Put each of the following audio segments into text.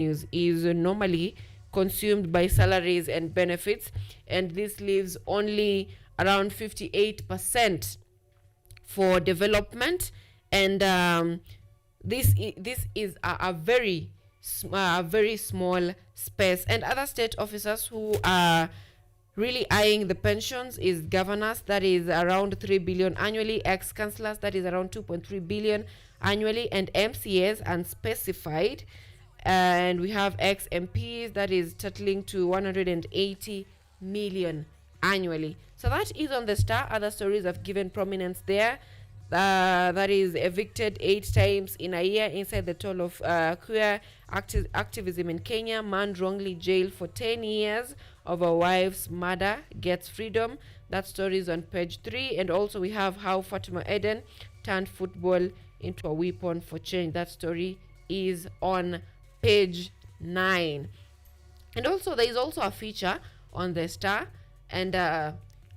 revenues is normally consumed by salaries and benefits, and this leaves only around 58% for development. And this is a very small space. And other state officers who are really eyeing the pensions is governors, that is around 3 billion annually, ex-councillors, that is around 2.3 billion annually, and MCAs unspecified. And we have ex-MPs, that is totaling to 180 million annually. So that is on the Star. Other stories have given prominence there. That is evicted 8 times in a year inside the toll of queer activism in Kenya. Man wrongly jailed for 10 years over wife's murder gets freedom. That story is on page 3. And also we have how Fatima Eden turned football into a weapon for change. That story is on page 9. And also there is also a feature on the Star, and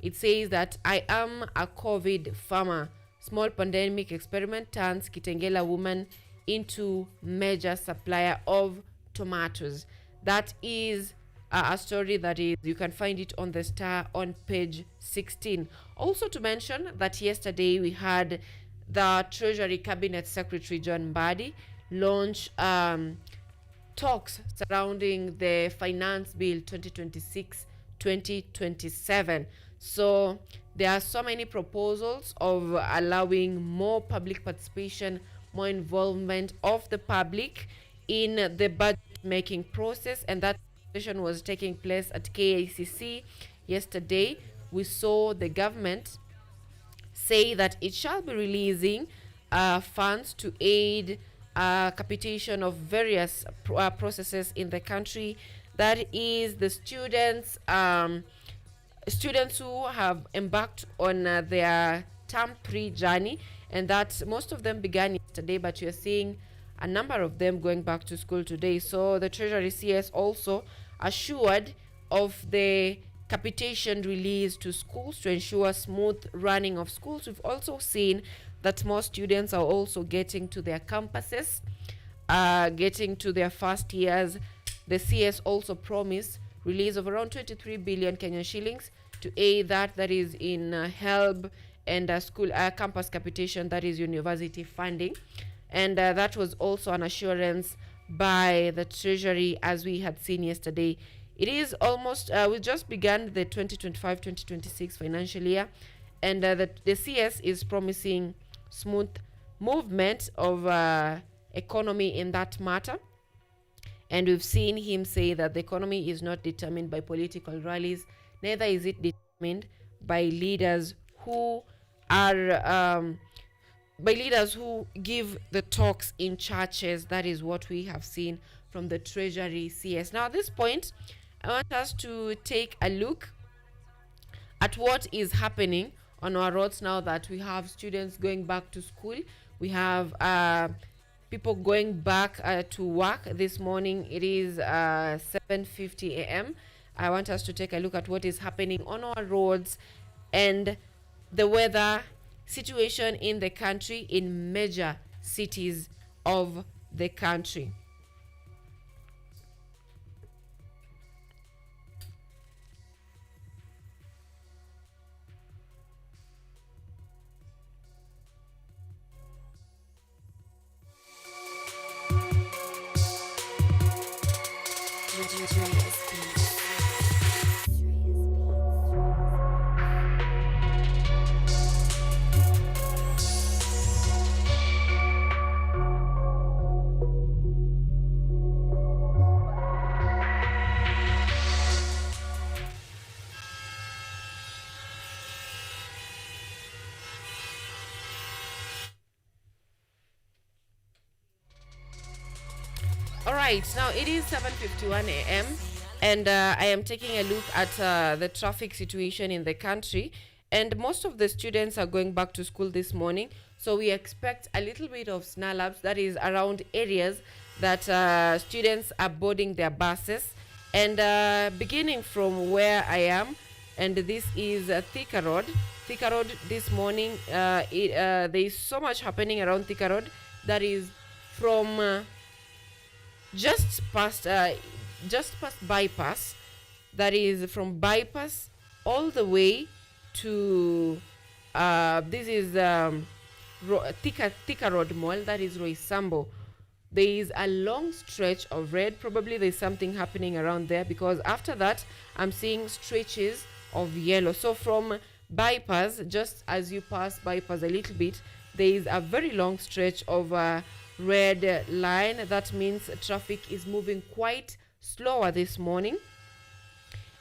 it says that I am a COVID farmer. Small pandemic experiment turns Kitengela woman into major supplier of tomatoes. That is a story that is, you can find it on the Star on page 16. Also to mention that yesterday we had the Treasury Cabinet Secretary John Mbadi launch talks surrounding the Finance Bill 2026-2027. So there are so many proposals of allowing more public participation, more involvement of the public in the budget making process, and that session was taking place at KICC yesterday. We saw the government say that it shall be releasing funds to aid capitation of various processes in the country. That is the students who have embarked on their term 3 journey, and that most of them began yesterday, but you're seeing a number of them going back to school today. So the Treasury CS also assured of the capitation release to schools to ensure smooth running of schools. We've also seen that more students are also getting to their campuses, getting to their first years. The CS also promised release of around 23 billion Kenyan shillings to aid that is in HELB and school campus capitation, that is university funding. And that was also an assurance by the Treasury, as we had seen yesterday. It is almost, we just began the 2025-2026 financial year, and the CS is promising smooth movement of economy in that matter. And we've seen him say that the economy is not determined by political rallies, neither is it determined by leaders who are give the talks in churches. That is what we have seen from the Treasury CS. Now at this point, I want us to take a look at what is happening on our roads now that we have students going back to school. We have people going back to work this morning. It is 7:50 a.m. I want us to take a look at what is happening on our roads and the weather situation in the country, in major cities of the country. All right, now it is 7:51 a.m. and I am taking a look at the traffic situation in the country, and most of the students are going back to school this morning, so we expect a little bit of snarl-ups, that is around areas that students are boarding their buses. And beginning from where I am, and this is Thika Road this morning, there is so much happening around Thika Road. That is from just past bypass, that is from bypass all the way to this is Thika Road Mall, that is Roysambo. There is a long stretch of red. Probably there's something happening around there, because after that I'm seeing stretches of yellow. So from bypass, just as you pass bypass a little bit, there is a very long stretch of red line. That means traffic is moving quite slower this morning,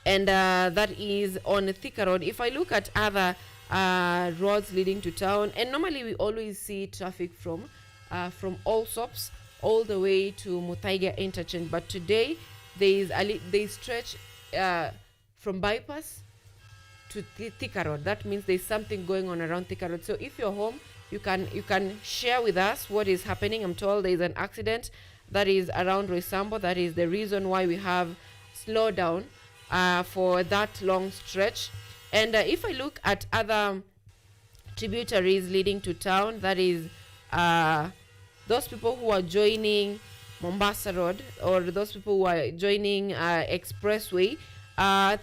and that is on Thika Road. If I look at other roads leading to town, and normally we always see traffic from Allsops all the way to Muthaiga interchange, but today they stretch from bypass to Thika Road. That means there's something going on around Thika Road. So if you're home, you can share with us what is happening. I'm told there is an accident that is around Roysambo. That is the reason why we have slowdown for that long stretch. And if I look at other tributaries leading to town, that is those people who are joining Mombasa Road, or those people who are joining Expressway,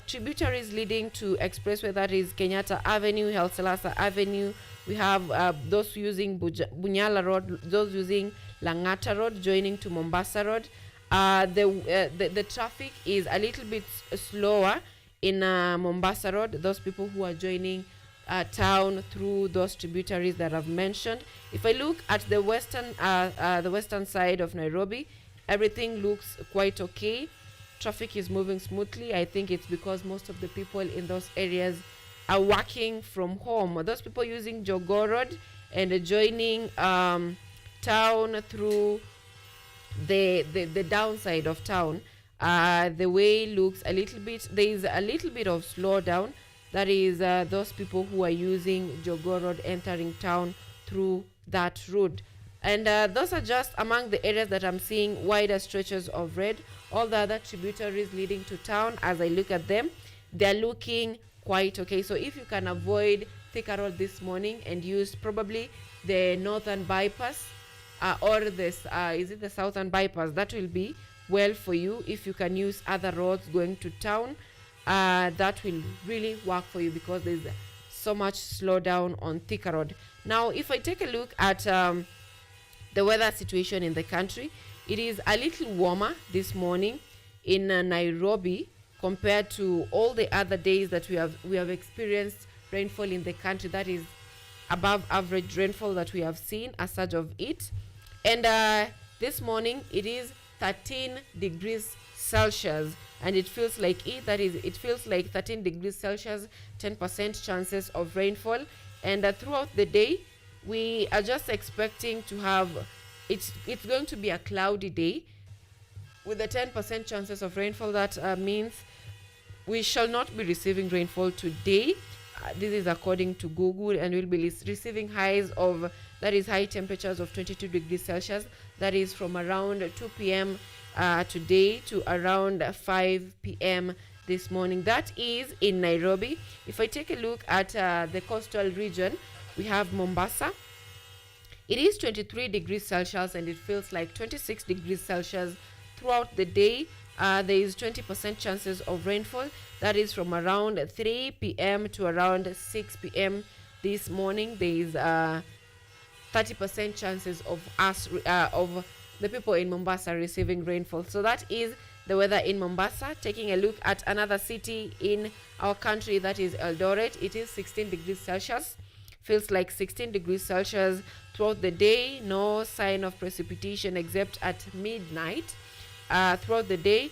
tributaries leading to Expressway, that is Kenyatta Avenue, Haile Selassie Avenue. We have those using Bunyala Road, those using Langata Road, joining to Mombasa Road. The traffic is a little bit slower in Mombasa Road. Those people who are joining town through those tributaries that I've mentioned. If I look at the western side of Nairobi, everything looks quite okay. Traffic is moving smoothly. I think it's because most of the people in those areas are working from home. Those people using Jogoo Road and joining town through the downside of town, the way looks a little bit, there is a little bit of slowdown. That is those people who are using Jogoo Road entering town through that route. And those are just among the areas that I'm seeing wider stretches of red. All the other tributaries leading to town, as I look at them, they're looking quite okay. So if you can avoid Thika Road this morning and use probably the northern bypass or this is it the southern bypass, that will be well for you. If you can use other roads going to town, that will really work for you, because there's so much slowdown on Thika Road. Now if I take a look at the weather situation in the country, it is a little warmer this morning in Nairobi compared to all the other days that we have experienced rainfall in the country. That is above average rainfall that we have seen, a surge of it. And this morning it is 13 degrees Celsius, and it feels like it feels like 13 degrees Celsius, 10% chances of rainfall. And throughout the day we are just expecting to have, it's going to be a cloudy day with a 10% chances of rainfall. That means we shall not be receiving rainfall today. This is according to Google, and we'll be receiving highs of, that is high temperatures of 22 degrees Celsius. That is from around 2 p.m. Today to around 5 p.m. this morning. That is in Nairobi. If I take a look at the coastal region, we have Mombasa. It is 23 degrees Celsius, and it feels like 26 degrees Celsius throughout the day. There is 20% chances of rainfall. That is from around 3 p.m. to around 6 p.m. this morning. There is 30% chances of of the people in Mombasa receiving rainfall. So that is the weather in Mombasa. Taking a look at another city in our country, that is Eldoret. It is 16 degrees Celsius. Feels like 16 degrees Celsius throughout the day. No sign of precipitation except at midnight. Throughout the day,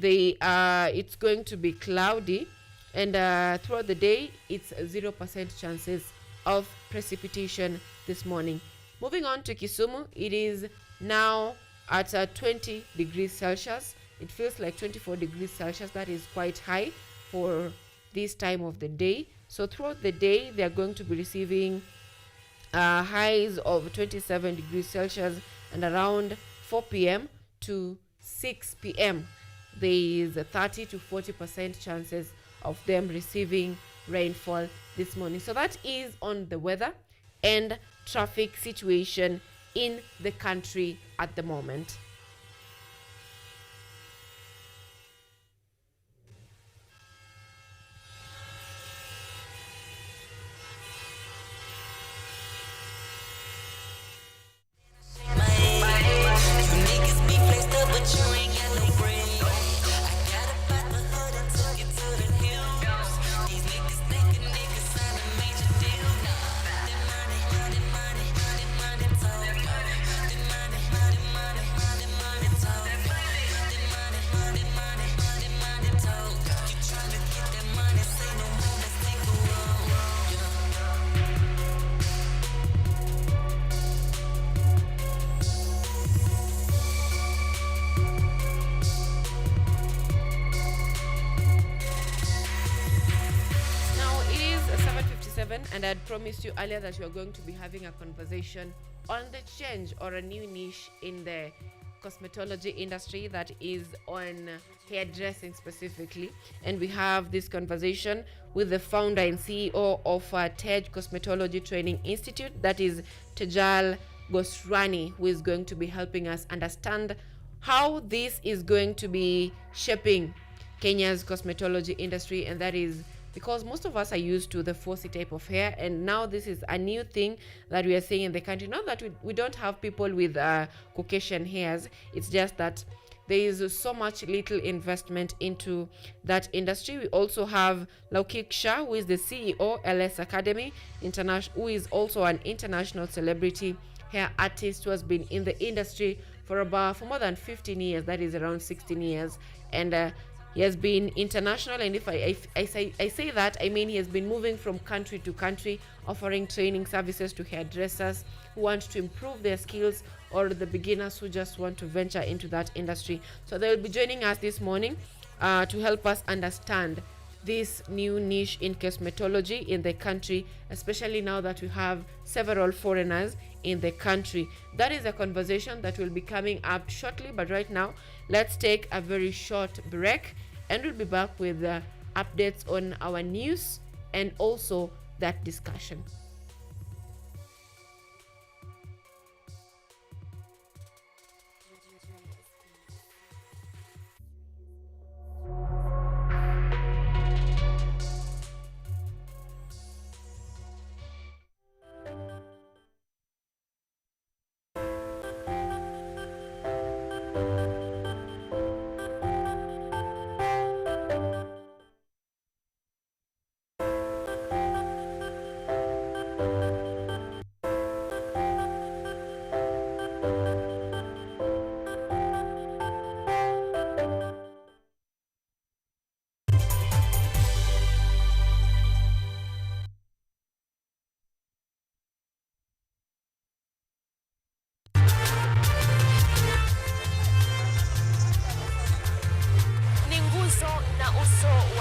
it's going to be cloudy, and throughout the day it's 0% chances of precipitation this morning. Moving on to Kisumu, it is now at 20 degrees Celsius. It feels like 24 degrees Celsius. That is quite high for this time of the day. So throughout the day they are going to be receiving highs of 27 degrees Celsius, and around 4 p.m. to 6 p.m. there is a 30 to 40% chances of them receiving rainfall this morning. So that is on the weather and traffic situation in the country at the moment. 7, and I had promised you earlier that we are going to be having a conversation on the change or a new niche in the cosmetology industry, that is on hairdressing specifically. And we have this conversation with the founder and CEO of Tej Cosmetology Training Institute, that is Tejal Gosrani, who is going to be helping us understand how this is going to be shaping Kenya's cosmetology industry. And that is because most of us are used to the 4C type of hair, and now this is a new thing that we are seeing in the country. Not that we don't have people with Caucasian hairs, it's just that there is so much little investment into that industry. We also have Laukik Shah, who is the CEO LS Academy International, who is also an international celebrity hair artist who has been in the industry for more than 15 years, that is around 16 years. And he has been international, and if I say that, I mean he has been moving from country to country, offering training services to hairdressers who want to improve their skills, or the beginners who just want to venture into that industry. So they will be joining us this morning to help us understand this new niche in cosmetology in the country, especially now that we have several foreigners in the country. That is a conversation that will be coming up shortly, but right now let's take a very short break, and we'll be back with updates on our news and also that discussion.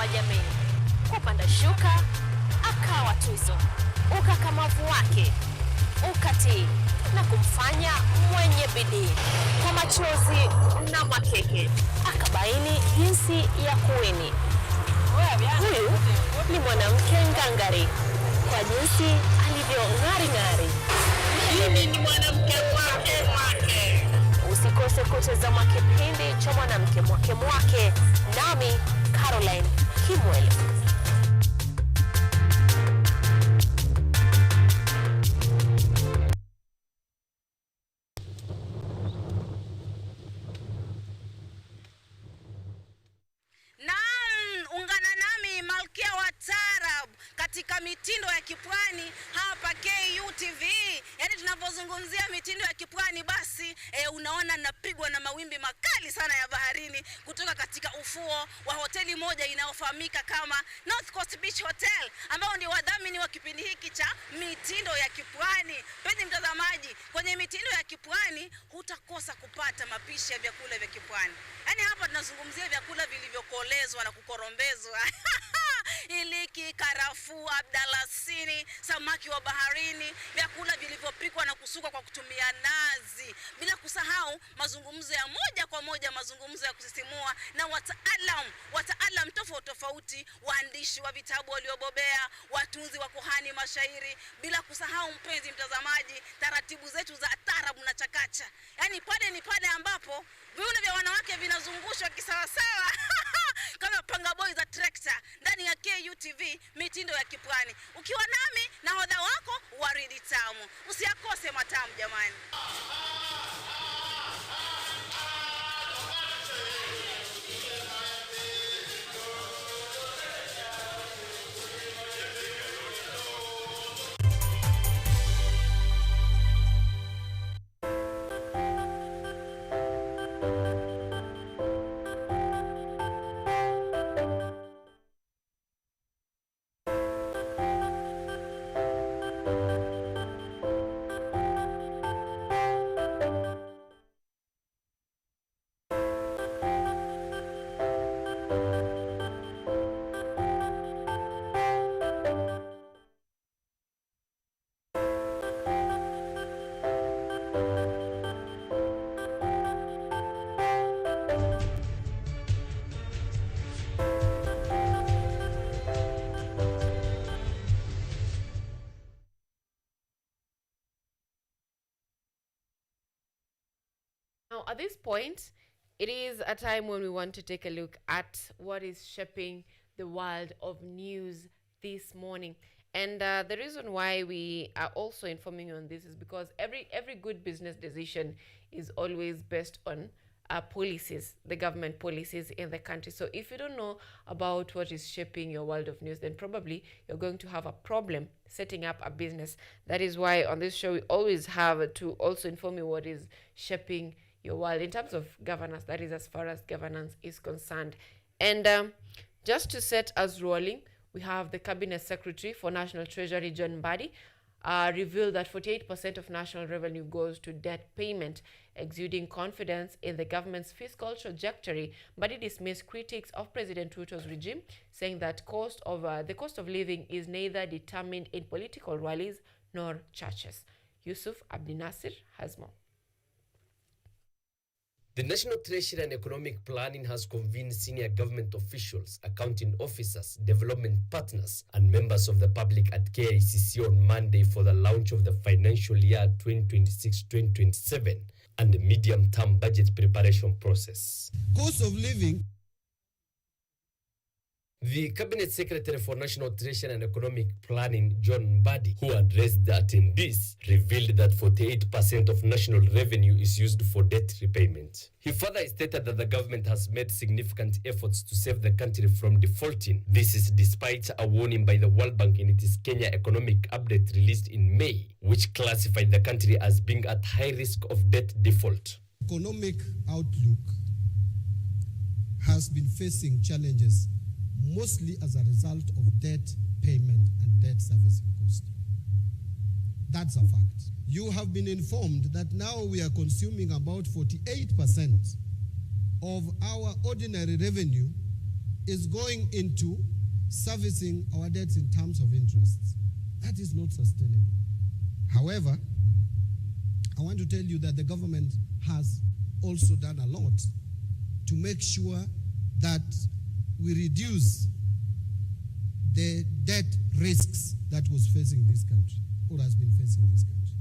wa jamii. Kupanda shuka akawa tuzo, ukakamavu wake ukatii na kumfanya mwenye bidii. Kwa machozi na makeke akabaini jinsi ya kuwini. Huyu ni mwanamke ngangari kwa jinsi alivyo ngari. Mimi ni mwanamke mwake. Usikose kutazama kipindi cha mwanamke mwake nami Caroline Kimwele. Ungana nami Malkia wa Taarab katika mitindo ya kipwani hapa KUTV. Yaani tunapozungumzia mitindo ya kipwani basi unaona napigwa na mawimbi makali sana ya baharini kutoka katika ufuo wa hoteli moja inayofahamika kama North Coast Beach Hotel, ambao ndio wadhamini wa kipindi hiki cha mitindo ya kipwani. Penzi mtazamaji, kwenye mitindo ya kipwani hutakosa kupata mapishi ya vyakula vya kipwani. Yaani hapa tunazungumzia vyakula vilivyokolezwa na kukorombezwa. Iliki, karafuu, abdalasini, samaki wa baharini, vyakula vilivyopikwa na kusukwa kwa kutumia nazi. Bila kusahau mazungumzo ya moja kwa moja, mazungumzo ya kusisimua na wataalam tofauti, waandishi wa vitabu waliobobea, watunzi wa kuhani mashairi. Bila kusahau mpenzi mtazamaji, taratibu zetu za taarabu na chakacha. Yaani pale ni pale ambapo viuno vya wanawake vinazungushwa kisawasawa kama panga boy za trekta ndani ya KUTV mitindo ya kipwani. Ukiwa nami na hodha wako Waridi Tamu. Usiakose matamu jamani. Now, at this point, it is a time when we want to take a look at what is shaping the world of news this morning. And the reason why we are also informing you on this is because every good business decision is always based on policies, the government policies in the country. So if you don't know about what is shaping your world of news, then probably you're going to have a problem setting up a business. That is why on this show we always have to also inform you what is shaping your world in terms of governance. That is as far as governance is concerned. And just to set us rolling, we have the Cabinet Secretary for National Treasury, John Mbadi, revealed that 48% of national revenue goes to debt payment, exuding confidence in the government's fiscal trajectory. Mbadi dismissed critics of President Ruto's regime, saying that the cost of living is neither determined in political rallies nor churches. Yusuf Abdinasir has more. The National Treasury and Economic Planning has convened senior government officials, accounting officers, development partners, and members of the public at KICC on Monday for the launch of the financial year 2026-2027 and the medium-term budget preparation process. Cost of living. The Cabinet Secretary for National Treasury and Economic Planning, John Mbadi, who addressed the attendees, revealed that 48% of national revenue is used for debt repayment. He further stated that the government has made significant efforts to save the country from defaulting. This is despite a warning by the World Bank in its Kenya Economic Update released in May, which classified the country as being at high risk of debt default. Economic outlook has been facing challenges, mostly as a result of debt payment and debt servicing cost. That's a fact. You have been informed that now we are consuming about 48% of our ordinary revenue is going into servicing our debts in terms of interests. That is not sustainable. However, I want to tell you that the government has also done a lot to make sure that we reduce the debt risks that was facing this country, or has been facing this country.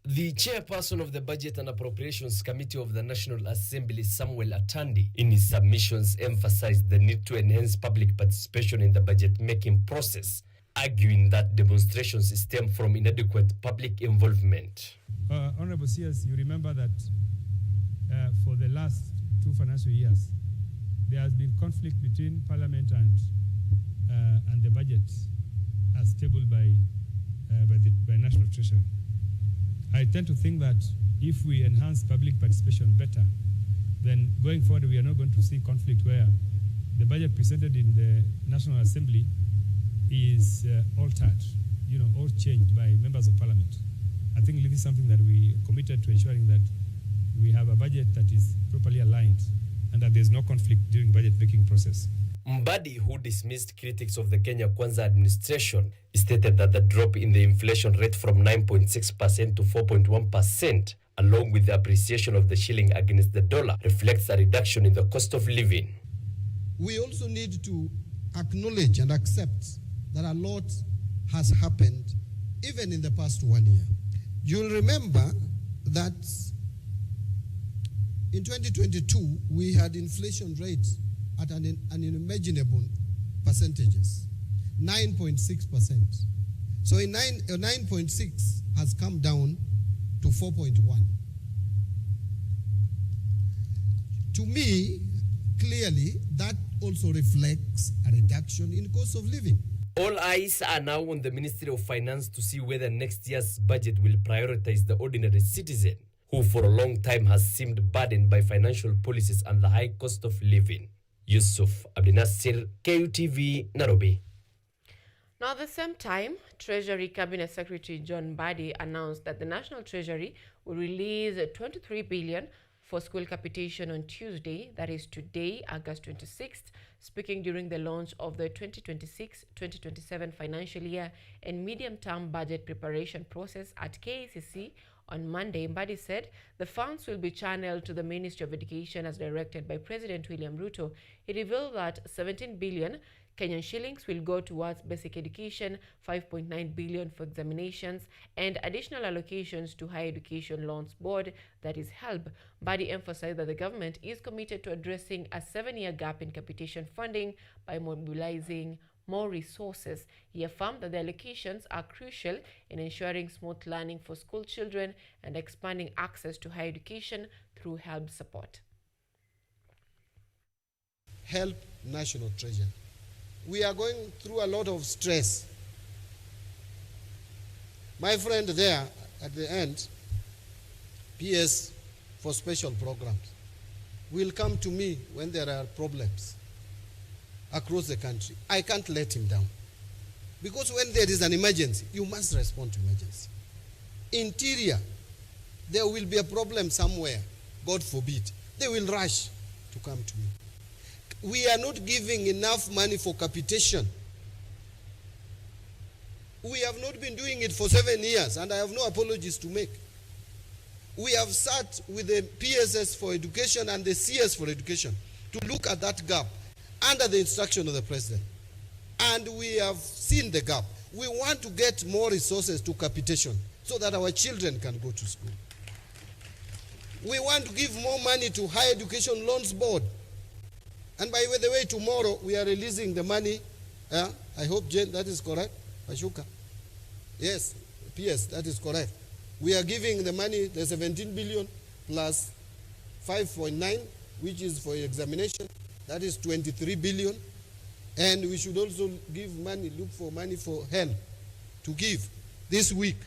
The chairperson of the Budget and Appropriations Committee of the National Assembly, Samuel Atandi, in his submissions emphasized the need to enhance public participation in the budget-making process, arguing that demonstrations stem from inadequate public involvement. Honorable CS, you remember that for the last 2 financial years, there has been conflict between Parliament and the budget as tabled by National Treasury. I tend to think that if we enhance public participation better, then going forward we are not going to see conflict where the budget presented in the National Assembly is altered, or changed by members of Parliament. I think this is something that we committed to ensuring that we have a budget that is properly aligned and that there's no conflict during budget making process. Mbadi, who dismissed critics of the Kenya Kwanza administration, stated that the drop in the inflation rate from 9.6% to 4.1%, along with the appreciation of the shilling against the dollar, reflects a reduction in the cost of living. We also need to acknowledge and accept that a lot has happened even in the past 1 year. You'll remember that in 2022, we had inflation rates at an unimaginable percentages, 9.6%. So 9.6 has come down to 4.1. To me, clearly, that also reflects a reduction in cost of living. All eyes are now on the Ministry of Finance to see whether next year's budget will prioritize the ordinary citizen, who for a long time has seemed burdened by financial policies and the high cost of living. Yusuf Abdinasir, KUTV, Nairobi. Now, at the same time, Treasury Cabinet Secretary John Mbadi announced that the National Treasury will release 23 billion for school capitation on Tuesday, that is today, August 26th, speaking during the launch of the 2026-2027 financial year and medium-term budget preparation process at KICC On Monday, Mbadi said the funds will be channeled to the Ministry of Education as directed by President William Ruto. He revealed that 17 billion Kenyan shillings will go towards basic education, 5.9 billion for examinations, and additional allocations to Higher Education Loans Board, that is HELB. Mbadi emphasized that the government is committed to addressing a 7-year gap in capitation funding by mobilizing more resources. He affirmed that the allocations are crucial in ensuring smooth learning for school children and expanding access to higher education through HELB support. HELB national treasure. We are going through a lot of stress. My friend there at the end, PS for special programs, will come to me when there are problems across the country. I can't let him down. Because when there is an emergency, you must respond to emergency. Interior, there will be a problem somewhere, God forbid. They will rush to come to me. We are not giving enough money for capitation. We have not been doing it for 7 years, and I have no apologies to make. We have sat with the PSS for education and the CS for education to look at that gap under the instruction of the president. And we have seen the gap. We want to get more resources to capitation so that our children can go to school. We want to give more money to Higher Education Loans Board. And by the way, tomorrow we are releasing the money. I hope, Jane, that is correct. Ashuka. Yes, PS, that is correct. We are giving the money, the 17 billion plus 5.9, which is for examination. That is 23 billion. And we should also give money, look for money for HELB to give this week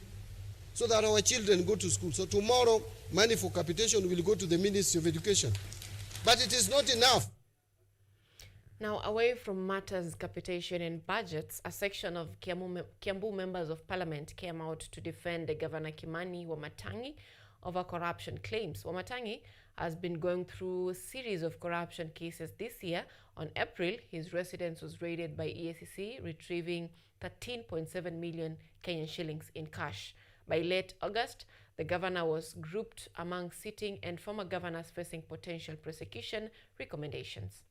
so that our children go to school. So tomorrow, money for capitation will go to the Ministry of Education. But it is not enough. Now, away from matters capitation and budgets, a section of Kiambu members of parliament came out to defend Governor Kimani Wamatangi over corruption claims. Wamatangi has been going through a series of corruption cases this year. On April, his residence was raided by EACC, retrieving 13.7 million Kenyan shillings in cash. By late August, the governor was grouped among sitting and former governors facing potential prosecution recommendations.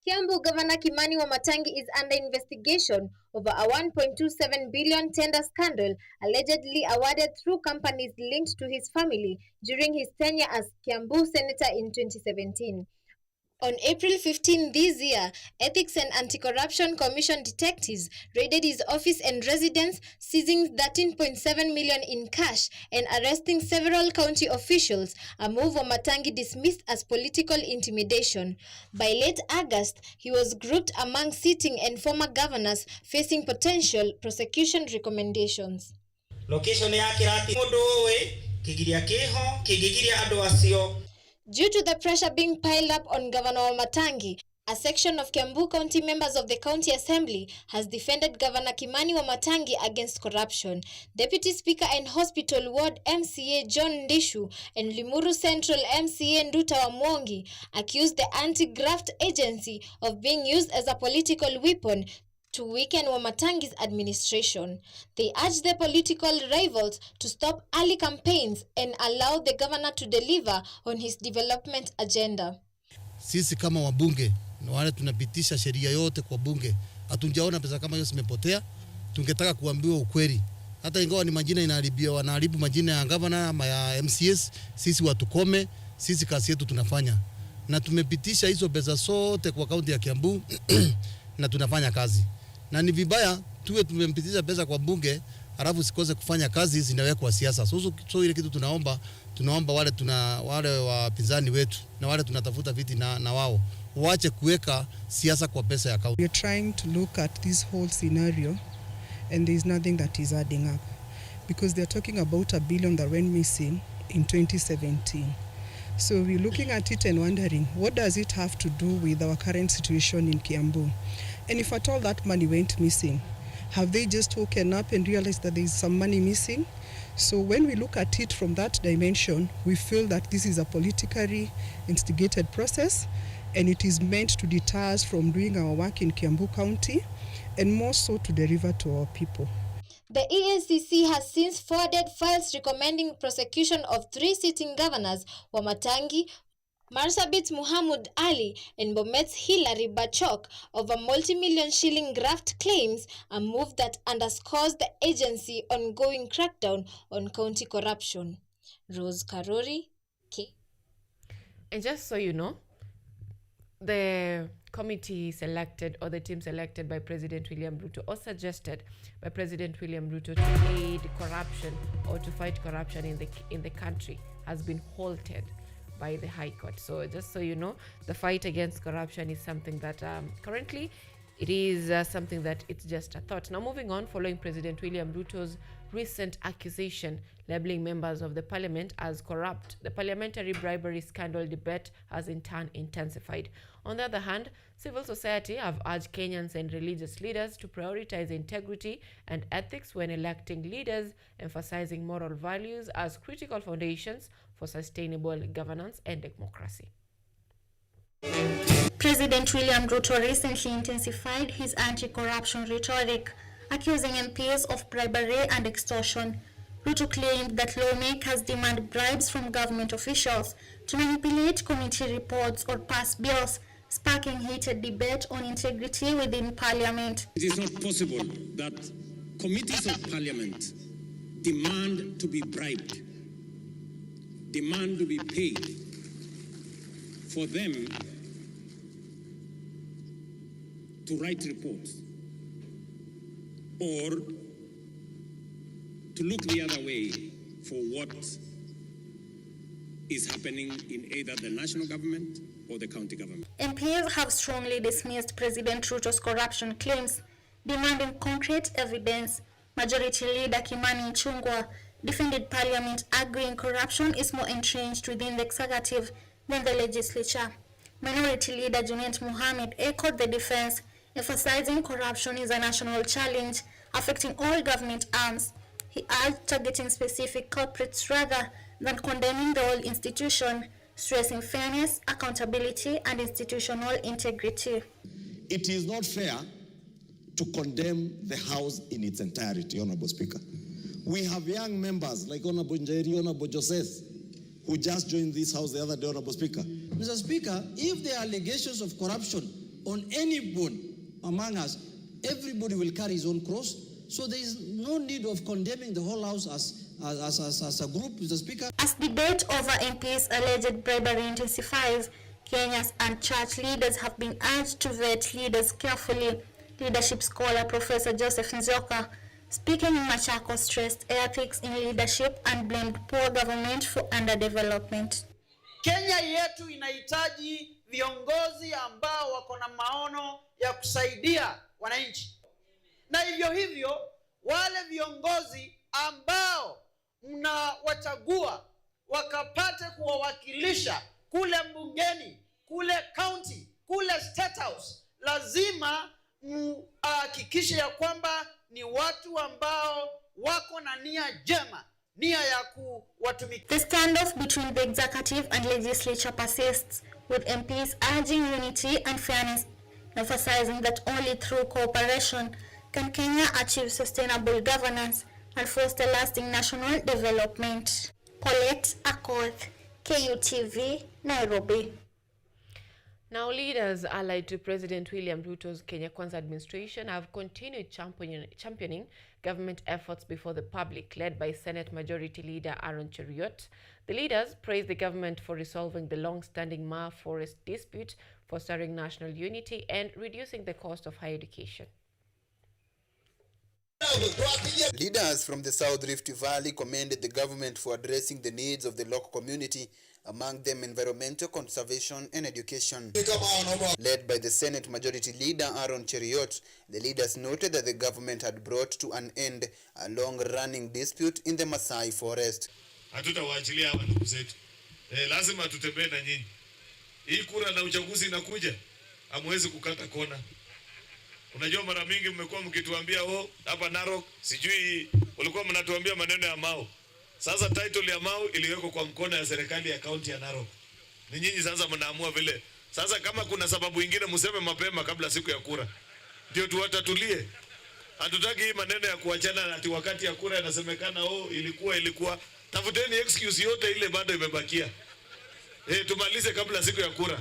Kiambu Governor Kimani Wamatangi is under investigation over a 1.27 billion tender scandal allegedly awarded through companies linked to his family during his tenure as Kiambu Senator in 2017. On April 15 this year, Ethics and Anti-Corruption Commission detectives raided his office and residence, seizing 13.7 million in cash and arresting several county officials, a move Wamatangi dismissed as political intimidation. By late August, he was grouped among sitting and former governors facing potential prosecution recommendations. Location Due to the pressure being piled up on Governor Wamatangi, a section of Kiambu County members of the County Assembly has defended Governor Kimani Wamatangi against corruption. Deputy Speaker and Hospital Ward MCA John Ndishu and Limuru Central MCA Nduta Wamwongi accused the anti-graft agency of being used as a political weapon to weaken Wamatangi's administration. They urged the political rivals to stop early campaigns and allow the governor to deliver on his development agenda. Sisi kama wabunge na wale tunapitisha sheria yote kwa bunge, hatunjaona pesa kama hiyo zimepotea. Tungetaka kuambiwa ukweli. Hata ingawa ni majina inaharibiwa, wanaharibu majina ya governor ama ya MCS, sisi watukome, sisi kazi yetu tunafanya. Na tumepitisha hizo pesa zote kwa kaunti ya Kiambu na tunafanya kazi. Na ni vibaya tuwe tumempitisha pesa kwa bunge alafu sikose kufanya kazi zinawekwa siasa. So ile kitu tunaomba wale wapinzani wetu na wale tunatafuta viti na wao waache kuweka siasa kwa pesa ya kaunti. We are trying to look at this whole scenario and there is nothing that is adding up because they are talking about $1 billion that went missing in 2017. So we're looking at it and wondering, what does it have to do with our current situation in Kiambu? And if at all that money went missing, have they just woken up and realized that there is some money missing? So when we look at it from that dimension, we feel that this is a politically instigated process and it is meant to deter us from doing our work in Kiambu County and more so to deliver to our people. The EACC has since forwarded files recommending prosecution of 3 sitting governors, Wamatangi, Marsabit Muhammad Ali and Bomet's Hilary Bachok, over multi-million shilling graft claims, a move that underscores the agency's ongoing crackdown on county corruption. Rose Karori, K. And just so you know, the committee selected, or the team selected by President William Ruto, or suggested by President William Ruto to aid corruption or to fight corruption in the country, has been halted by the High Court. So just so you know, the fight against corruption is something that currently it is something that it's just a thought. Now moving on, following President William Ruto's recent accusation labeling members of the parliament as corrupt, the parliamentary bribery scandal debate has in turn intensified. On the other hand, civil society have urged Kenyans and religious leaders to prioritize integrity and ethics when electing leaders, emphasizing moral values as critical foundations for sustainable governance and democracy. President William Ruto recently intensified his anti-corruption rhetoric, accusing MPs of bribery and extortion. Ruto claimed that lawmakers demand bribes from government officials to manipulate committee reports or pass bills, sparking heated debate on integrity within parliament. It is not possible that committees of parliament demand to be bribed, demand to be paid for them to write reports or to look the other way for what is happening in either the national government or the county government. MPs have strongly dismissed President Ruto's corruption claims, demanding concrete evidence. Majority Leader Kimani Ichung'wah defended Parliament, arguing corruption is more entrenched within the executive than the legislature. Minority Leader Junet Mohammed echoed the defense, emphasizing corruption is a national challenge affecting all government arms. He urged targeting specific culprits rather than condemning the whole institution, stressing fairness, accountability, and institutional integrity. It is not fair to condemn the House in its entirety, Honorable Speaker. We have young members like Honorable Njeri, Honorable Joseph, who just joined this House the other day, Honorable Speaker. Mr. Speaker, if there are allegations of corruption on anyone among us, everybody will carry his own cross. So there is no need of condemning the whole House as a group, Mr. Speaker. As debate over MPs' alleged bribery intensifies, Kenyans and church leaders have been urged to vet leaders carefully. Leadership scholar Professor Joseph Nzoka, speaking in Machakos, stressed ethics in leadership and blamed poor government for underdevelopment. Kenya yetu inahitaji viongozi ambao wako na maono ya kusaidia wananchi. Na hivyo wale viongozi ambao mnawachagua wakapate kuwawakilisha kule mbungeni, kule county, kule state house, lazima hakikishe ya kwamba ni watu ambao wako na nia jema, nia ya kuwatumikia. The standoff between the executive and legislature persists, with MPs urging unity and fairness, emphasizing that only through cooperation can Kenya achieve sustainable governance and foster lasting national development. Colette Akoth, KUTV, Nairobi. Now, leaders allied to President William Ruto's Kenya Kwanza administration have continued championing government efforts before the public, led by Senate Majority Leader Aaron Cheruiyot. The leaders praised the government for resolving the long-standing Maa forest dispute, fostering national unity, and reducing the cost of higher education. Leaders from the South Rift Valley commended the government for addressing the needs of the local community, among them environmental conservation and education. Led by the Senate Majority Leader Aaron Cheruiyot, the leaders noted that the government had brought to an end a long-running dispute in the Masai forest. Hatutawaachilia hawa ndugu zetu. Lazima tutembee na nyinyi. Hii kura na uchaguzi inakuja. Hamwezi kukata kona. Unajua mara mingi mmekuwa mkituambia hapa Narok, sijui ulikuwa mnatuambia maneno ya Mau. Sasa title ya Mau iliwekwa kwa mkono ya serikali ya kaunti ya Narok. Ni nyinyi sasa mnaamua vile. Sasa kama kuna sababu nyingine mseme mapema kabla siku ya kura. Ndio tuwatatulie. Hatutaki hii maneno ya kuachana na ati wakati ya kura inasemekana ilikuwa. Tafuteni excuse yote ile bado imebakia. Tumalize kabla siku ya kura.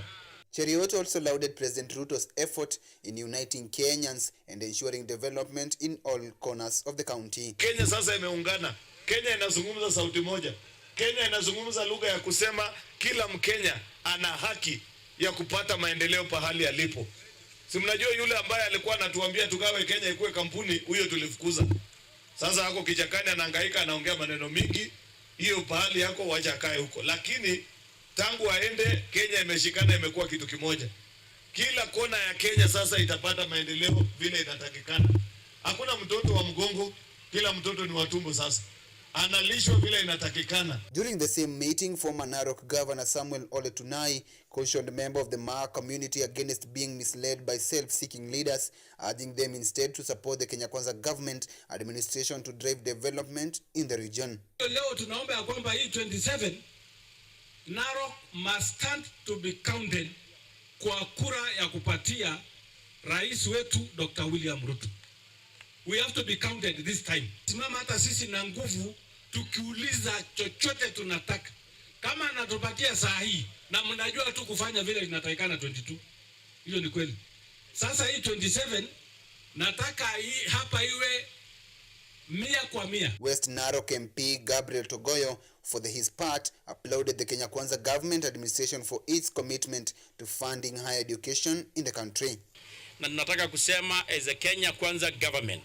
Cheriot also lauded President Ruto's effort in uniting Kenyans and ensuring development in all corners of the county. Kenya sasa imeungana. Kenya inazungumza sauti moja. Kenya inazungumza lugha ya kusema kila Mkenya ana haki ya kupata maendeleo pahali alipo. Si mnajua yule ambaye alikuwa anatuambia tugawe Kenya ikuwe kampuni, huyo tulifukuza. Sasa hako kichakani anahangaika anaongea maneno mingi, hiyo pahali yako wacha akae huko. Lakini tangu aende Kenya imeshikana imekuwa kitu kimoja. Kila kona ya Kenya sasa itapata maendeleo vile inatakikana. Hakuna mtoto wa mgongo, kila mtoto ni wa tumbo sasa. Analishwa vile inatakikana. During the same meeting, former Narok Governor Samuel Ole Tunai cautioned a member of the Maa community against being misled by self-seeking leaders, urging them instead to support the Kenya Kwanza government administration to drive development in the region. Leo tunaomba ya kwamba hii 27 Narok must stand to be counted kwa kura ya kupatia rais wetu Dr. William Ruto. We have to be counted this time. Simama hata sisi na nguvu tukiuliza chochote tunataka. Kama anatupatia saa hii na mnajua tu kufanya vile inatakikana 22. Hiyo ni kweli. Sasa hii 27 nataka hii hapa iwe 100%. West Narok MP Gabriel Togoyo, for his part, applauded the Kenya Kwanza government administration for its commitment to funding higher education in the country. Na nataka kusema as a Kenya Kwanza government,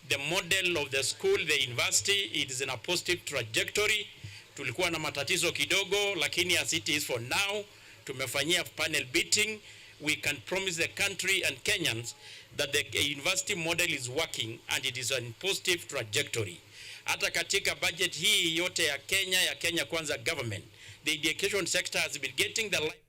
the model of the school, the university, it is in a positive trajectory. Tulikuwa na matatizo kidogo, lakini as it is for now, tumefanyia panel beating. We can promise the country and Kenyans that the university model is working and it is on positive trajectory. Hata katika budget hii yote ya Kenya Kwanza government, the education sector has been getting the light.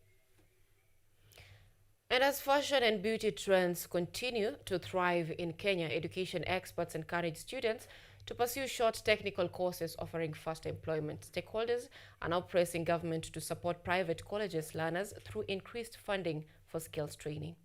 And as fashion and beauty trends continue to thrive in Kenya, education experts encourage students to pursue short technical courses offering fast employment. Stakeholders are now pressing government to support private colleges learners through increased funding for skills training.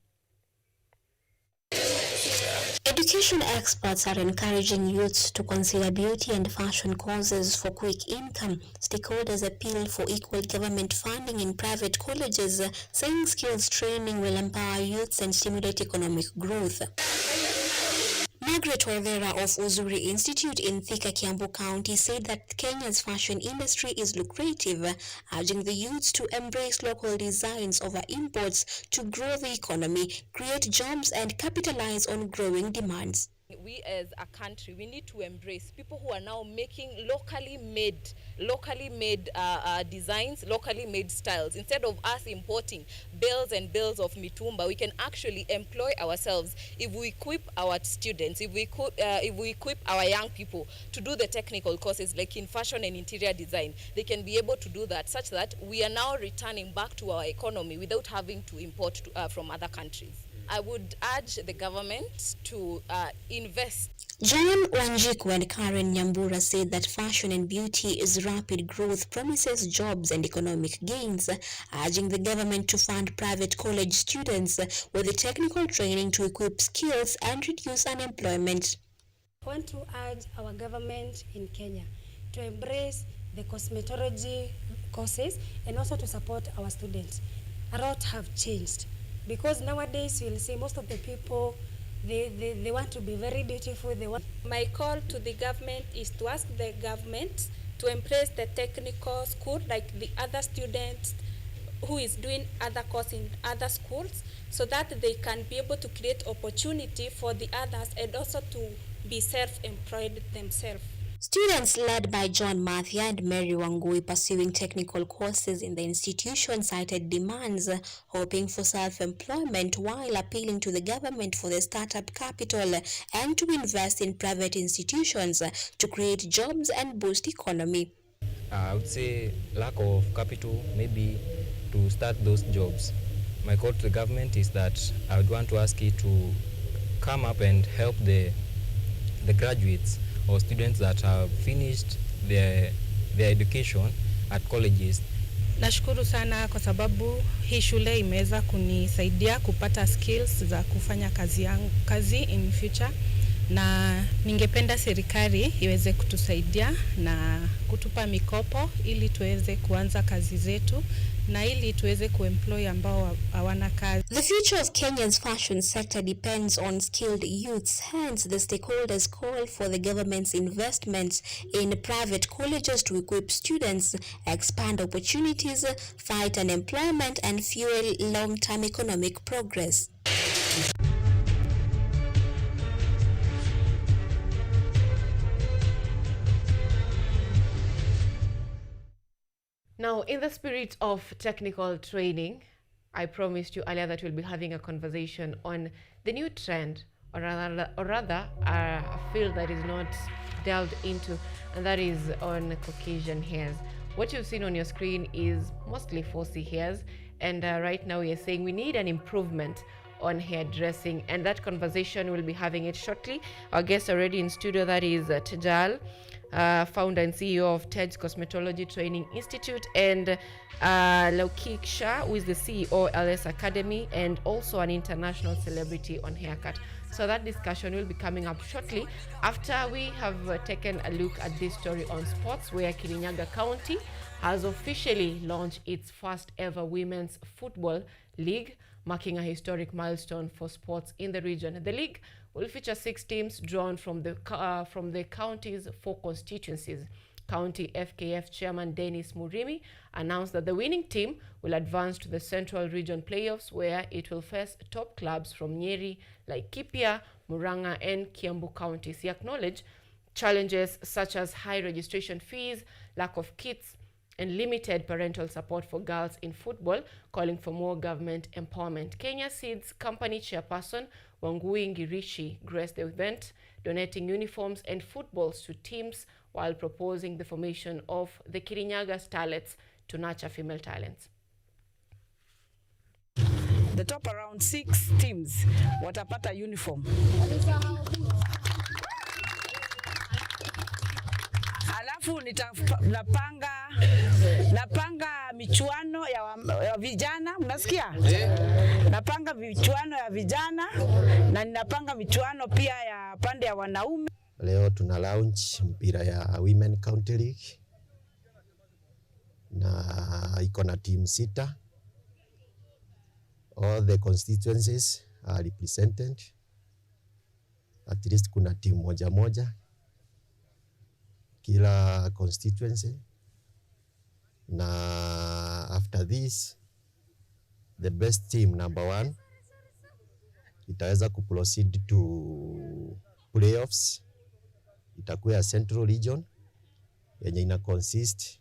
Education experts are encouraging youths to consider beauty and fashion courses for quick income. Stakeholders appeal for equal government funding in private colleges, saying skills training will empower youths and stimulate economic growth. Margaret Wavera of Uzuri Institute in Thika, Kiambu County said that Kenya's fashion industry is lucrative, urging the youths to embrace local designs over imports to grow the economy, create jobs and capitalize on growing demands. We as a country, we need to embrace people who are now making locally made designs, locally made styles. Instead of us importing bales and bales of mitumba, we can actually employ ourselves if we equip our students, if we equip our young people to do the technical courses like in fashion and interior design. They can be able to do that such that we are now returning back to our economy without having to import from other countries. I would urge the government to invest. John Wanjiku and Karen Nyambura said that fashion and beauty's rapid growth promises jobs and economic gains, urging the government to fund private college students with the technical training to equip skills and reduce unemployment. I want to urge our government in Kenya to embrace the cosmetology courses and also to support our students. A lot have changed. Because nowadays you'll see most of the people, they want to be very beautiful. My call to the government is to ask the government to embrace the technical school like the other students who is doing other course in other schools, so that they can be able to create opportunity for the others and also to be self-employed themselves. Students led by John Mathia and Mary Wangui pursuing technical courses in the institution cited demands, hoping for self-employment while appealing to the government for the startup capital and to invest in private institutions to create jobs and boost economy. I would say lack of capital maybe to start those jobs. My call to the government is that I would want to ask it to come up and help the graduates or students that have finished their education at colleges. Nashukuru sana kwa sababu hii shule imeweza kunisaidia kupata skills za kufanya kazi in future. na ningependa serikali iweze kutusaidia na kutupa mikopo ili tuweze kuanza kazi zetu na ili tuweze kuemploy ambao hawana kazi. The future of Kenya's fashion sector depends on skilled youths. Hence, the stakeholders call for the government's investments in private colleges to equip students, expand opportunities, fight unemployment, and fuel long-term economic progress. Now, in the spirit of technical training, I promised you earlier that we'll be having a conversation on the new trend, or rather a field that is not delved into, and that is on Caucasian hairs. What you've seen on your screen is mostly 4C hairs, and right now we are saying we need an improvement on hairdressing, and that conversation we'll be having it shortly. Our guest already in studio, that is Tejal, founder and CEO of Ted's Cosmetology Training Institute, and Laukik Shah, who is the CEO LS Academy and also an international celebrity on haircut. So that discussion will be coming up shortly after we have taken a look at this story on sports, where Kirinyaga County has officially launched its first ever women's football league, marking a historic milestone for sports in the region. The league will feature 6 teams drawn from the county's 4 constituencies. County FKF Chairman Dennis Murimi announced that the winning team will advance to the Central Region playoffs, where it will face top clubs from Nyeri, Laikipia, Murang'a, and Kiambu counties. He acknowledged challenges such as high registration fees, lack of kits, and limited parental support for girls in football, calling for more government empowerment. Kenya Seeds Company chairperson Wangui Ngirishi graced the event, donating uniforms and footballs to teams while proposing the formation of the Kirinyaga Starlets to nurture female talents. The top around 6 teams watapata uniform. Alafu napanga michuano ya vijana, mnasikia? Napanga michuano ya vijana na ninapanga michuano pia ya pande ya wanaume. Leo tuna launch mpira ya Women County League na iko na team 6. All the constituencies are represented. At least kuna team moja kila constituency, na after this the best team number 1 itaweza kuproceed to playoffs. Itakuwa ya Central Region yenye ina consist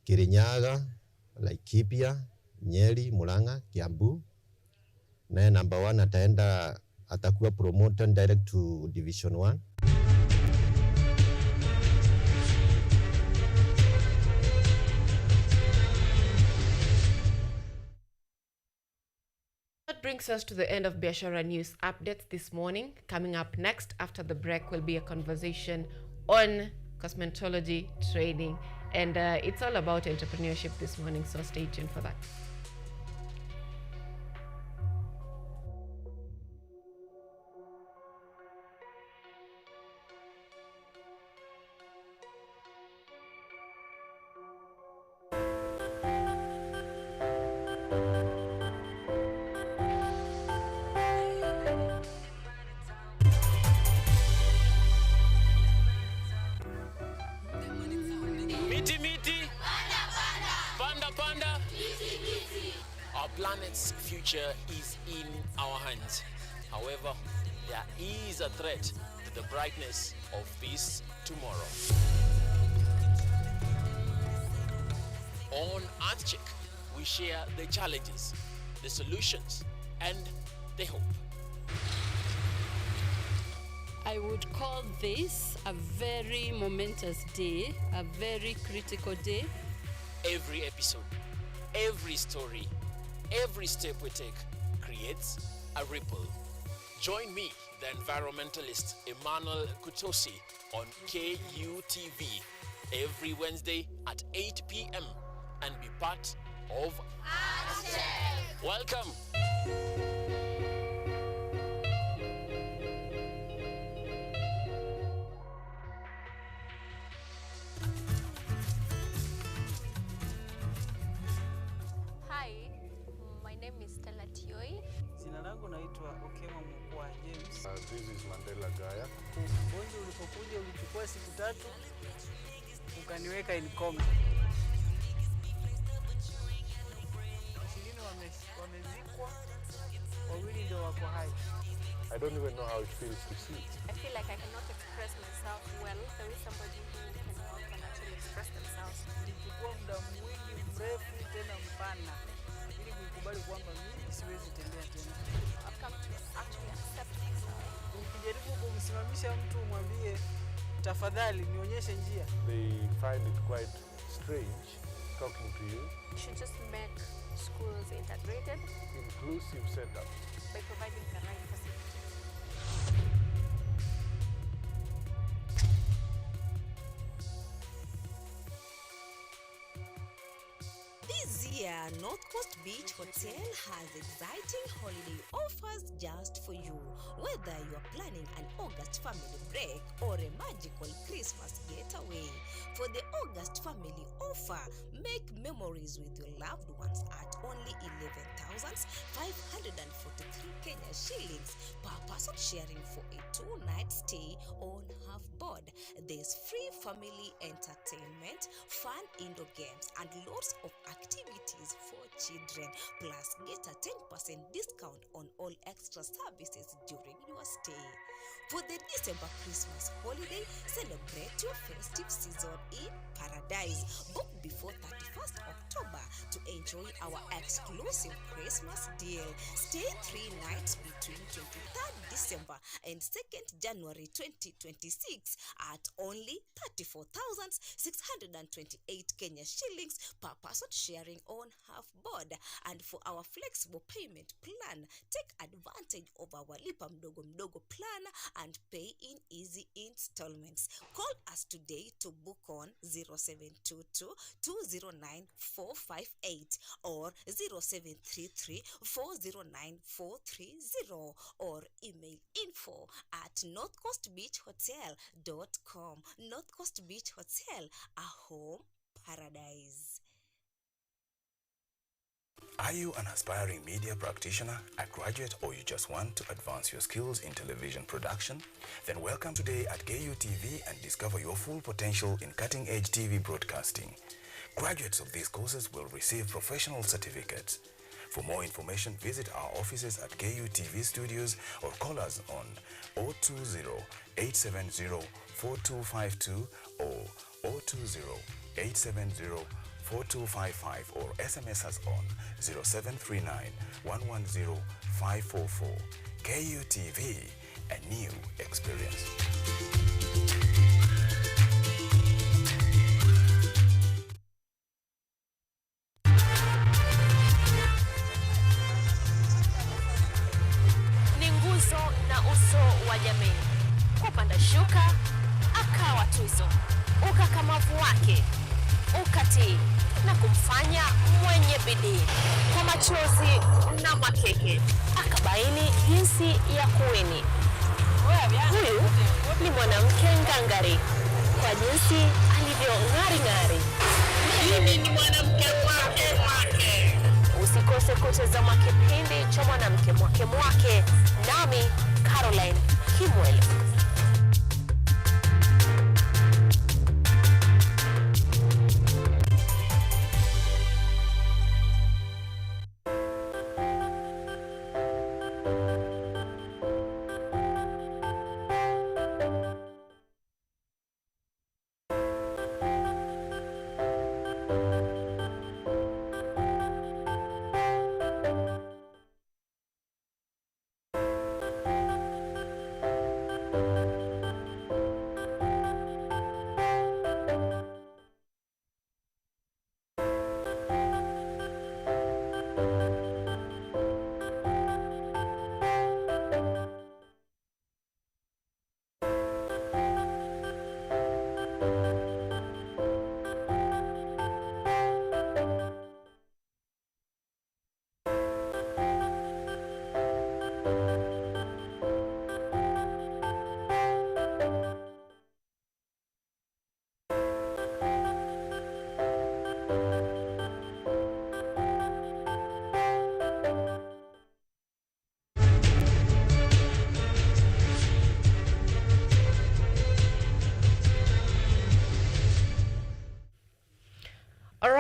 Kirinyaga, Laikipia, Nyeri, Murang'a, Kiambu. Na number 1 atakuwa promoted direct to Division 1. That brings us to the end of Biashara News updates this morning. Coming up next after the break will be a conversation on cosmetology training, and it's all about entrepreneurship this morning, so stay tuned for that. Our planet's future is in our hands. However, there is a threat to the brightness of this tomorrow. On EarthCheck, we share the challenges, the solutions, and the hope. I would call this a very momentous day, a very critical day. Every episode, every story, every step we take creates a ripple. Join me, the environmentalist Emmanuel Kutosi, on KUTV every Wednesday at 8 p.m. and be part of EarthCheck. Welcome. langu naitwa Okema Mkwa James. This is Mandela Gaya. Ugonjwa ulipokuja ulichukua siku 3 ukaniweka in coma. 20 wamezikwa, 2 ndio wako hai. I don't even know how it feels to see. I feel like I cannot express myself well. There is somebody who can actually express themselves. Nilichukua muda mwingi mrefu tena mpana ili kukubali kwamba mimi siwezi tembea tena. I've come to actually accept myself. Ukijaribu kumsimamisha mtu mwambie tafadhali nionyeshe njia. They find it quite strange talking to you. We should just make schools integrated. Inclusive setup. By providing the right facilities. This year, North Coast Beach Hotel has exciting holiday offers just for you. Whether you are planning an August family break or a magical Christmas getaway. For the August family offer, make memories with your loved ones at only 11,543 Kenya shillings per person, sharing for a 2-night stay on half board. There's free family entertainment, fun indoor games, and lots of activities for children. Plus, get a 10% discount on all extra services during your stay. For the December Christmas holiday, celebrate your festive season in paradise. Book before 31st October to enjoy our exclusive Christmas deal. Stay 3 nights between 23rd December and 2nd January 2026 at only 34,628 Kenya shillings per person, sharing on half board. And for our flexible payment plan, take advantage of our Lipa Mdogo Mdogo plan and pay in easy installments. Call us today to book on 0722 209 458 or 0733 409 430 or email info@northcoastbeachhotel.com. North Coast Beach Hotel, a home paradise. Are you an aspiring media practitioner, a graduate, or you just want to advance your skills in television production? Then welcome today at KUTV and discover your full potential in cutting-edge TV broadcasting. Graduates of these courses will receive professional certificates. For more information, visit our offices at KUTV Studios or call us on 020-870-4252 or 020-870-4255 or SMS us on 0739-110-544. KUTV, a new experience. Ni nguzo na uso wa jamii. Kupanda shuka, akawa tuzo. Ukakamavu wake, ukatii na kumfanya mwenye bidii. Kwa machozi na makeke, akabaini jinsi ya kuweni. Huyu ni mwanamke ngangari, kwa jinsi alivyo ng'ari. Mimi ni mwanamke mwake. Usikose kutazama kipindi cha mwanamke mwake, nami Caroline Kimwele.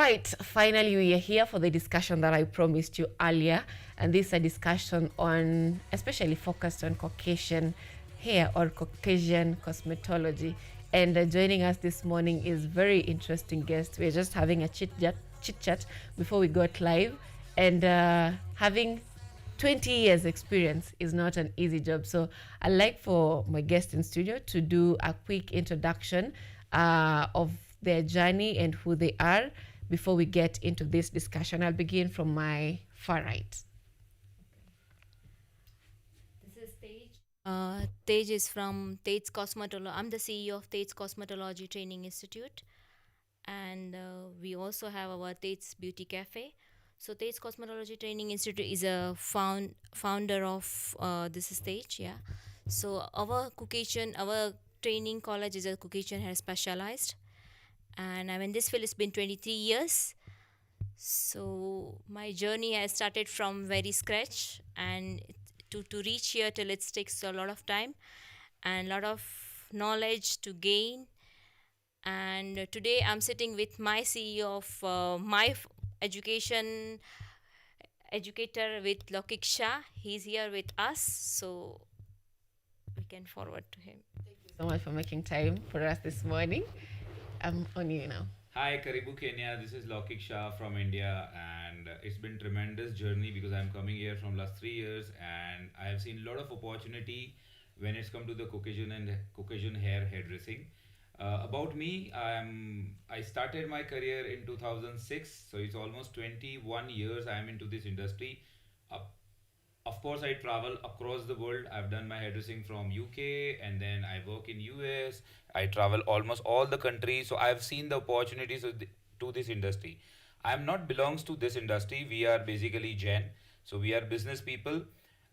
right, finally we are here for the discussion that I promised you earlier, and this is a discussion on, especially focused on Caucasian hair or Caucasian cosmetology. And joining us this morning is very interesting guest. We're just having a chit chat before we got live, and having 20 years experience is not an easy job. So I'd like for my guest in studio to do a quick introduction of their journey and who they are before we get into this discussion. I'll begin from my far right. This is Tej. Tej is from Tej's Cosmetology. I'm the CEO of Tej's Cosmetology Training Institute. And we also have our Tej's Beauty Cafe. So Tej's Cosmetology Training Institute is a founder of this is Tej, yeah. So our training college is a Caucasian hair specialized. And I'm in this field, it's been 23 years. So my journey has started from very scratch, and to reach here till it takes a lot of time and a lot of knowledge to gain. And today I'm sitting with my CEO of my educator with Lokik Shah. He's here with us, so we can forward to him. Thank you so much for making time for us this morning. I'm on you now. Hi, Karibu Kenya. This is Lokik Shah from India, and it's been tremendous journey because I'm coming here from last 3 years, and I have seen a lot of opportunity when it's come to the Caucasian hair hairdressing. About me, I started my career in 2006, so it's almost 21 years I am into this industry. Of course, I travel across the world. I've done my hairdressing from UK, and then I work in US. I travel almost all the countries, so I've seen the opportunities to this industry. I'm not belongs to this industry. We are basically Gen, so we are business people.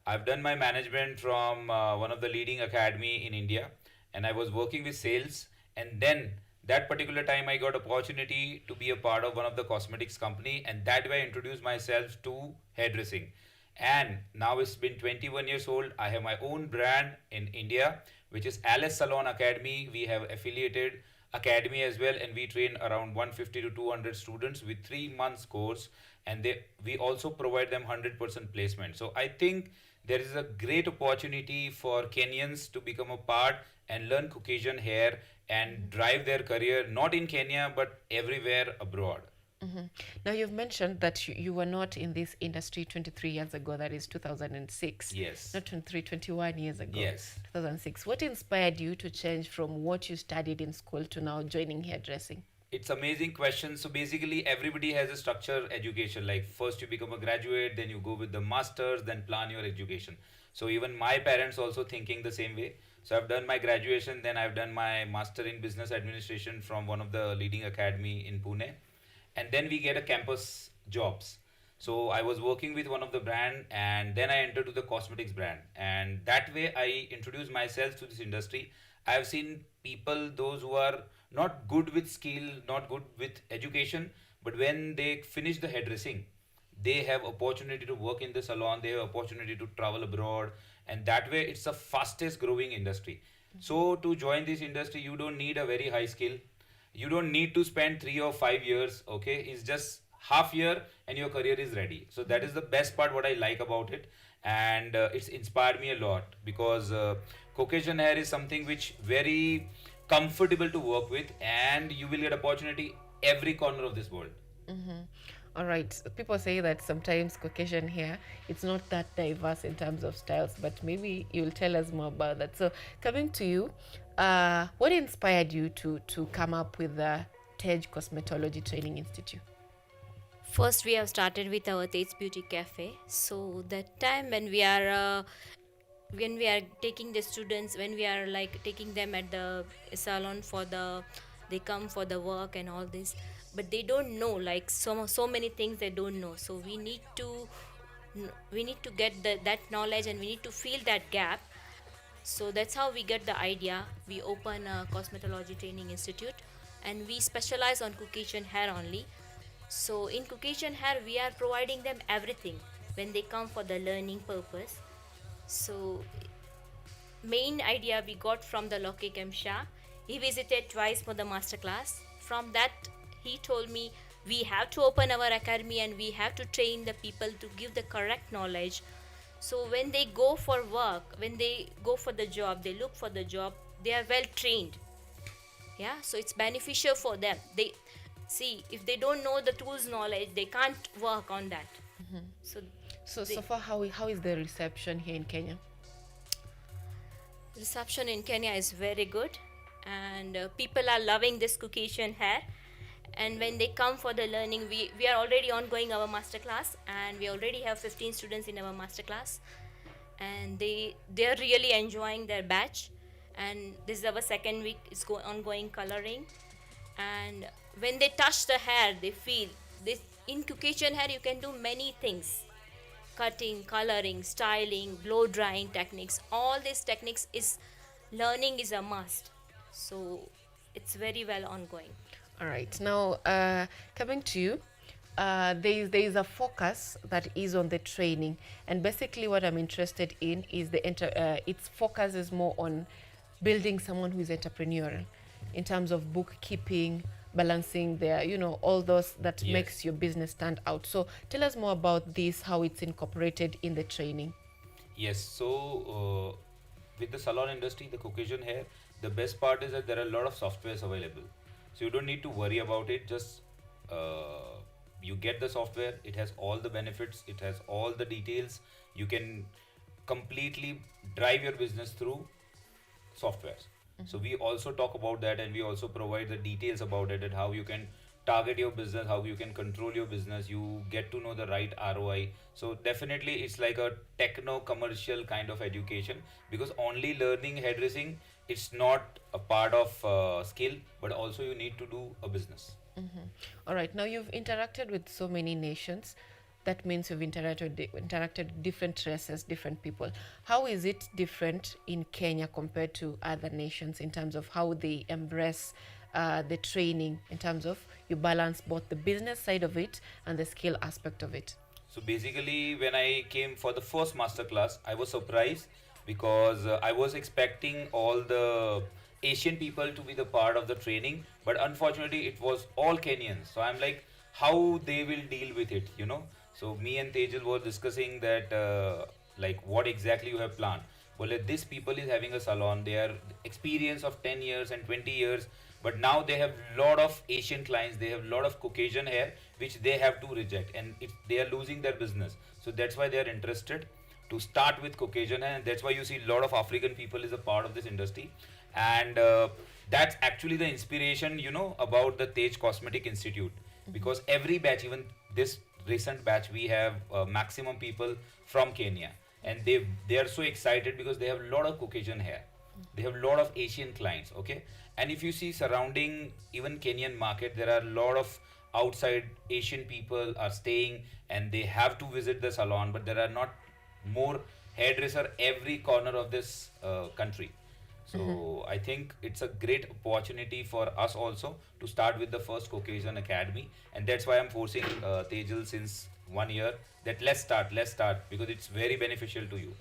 I've done my management from one of the leading academy in India, and I was working with sales. And then that particular time I got opportunity to be a part of one of the cosmetics company, and that way I introduced myself to hairdressing. And now it's been 21 years old. I have my own brand in India, which is Alice Salon Academy. We have affiliated academy as well, and we train around 150 to 200 students with 3 months course, and we also provide them 100% placement. So I think there is a great opportunity for Kenyans to become a part and learn Caucasian hair and drive their career, not in Kenya, but everywhere abroad. Mm-hmm. Now, you've mentioned that you were not in this industry 23 years ago, that is 2006. Yes. Not 23, 21 years ago. Yes. 2006. What inspired you to change from what you studied in school to now joining hairdressing? It's amazing question. So basically everybody has a structured education. Like first you become a graduate, then you go with the masters, then plan your education. So even my parents also thinking the same way. So I've done my graduation, then I've done my master in business administration from one of the leading academy in Pune. And then we get a campus jobs. So I was working with one of the brand, and then I entered to the cosmetics brand. And that way I introduced myself to this industry. I have seen people, those who are not good with skill, not good with education, but when they finish the hairdressing, they have opportunity to work in the salon, they have opportunity to travel abroad, and that way it's the fastest growing industry. So to join this industry, you don't need a very high skill. You don't need to spend 3 or 5 years, okay? It's just half year and your career is ready. So that is the best part what I like about it. And it's inspired me a lot because Caucasian hair is something which very comfortable to work with, and you will get opportunity every corner of this world. Mm-hmm. All right. People say that sometimes Caucasian hair, it's not that diverse in terms of styles, but maybe you'll tell us more about that. So coming to you, what inspired you to come up with the Tej Cosmetology Training Institute? First, we have started with our Tej's Beauty Cafe. So that time when we are taking the students, when we are like taking them at the salon they come for the work and all this, but they don't know, like so many things they don't know. So we need to get that knowledge, and we need to fill that gap. So that's how we get the idea. We open a cosmetology training institute, and we specialize on Caucasian hair only. So in Caucasian hair, we are providing them everything when they come for the learning purpose. So main idea we got from the Lokik Shah. He visited twice for the masterclass. From that, he told me we have to open our academy and we have to train the people to give the correct knowledge. So when they go for work, when they go for the job, they look for the job, they are well trained. Yeah, so it's beneficial for them. They see, if they don't know the tools knowledge, they can't work on that. So So far, how is the reception here in Kenya? reception in Kenya is very good, and people are loving this Caucasian hair. And when they come for the learning, we are already ongoing our master class, and we already have 15 students in our master class, and they are really enjoying their batch. And this is our second week. It's ongoing coloring, and when they touch the hair, they feel this. In Caucasian hair, you can do many things: cutting, coloring, styling, blow drying techniques. All these techniques is learning is a must. So it's very well ongoing. All right. Now, coming to you, there is a focus that is on the training, and basically what I'm interested in is its focus is more on building someone who is entrepreneurial in terms of bookkeeping, balancing their, all those that makes your business stand out. So tell us more about this, how it's incorporated in the training. Yes, so with the salon industry, the Caucasian hair, the best part is that there are a lot of softwares available. So you don't need to worry about it. Just you get the software. It has all the benefits. It has all the details. You can completely drive your business through softwares. So we also talk about that, and we also provide the details about it, and how you can target your business, how you can control your business. You get to know the right ROI. So definitely it's like a techno commercial kind of education, because only learning hairdressing, it's not a part of skill, but also you need to do a business. All right. Now you've interacted with so many nations. That means you've interacted with different races, different people. How is it different in Kenya compared to other nations in terms of how they embrace the training, in terms of you balance both the business side of it and the skill aspect of it? So basically, when I came for the first masterclass, I was surprised, because I was expecting all the Asian people to be the part of the training, but unfortunately it was all Kenyans. So I'm like, how they will deal with it, So me and Tejal were discussing that, like, what exactly you have planned. Well, this people is having a salon. They are experience of 10 years and 20 years, but now they have lot of Asian clients. They have lot of Caucasian hair, which they have to reject, and they are losing their business. So that's why they are interested to start with Caucasian hair, and that's why you see a lot of African people is a part of this industry. And that's actually the inspiration, about the Tej Cosmetic Institute, because every batch, even this recent batch, we have maximum people from Kenya, and they are so excited because they have a lot of Caucasian hair. They have a lot of Asian clients, okay? And if you see surrounding even Kenyan market, there are a lot of outside Asian people are staying, and they have to visit the salon, but there are not more hairdresser every corner of this country. So I think it's a great opportunity for us also to start with the first Caucasian Academy, and that's why I'm forcing Tejal since 1 year that let's start, because it's very beneficial to you.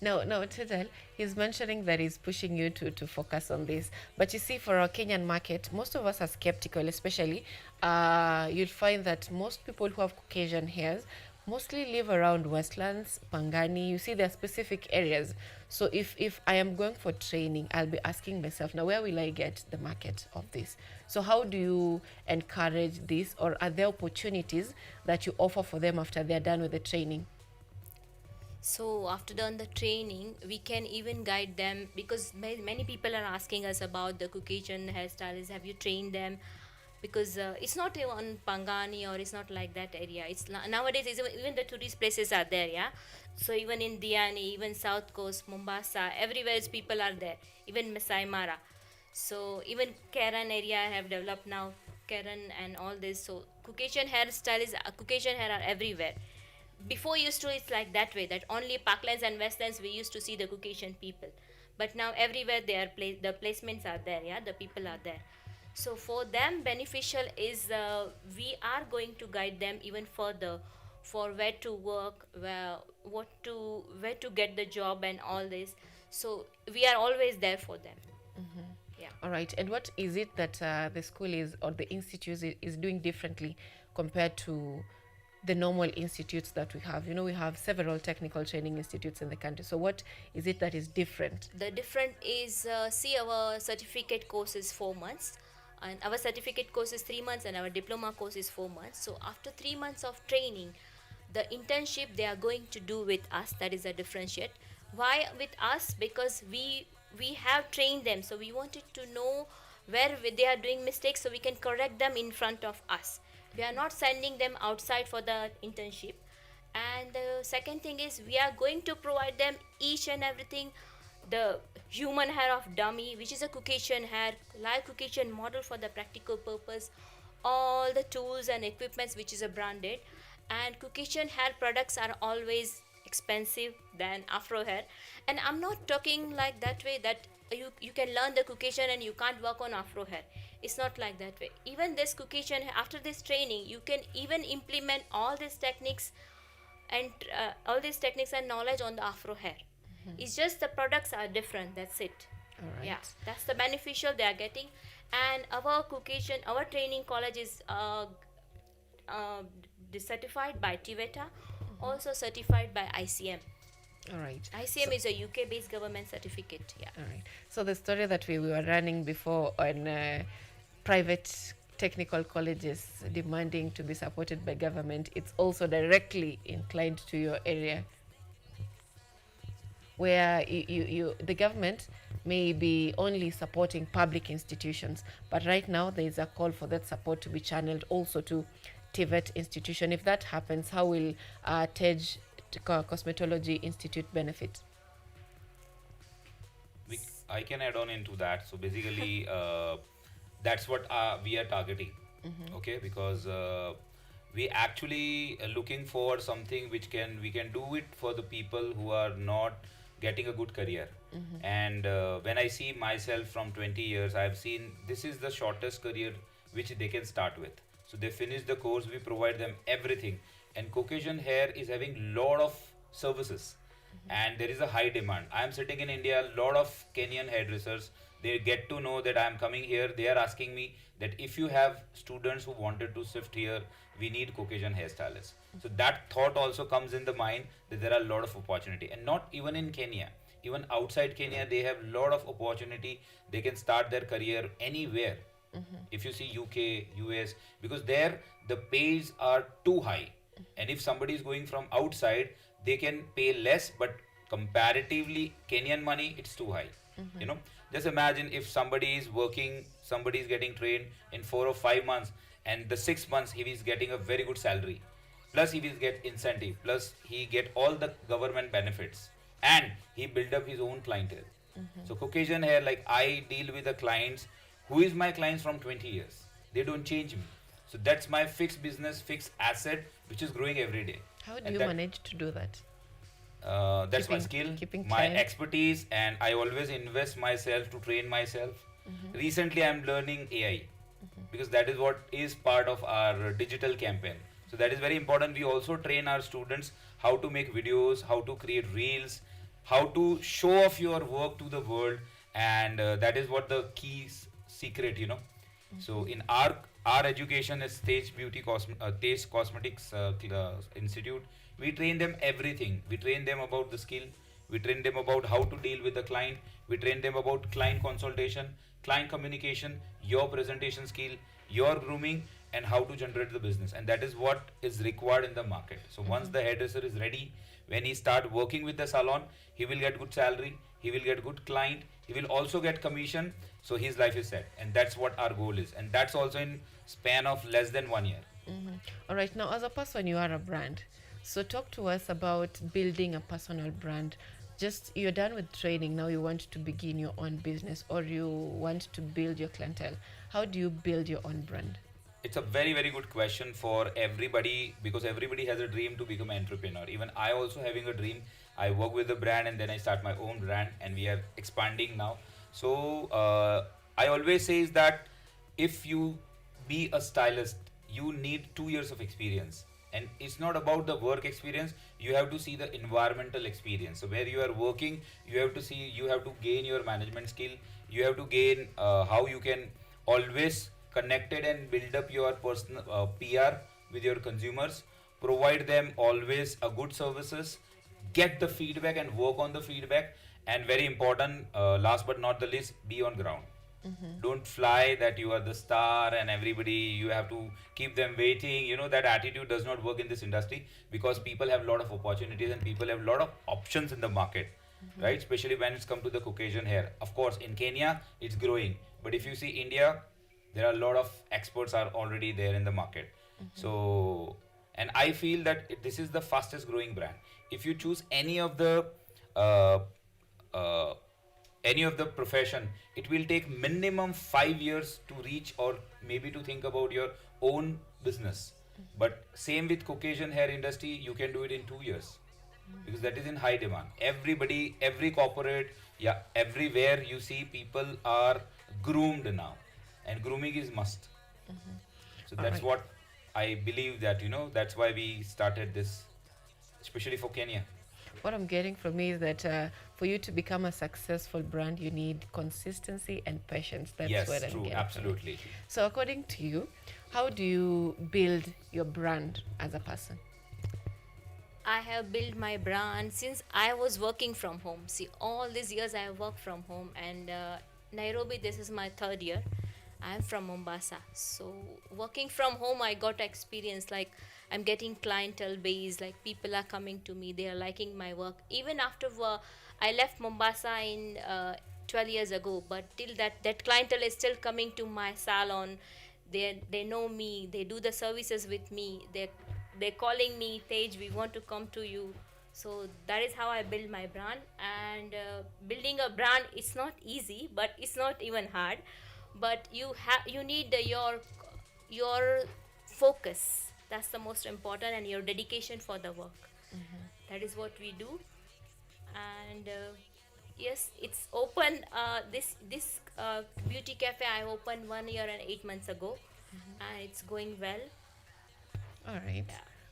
No, Tejal, he's mentioning that he's pushing you to focus on this. But you see, for our Kenyan market, most of us are skeptical, especially you'll find that most people who have Caucasian hairs mostly live around Westlands, Pangani. You see, there are specific areas. So if I am going for training, I'll be asking myself, now where will I get the market of this? So how do you encourage this, or are there opportunities that you offer for them after they're done with the training? So after done the training, we can even guide them, because many people are asking us about the Caucasian hairstylists. Have you trained them? Because it's not on Pangani, or it's not like that area. It's nowadays even the tourist places are there, yeah. So even in Diani, even South Coast, Mombasa, everywhere people are there. Even Masai Mara. So even Karen area have developed now, Karen and all this. So Caucasian hairstylists, Caucasian hair are everywhere. Before used to it's like that way, that only Parklands and Westlands we used to see the Caucasian people. But now everywhere they are the placements are there, yeah, the people are there. So for them beneficial is we are going to guide them even further for where to work, where to get the job and all this. So we are always there for them. Yeah. All right. And what is it that the school is or the institute is doing differently compared to the normal institutes that we have? You know, we have several technical training institutes in the country. So what is it that is different? The different is see our certificate course is 4 months, and our certificate course is 3 months, and our diploma course is 4 months. So after 3 months of training, the internship they are going to do with us, that is a differentiate. Why with us? Because we have trained them, so we wanted to know where they are doing mistakes so we can correct them in front of us. We are not sending them outside for the internship. And the second thing is we are going to provide them each and everything, the human hair of dummy, which is a Caucasian hair, live Caucasian model for the practical purpose, all the tools and equipments which is a branded. And Caucasian hair products are always expensive than Afro hair. And I'm not talking like that way that you can learn the Caucasian and you can't work on Afro hair. It's not like that way. Even this Caucasian, after this training, you can even implement all these techniques and knowledge on the Afro hair. It's just the products are different. That's it. All right. Yeah, that's the beneficial they are getting. And our Caucasian, our training college is certified by TVETA, also certified by ICM. All right. ICM is a UK-based government certificate. Yeah. All right. So the story that we were running before on private technical colleges demanding to be supported by government, it's also directly inclined to your area, where the government may be only supporting public institutions, but right now there is a call for that support to be channeled also to TVET institution. If that happens, how will TEJ Cosmetology Institute benefit? I can add on into that. So basically, that's what we are targeting. Okay, because we actually looking for something which we can do it for the people who are not getting a good career. And when I see myself from 20 years, I have seen this is the shortest career which they can start with. So they finish the course, we provide them everything. And Caucasian hair is having lot of services, and there is a high demand. I am sitting in India, lot of Kenyan hairdressers, they get to know that I am coming here. They are asking me that if you have students who wanted to shift here, we need Caucasian hairstylists. So that thought also comes in the mind that there are a lot of opportunity, and not even in Kenya, even outside Kenya, they have a lot of opportunity. They can start their career anywhere. If you see UK, US, because there the pays are too high, and if somebody is going from outside, they can pay less, but comparatively Kenyan money, it's too high. You know, just imagine if somebody is working, somebody is getting trained in 4 or 5 months, and the 6 months he is getting a very good salary, plus he will get incentive, plus he get all the government benefits, and he build up his own clientele. So Caucasian hair, like I deal with the clients who is my clients from 20 years. They don't change me. So that's my fixed business, fixed asset, which is growing every day. How do you manage to do that? That's my skill, my expertise, and I always invest myself to train myself. Recently, I'm learning AI because that is what is part of our digital campaign. So that is very important. We also train our students how to make videos, how to create reels, how to show off your work to the world, and that is what the key secret, you know. So in our education is Taste Cosmetics Institute. We train them everything. We train them about the skill. We train them about how to deal with the client. We train them about client consultation, client communication, your presentation skill, your grooming, and how to generate the business. And that is what is required in the market. So once the hairdresser is ready, when he start working with the salon, he will get good salary, he will get good client, he will also get commission. So his life is set, and that's what our goal is. And that's also in span of less than 1 year. All right, now as a person, you are a brand. So talk to us about building a personal brand. Just you're done with training, now you want to begin your own business, or you want to build your clientele. How do you build your own brand? It's a very, very good question for everybody, because everybody has a dream to become an entrepreneur. Even I also having a dream. I work with a brand and then I start my own brand, and we are expanding now. So I always say is that if you be a stylist, you need 2 years of experience. And it's not about the work experience, you have to see the environmental experience. So where you are working, you have to see, you have to gain your management skill, you have to gain how you can always connected and build up your personal PR with your consumers, provide them always a good services, get the feedback and work on the feedback, and very important, last but not the least, be on ground. Don't fly that you are the star and everybody you have to keep them waiting. You know, that attitude does not work in this industry, because people have a lot of opportunities and people have a lot of options in the market, right? Especially when it's come to the Caucasian hair. Of course, in Kenya it's growing, but if you see India, there are a lot of experts are already there in the market. So, and I feel that this is the fastest growing brand. If you choose uh, uh, any of the profession, it will take minimum 5 years to reach, or maybe to think about your own business. But same with Caucasian hair industry, you can do it in 2 years, because that is in high demand. Everybody, every corporate, yeah, everywhere you see people are groomed now, and grooming is must. So that's Alright. what I believe, that you know, that's why we started this, especially for Kenya. What I'm getting from me is that for you to become a successful brand, you need consistency and patience. That's Yes, what I'm true, getting. absolutely. So, according to you, how do you build your brand as a person? I have built my brand since I was working from home. See, all these years I have worked from home, and Nairobi, this is my third year. I'm from Mombasa. So, working from home, I got experience like I'm getting clientele base, like people are coming to me, they are liking my work. Even after I left Mombasa in 12 years ago, but till that clientele is still coming to my salon. They know me, they do the services with me, they're calling me, Tej, we want to come to you. So that is how I build my brand. And building a brand, it's not easy, but it's not even hard. But you need your focus. That's the most important, and your dedication for the work. That is what we do. And yes, it's open. This beauty cafe I opened 1 year and 8 months ago, and it's going well. All right.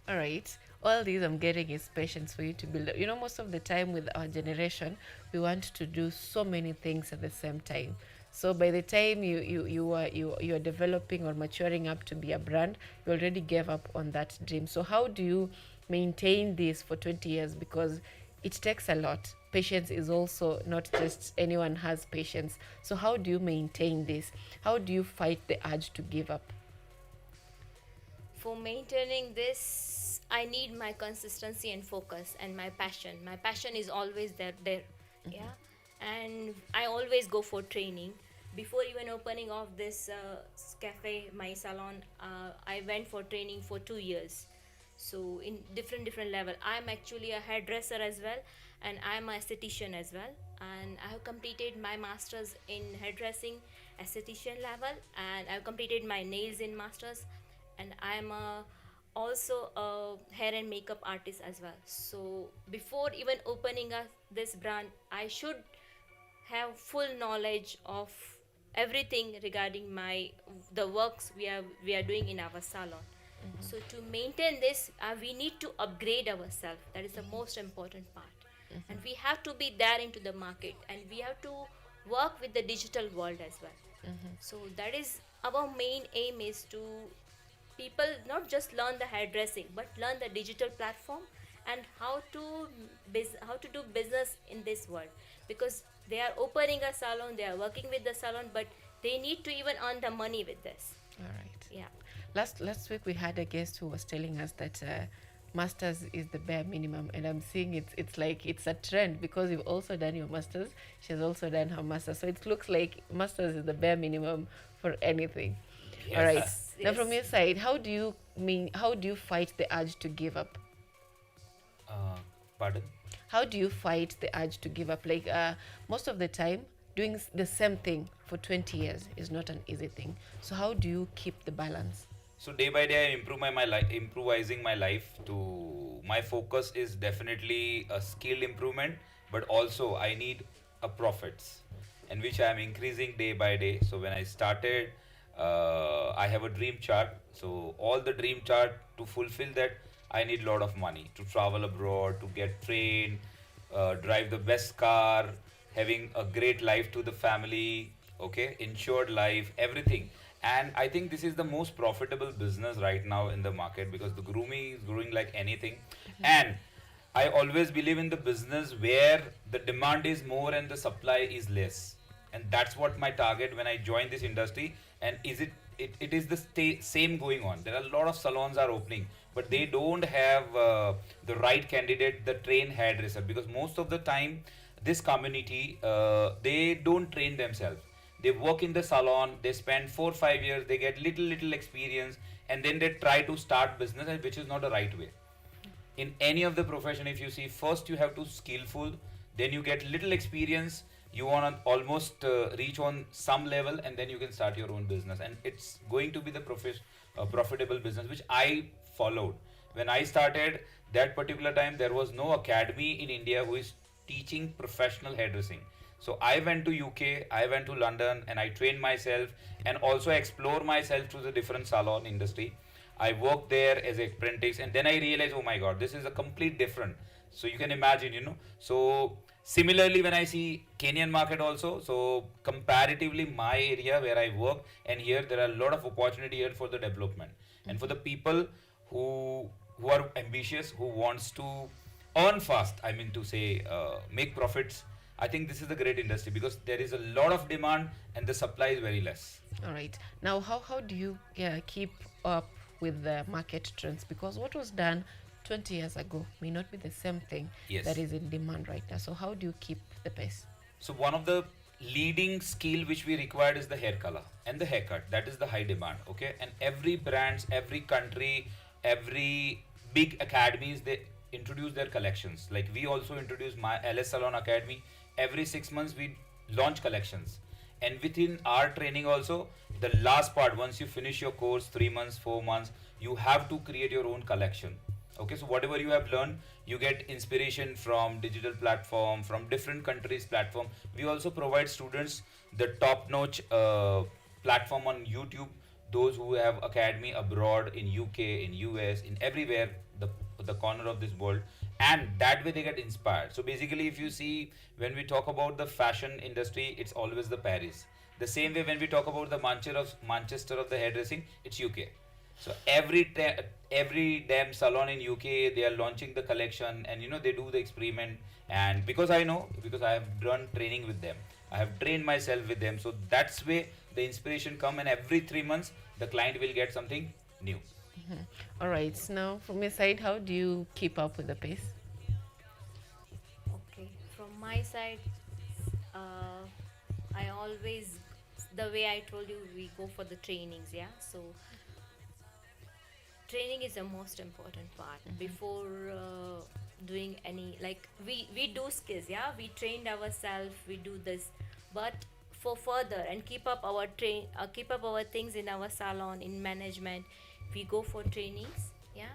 All right. All these I'm getting is patience for you to build. You know, most of the time with our generation, we want to do so many things at the same time. So by the time you are developing or maturing up to be a brand, you already gave up on that dream. So how do you maintain this for 20 years? Because it takes a lot. Patience is also not just anyone has patience. So how do you maintain this? How do you fight the urge to give up? For maintaining this, I need my consistency and focus and my passion. My passion is always there. Yeah. And I always go for training. Before even opening of this cafe, my salon, I went for training for 2 years. So in different level, I'm actually a hairdresser as well, and I'm an esthetician as well. And I have completed my masters in hairdressing esthetician level, and I've completed my nails in masters, and I'm also a hair and makeup artist as well. So before even opening this brand, I should have full knowledge of everything regarding the works we are doing in our salon. So to maintain this, we need to upgrade ourselves. That is the most important part. And we have to be there into the market, and we have to work with the digital world as well. So that is our main aim, is to people not just learn the hairdressing, but learn the digital platform and how to do business in this world. Because they are opening a salon, they are working with the salon, but they need to even earn the money with this. All right. Yeah. Last week we had a guest who was telling us that masters is the bare minimum, and I'm seeing it's like it's a trend, because you've also done your masters, she's also done her masters, so it looks like masters is the bare minimum for anything. Yes. All right. Yes. Now from your side, how do you fight the urge to give up? Pardon? How do you fight the urge to give up? Like most of the time, doing the same thing for 20 years is not an easy thing. So how do you keep the balance? So day by day, I improve my life, improvising my life. To my focus is definitely a skill improvement, but also I need a profits, and which I am increasing day by day. So when I started, I have a dream chart. So all the dream chart, to fulfill that, I need a lot of money to travel abroad, to get trained, drive the best car, having a great life to the family, okay, insured life, everything. And I think this is the most profitable business right now in the market because the grooming is growing like anything. And I always believe in the business where the demand is more and the supply is less. And that's what my target when I joined this industry. And it is the same going on. There are a lot of salons are opening, but they don't have the right candidate, the trained hairdresser, because most of the time this community they don't train themselves. They work in the salon, they spend 4 5 years, they get little experience, and then they try to start business, which is not the right way. In any of the profession, if you see, first you have to skillful, then you get little experience, you want to almost reach on some level, and then you can start your own business, and it's going to be the profitable business, which I followed. When I started that particular time, there was no academy in India who is teaching professional hairdressing. So I went to UK, I went to London, and I trained myself and also explore myself to the different salon industry. I worked there as an apprentice, and then I realized, oh my God, this is a complete different. So you can imagine, So similarly, when I see Kenyan market also, so comparatively my area where I work, and here there are a lot of opportunity here for the development, and for the people who are ambitious, who wants to earn fast. I mean to say, make profits. I think this is a great industry because there is a lot of demand and the supply is very less. All right. Now, how do you keep up with the market trends? Because what was done 20 years ago may not be the same thing that is in demand right now. So how do you keep the pace? So one of the leading skill which we required is the hair color and the haircut. That is the high demand. Okay. And every brands, every country, every big academies, they introduce their collections. Like we also introduce my LS Salon Academy. Every 6 months we launch collections, and within our training also, the last part, once you finish your course, 3 months, 4 months, you have to create your own collection. Okay, so whatever you have learned, you get inspiration from digital platform, from different countries platform. We also provide students the top notch platform on YouTube, those who have academy abroad in UK, in US, in everywhere, the corner of this world, and that way they get inspired. So basically, if you see, when we talk about the fashion industry, it's always the Paris. The same way when we talk about the Manchester of the hairdressing, it's UK. So every damn salon in UK, they are launching the collection, and they do the experiment. And because I know, because I have done training with them, I have trained myself with them, so that's way the inspiration come, and every 3 months the client will get something new. All right. So now, from your side, how do you keep up with the pace? Okay, from my side, I always, the way I told you, we go for the trainings, yeah. So training is the most important part before doing any, like we do skills, yeah. We trained ourselves, we do this, but for further and keep up our things in our salon, in management, we go for trainings, yeah.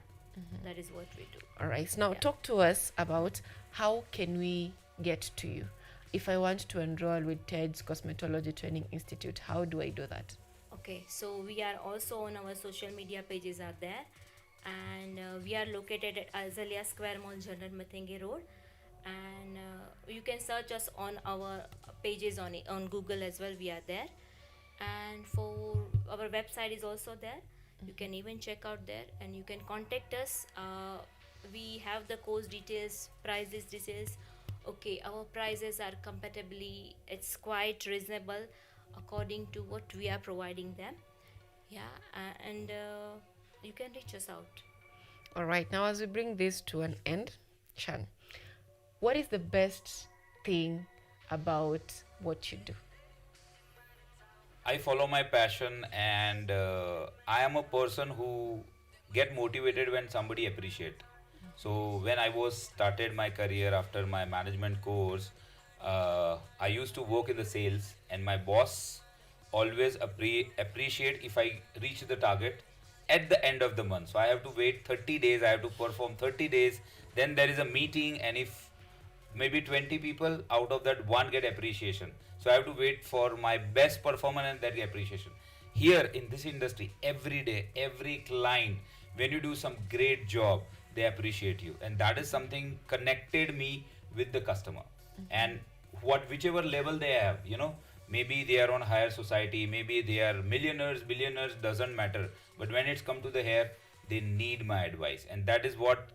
That is what we do. All right. So now talk to us about how can we get to you. If I want to enroll with TED's Cosmetology Training Institute, how do I do that? Okay, so we are also on our social media pages are there, and we are located at Azalea Square Mall, General Mathingi Road, and you can search us on our pages on Google as well. We are there, and for our website is also there. You can even check out there, and you can contact us. We have the course details, prices details. Okay, our prices are comparatively, it's quite reasonable according to what we are providing them, yeah. And you can reach us out. All right. Now, as we bring this to an end, Shan, what is the best thing about what you do? I follow my passion, and I am a person who get motivated when somebody appreciate. So when I was started my career after my management course, I used to work in the sales, and my boss always appreciate if I reach the target at the end of the month. So I have to wait 30 days, I have to perform 30 days, then there is a meeting, and if maybe 20 people out of that one get appreciation, so I have to wait for my best performance and that appreciation. Here in this industry, every day, every client, when you do some great job, they appreciate you, and that is something connected me with the customer. And whichever level they have, maybe they are on higher society, maybe they are millionaires, billionaires, doesn't matter, but when it's come to the hair, they need my advice. And that is what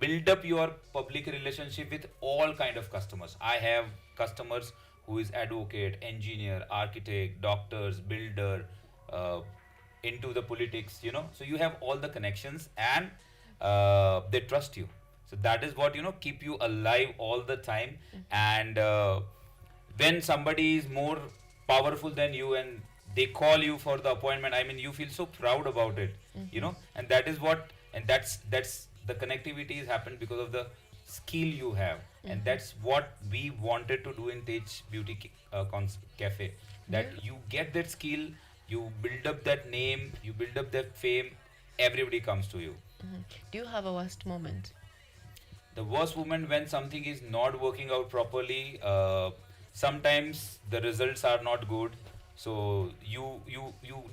build up your public relationship with all kind of customers. I have customers who is advocate, engineer, architect, doctors, builder, into the politics, so you have all the connections, and they trust you. So that is what keep you alive all the time. And when somebody is more powerful than you and they call you for the appointment, I mean, you feel so proud about it. And that is what, and that's the connectivity has happened because of the skill you have. And that's what we wanted to do in Tej Beauty Cafe, that you get that skill, you build up that name, you build up that fame, everybody comes to you. Do you have a worst moment? The worst moment when something is not working out properly. Sometimes the results are not good, so you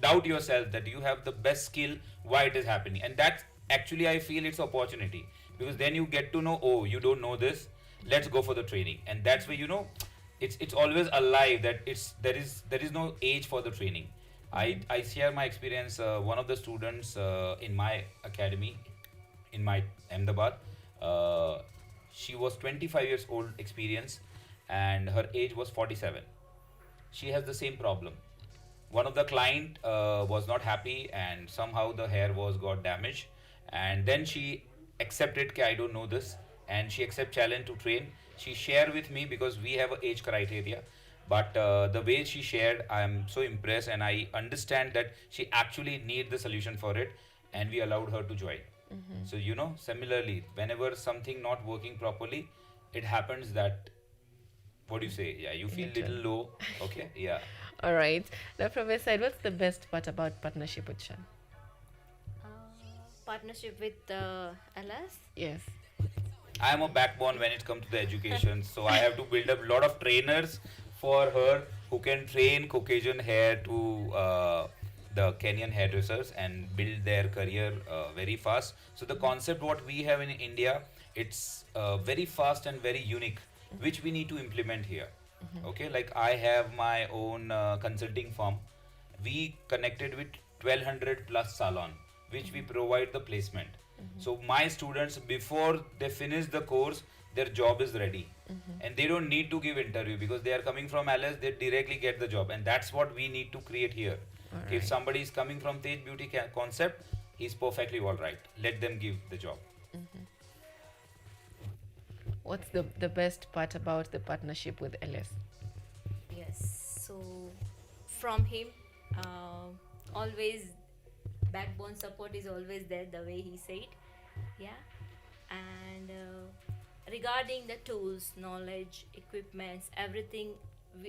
doubt yourself that you have the best skill, why it is happening. And that actually I feel it's opportunity, because then you get to know, oh, you don't know this, let's go for the training. And that's where it's always alive, that there is no age for the training. I share my experience. One of the students in my academy in my Ahmedabad, she was 25 years old experience, and her age was 47. She has the same problem. One of the client was not happy, and somehow the hair got damaged, and then she accepted that I don't know this, and she accept challenge to train. She share with me because we have a age criteria, but the way she shared, I am so impressed, and I understand that she actually need the solution for it, and we allowed her to join. So similarly, whenever something not working properly, it happens that, what do you say? Yeah, you feel little low. Okay, yeah. All right. Now, from your side, what's the best part about partnership with Shan? Partnership with LS? Yes. I am a backbone when it comes to the education, so I have to build up a lot of trainers for her who can train Caucasian hair to the Kenyan hairdressers and build their career very fast. So the concept what we have in India, it's very fast and very unique, which we need to implement here. Okay, like I have my own consulting firm. We connected with 1200 plus salon, which we provide the placement. So my students, before they finish the course, their job is ready, and they don't need to give interview because they are coming from LS. They directly get the job, and that's what we need to create here. All If right. somebody is coming from Tej Beauty concept, he's perfectly all right. Let them give the job. What's the best part about the partnership with LS? Yes. So from him, always backbone support is always there, the way he said. Yeah. And regarding the tools, knowledge, equipments, everything,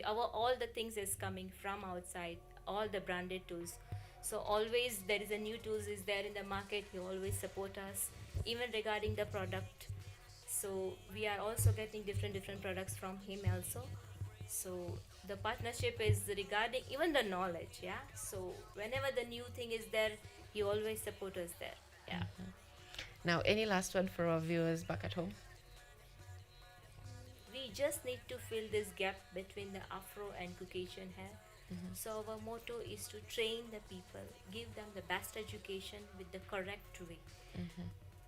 all the things is coming from outside, all the branded tools. So always there is a new tools is there in the market. He always support us, even regarding the product. So we are also getting different products from him also. So the partnership is regarding even the knowledge. Yeah. So whenever the new thing is there, he always support us there. Yeah. Now, any last word for our viewers back at home? We just need to fill this gap between the Afro and Caucasian hair. So our motto is to train the people, give them the best education with the correct way,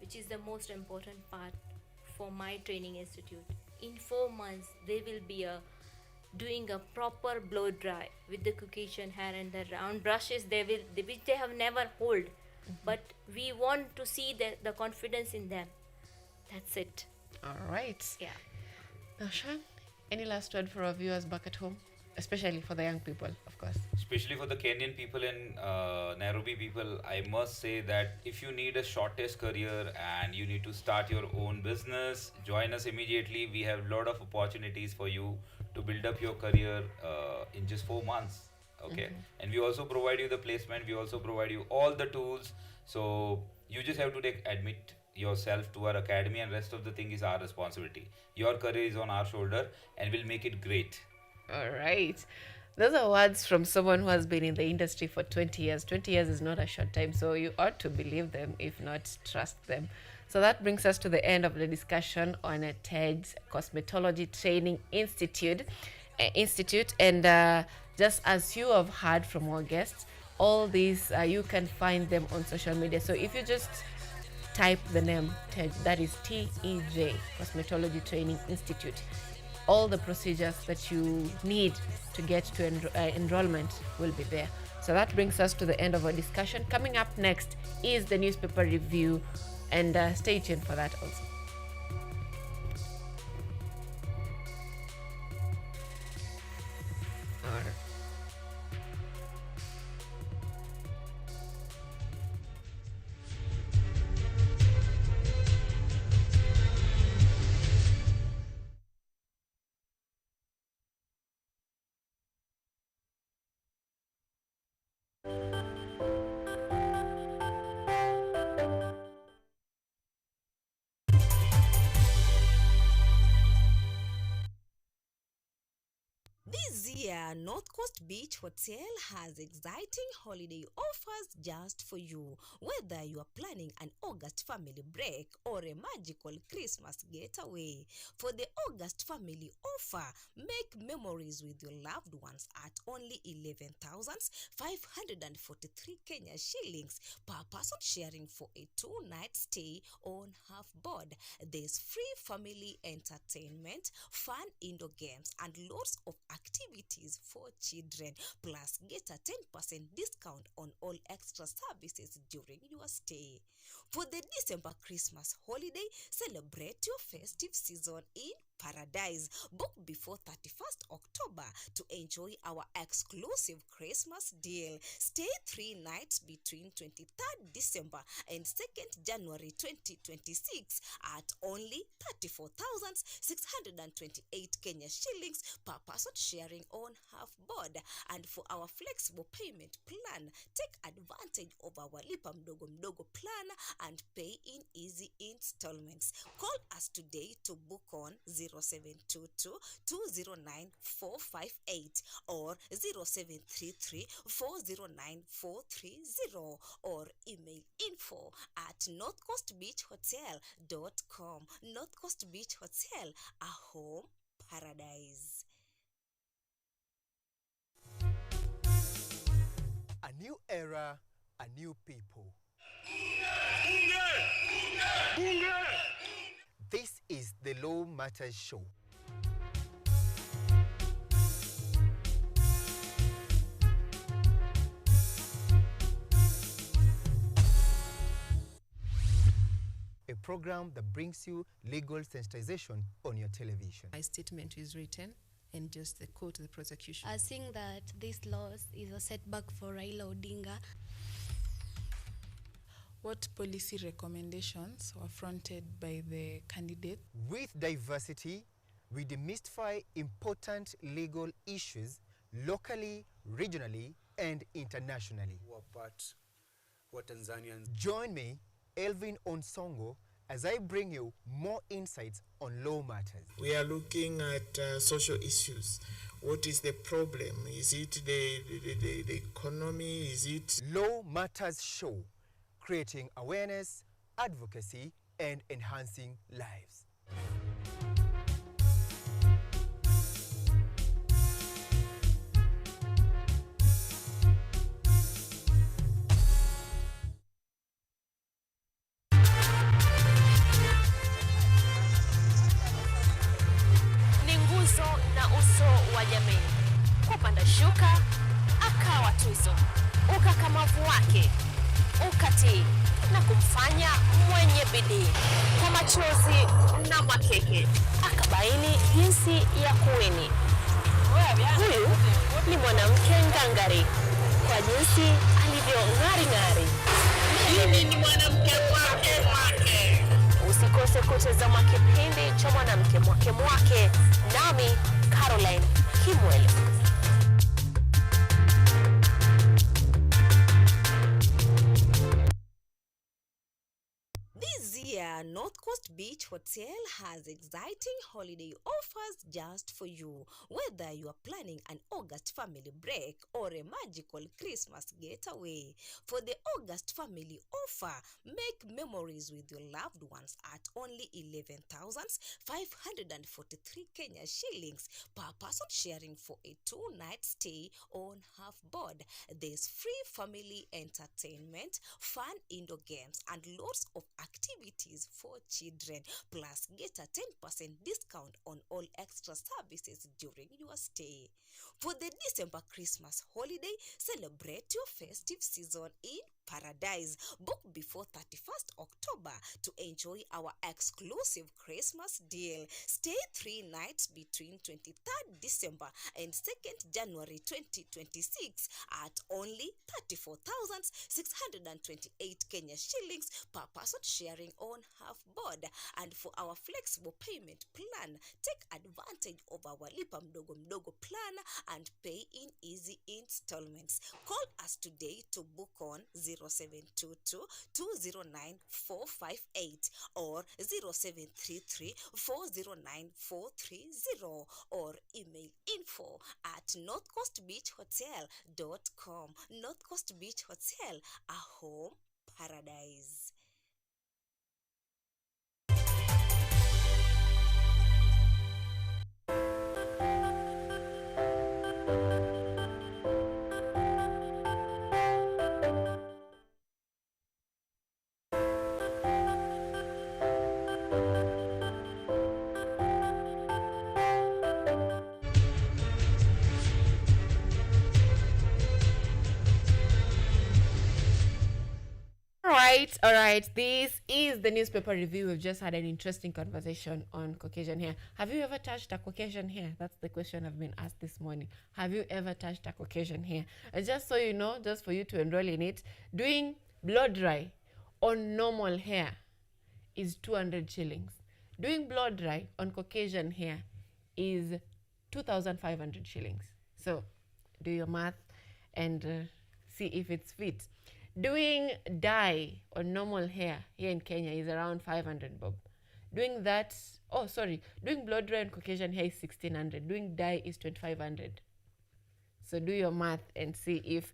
which is the most important part for my training institute. In 4 months, they will be doing a proper blow dry with the Caucasian hair and the round brushes which they have never hold. But we want to see the confidence in them. That's it. All right. Yeah. Now, Shan, any last word for our viewers back at home? Especially for the young people, of course. Especially for the Kenyan people and Nairobi people, I must say that if you need a shortest career and you need to start your own business, join us immediately. We have a lot of opportunities for you to build up your career in just 4 months. Okay. And we also provide you the placement. We also provide you all the tools. So you just have to admit yourself to our academy, and rest of the thing is our responsibility. Your career is on our shoulder, and we'll make it great. All right. Those are words from someone who has been in the industry for 20 years. 20 years is not a short time, so you ought to believe them, if not trust them. So that brings us to the end of the discussion on a TED's Cosmetology Training Institute. And just as you have heard from our guests, all these, you can find them on social media. So if you just type the name TED, that is TEJ, Cosmetology Training Institute, all the procedures that you need to get to enrollment will be there. So that brings us to the end of our discussion. Coming up next is the newspaper review, and stay tuned for that also. All right. This year, North Coast Beach Hotel has exciting holiday offers just for you. Whether you are planning an August family break or a magical Christmas getaway, for the August family offer, make memories with your loved ones at only 11,543 Kenya shillings per person, sharing for a 2-night stay on half board. There's free family entertainment, fun indoor games, and lots of activities for children. Plus, get a 10% discount on all extra services during your stay. For the December Christmas holiday, celebrate your festive season in paradise. Book before 31st October to enjoy our exclusive Christmas deal. Stay 3 nights between 23rd December and 2nd January 2026 at only 34,628 Kenya shillings per person, sharing on half board. And for our flexible payment plan, take advantage of our Lipa Mdogo Mdogo plan and pay in easy installments. Call us today to book on 0722 209 458 or 0733 409 430 or email info@northcoastbeachhotel.com. North Coast Beach Hotel, a home paradise. A new era, a new people. This is the Law Matters Show. A program that brings you legal sensitization on your television. My statement is written and just the quote the prosecution. I think that this loss is a setback for Raila Odinga. What policy recommendations were fronted by the candidate? With diversity, we demystify important legal issues locally, regionally, and internationally. What Tanzanians. Join me, Elvin Onsongo, as I bring you more insights on law matters. We are looking at social issues. What is the problem? Is it the economy? Is it... Law Matters Show, creating awareness, advocacy, and enhancing lives. Ni nguzo na uso wa jamii. Kupanda shuka, akawa tuzo. Ukakamavu wake, ukatii na kumfanya mwenye bidii. Kwa machozi na makeke, akabaini jinsi ya kuweni. Huyu ni mwanamke ngangari, kwa jinsi alivyo ng'ari. Mimi ni mwanamke mwake. Usikose kutazama kipindi cha mwanamke mwake, nami Caroline Kimwele. This year, North Coast Beach Hotel has exciting holiday offers just for you. Whether you are planning an August family break or a magical Christmas getaway, for the August family offer, make memories with your loved ones at only 11,543 Kenya shillings per person, sharing for a 2-night stay on half board. There's free family entertainment, fun indoor games, and lots of activities for children. Plus, get a 10% discount on all extra services during your stay. For the December Christmas holiday, celebrate your festive season in paradise. Book before 31st October to enjoy our exclusive Christmas deal. Stay 3 nights between 23rd December and 2nd January 2026 at only 34,628 Kenya shillings per person, sharing on half board. And for our flexible payment plan, take advantage of our Lipa Mdogo Mdogo plan and pay in easy installments. Call us today to book on 0722 209 458 or 0733 409 430 or email info@northcoastbeachhotel.com. North Coast Beach Hotel, a home paradise. All right. This is the newspaper review. We've just had an interesting conversation on Caucasian hair. Have you ever touched a Caucasian hair? That's the question I've been asked this morning. Have you ever touched a Caucasian hair? And just so you know, just for you to enroll in it, doing blow dry on normal hair is 200 shillings. Doing blow dry on Caucasian hair is 2,500 shillings. So do your math and see if it's fit. Doing dye on normal hair here in Kenya is around 500 bob. Doing blow dry on Caucasian hair is 1,600. Doing dye is 2,500. So do your math and see if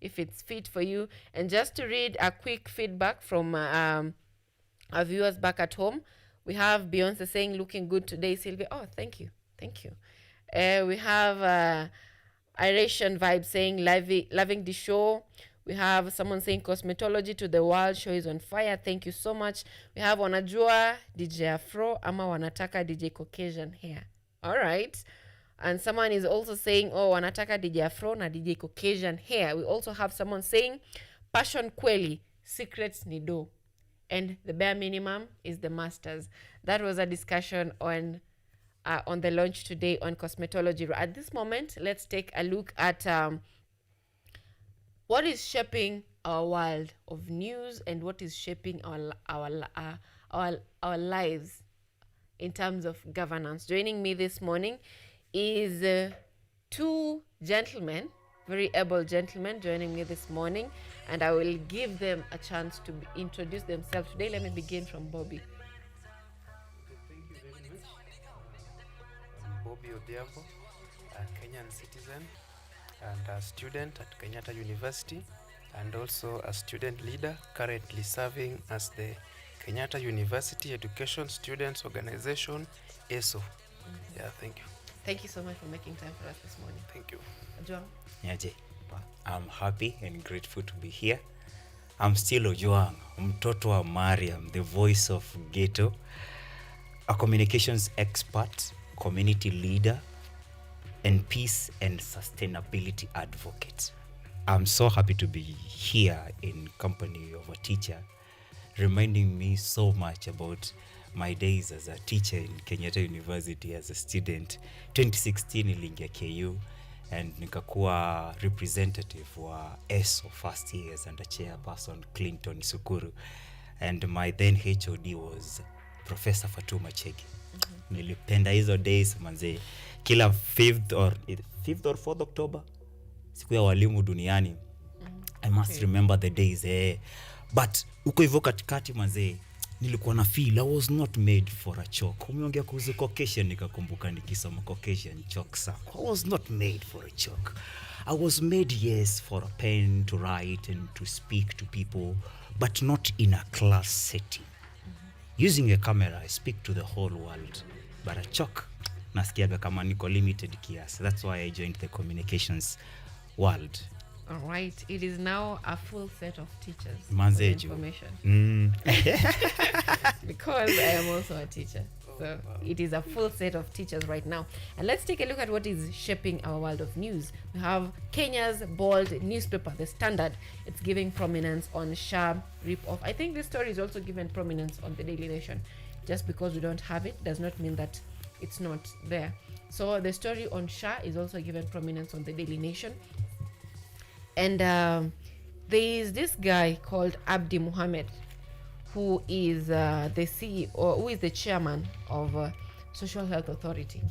it's fit for you. And just to read a quick feedback from our viewers back at home, we have Beyonce saying, "Looking good today, Sylvia." Oh, thank you. We have Iration Vibe saying, "Loving the show." We have someone saying, "Cosmetology to the world, show is on fire. Thank you so much." We have Wanajua DJ Afro ama wanataka DJ Caucasian hair. All right. And someone is also saying, "Oh, wanataka DJ Afro na DJ Caucasian hair." We also have someone saying, "Passion kweli, secrets ni do." And the bare minimum is the masters. That was a discussion on the launch today on cosmetology. At this moment, let's take a look at what is shaping our world of news and what is shaping our lives in terms of governance. Joining me this morning is two gentlemen, very able gentlemen joining me this morning, and I will give them a chance to introduce themselves today. Let me begin from Bobby. Thank you very much. I'm Bobby Odhiambo, a Kenyan citizen and a student at Kenyatta University, and also a student leader currently serving as the Kenyatta University Education Students Organization, ESO. Yeah, thank you. Thank you so much for making time for us this morning. Thank you. Joang. Nyaje. I'm happy and grateful to be here. I'm still Ojuang, mtoto wa Mariam, the voice of Ghetto, a communications expert, community leader, and peace and sustainability advocate. I'm so happy to be here in company of a teacher, reminding me so much about my days as a teacher in Kenyatta University as a student. 2016 niliingia KU and nikakuwa representative wa ESO first years and a chairperson Clinton Sukuru, and my then HOD was Professor Fatuma Chege. Nilipenda hizo days manze. Kila 5th or 4th October siku ya walimu duniani. I must remember the days but uko hivyo katikati manze, nilikuwa na feel I was not made for a chalk. Umeongea kuhusu Caucasian nikakumbuka nikisoma Caucasian chalk sa. I was not made for a chalk. I was made, yes, for a pen to write and to speak to people, but not in a class setting. Using a camera, I speak to the whole world, but a chalk, nasikiaga kama niko limited kiasi. That's why I joined the communications world. All right, it is now a full set of teachers. Manzeju. Information. Because I am also a teacher. So it is a full set of teachers right now. And let's take a look at what is shaping our world of news. We have Kenya's bold newspaper, The Standard. It's giving prominence on SHA rip-off. I think this story is also given prominence on the Daily Nation. Just because we don't have it does not mean that it's not there. So the story on SHA is also given prominence on the Daily Nation. And there is this guy called Abdi Muhammad, who is the CEO, or who is the chairman of Social Health Authority.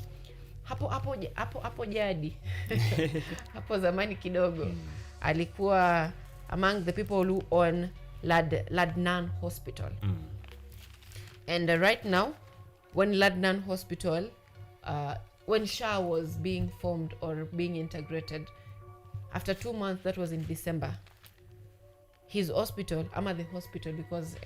Hapo jadi hapo zamani kidogo alikuwa among the people who own Ladnan Hospital. And right now, when Ladnan Hospital, when SHA was being formed or being integrated, after 2 months, that was in December, his hospital, ama the hospital, because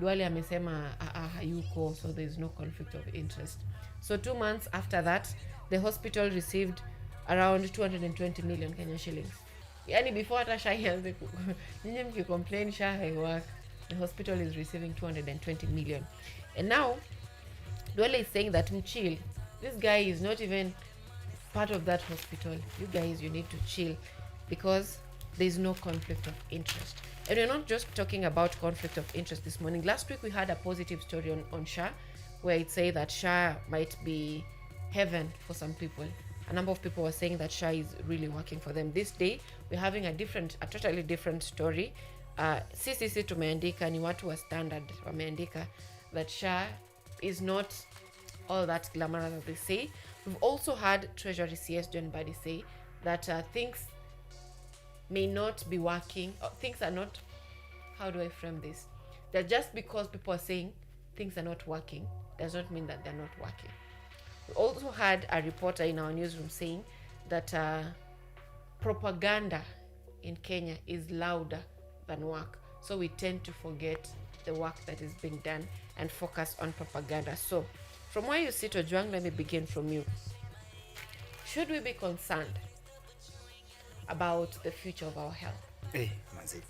Duale amesema hayuko, so there is no conflict of interest. So 2 months after that, the hospital received around 220 million Kenya shillings. Yani before hata SHA ianze nyinyi mkicomplain SHA haiwork, the hospital is receiving 220 million. And now, Duale is saying that mchill, this guy is not even part of that hospital. You guys, you need to chill, because there's no conflict of interest. And we're not just talking about conflict of interest this morning. Last week we had a positive story on SHA, where it said that SHA might be heaven for some people. A number of people were saying that SHA is really working for them. This day we're having a totally different story. Sisi tumeandika, ni watu wa Standard wameandika that SHA is not all that glamorous as they say. We've also had Treasury CS John Badi say that things may not be working, or things are not, how do I frame this? That just because people are saying things are not working does not mean that they're not working. We also had a reporter in our newsroom saying that propaganda in Kenya is louder than work. So we tend to forget the work that is being done and focus on propaganda. So from where you sit, Ojwang, let me begin from you. Should we be concerned about the future of our health? Hey, Manzi.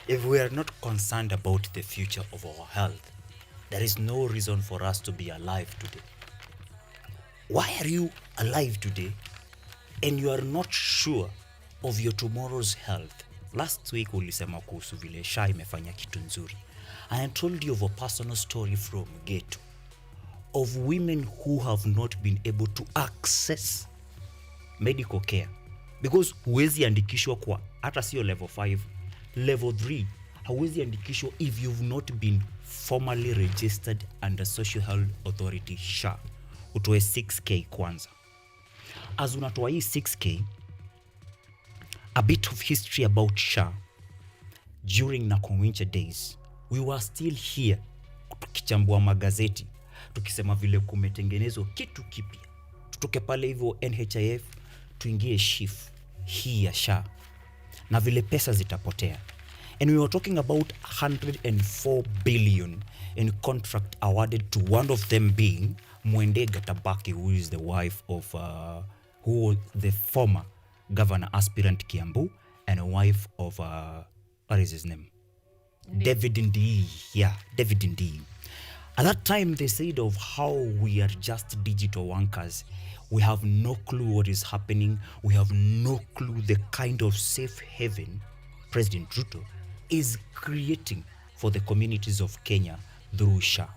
If we are not concerned about the future of our health, there is no reason for us to be alive today. Why are you alive today and you are not sure of your tomorrow's health? Last week ulisema kuhusu vile SHA imefanya kitu nzuri. I told you of a personal story from Ghetto, of women who have not been able to access medical care because huwezi andikishwa kwa hata sio level 5, level 3 hauwezi andikishwa if you've not been formally registered under Social Health Authority SHA. Utoe 6k kwanza. As unatoa hii 6k, a bit of history about SHA. During Nakonwincha days, we were still here tukichambua magazeti tukisema vile kumetengenezwa kitu kipya, tutoke pale hivyo NHIF tuingie SHIF hii ya SHA na vile pesa zitapotea. And we were talking about 104 billion in contract awarded to one of them being Mwende Gatabaki, who is the wife of who was the former governor aspirant Kiambu, and a wife of what is his name? David Ndii. Yeah, David Ndii. At that time, they said of how we are just digital wankers. We have no clue what is happening. We have no clue the kind of safe haven President Ruto is creating for the communities of Kenya through SHA.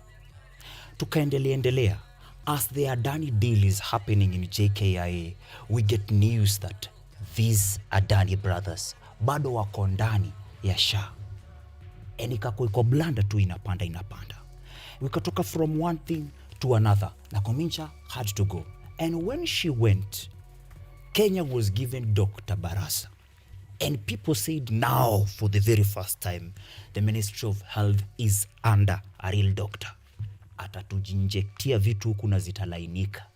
Tukaendelea. As the Adani deal is happening in JKIA, we get news that these Adani brothers bado wako ndani ya SHA. Iko blanda tu inapanda. We katoka from one thing to another. Nakomincha had to go. And when she went, Kenya was given Dr. Barasa, And people said now, for the very first time, the Ministry of Health is under a real doctor. Atatujinjektia vitu huku na zitalainika.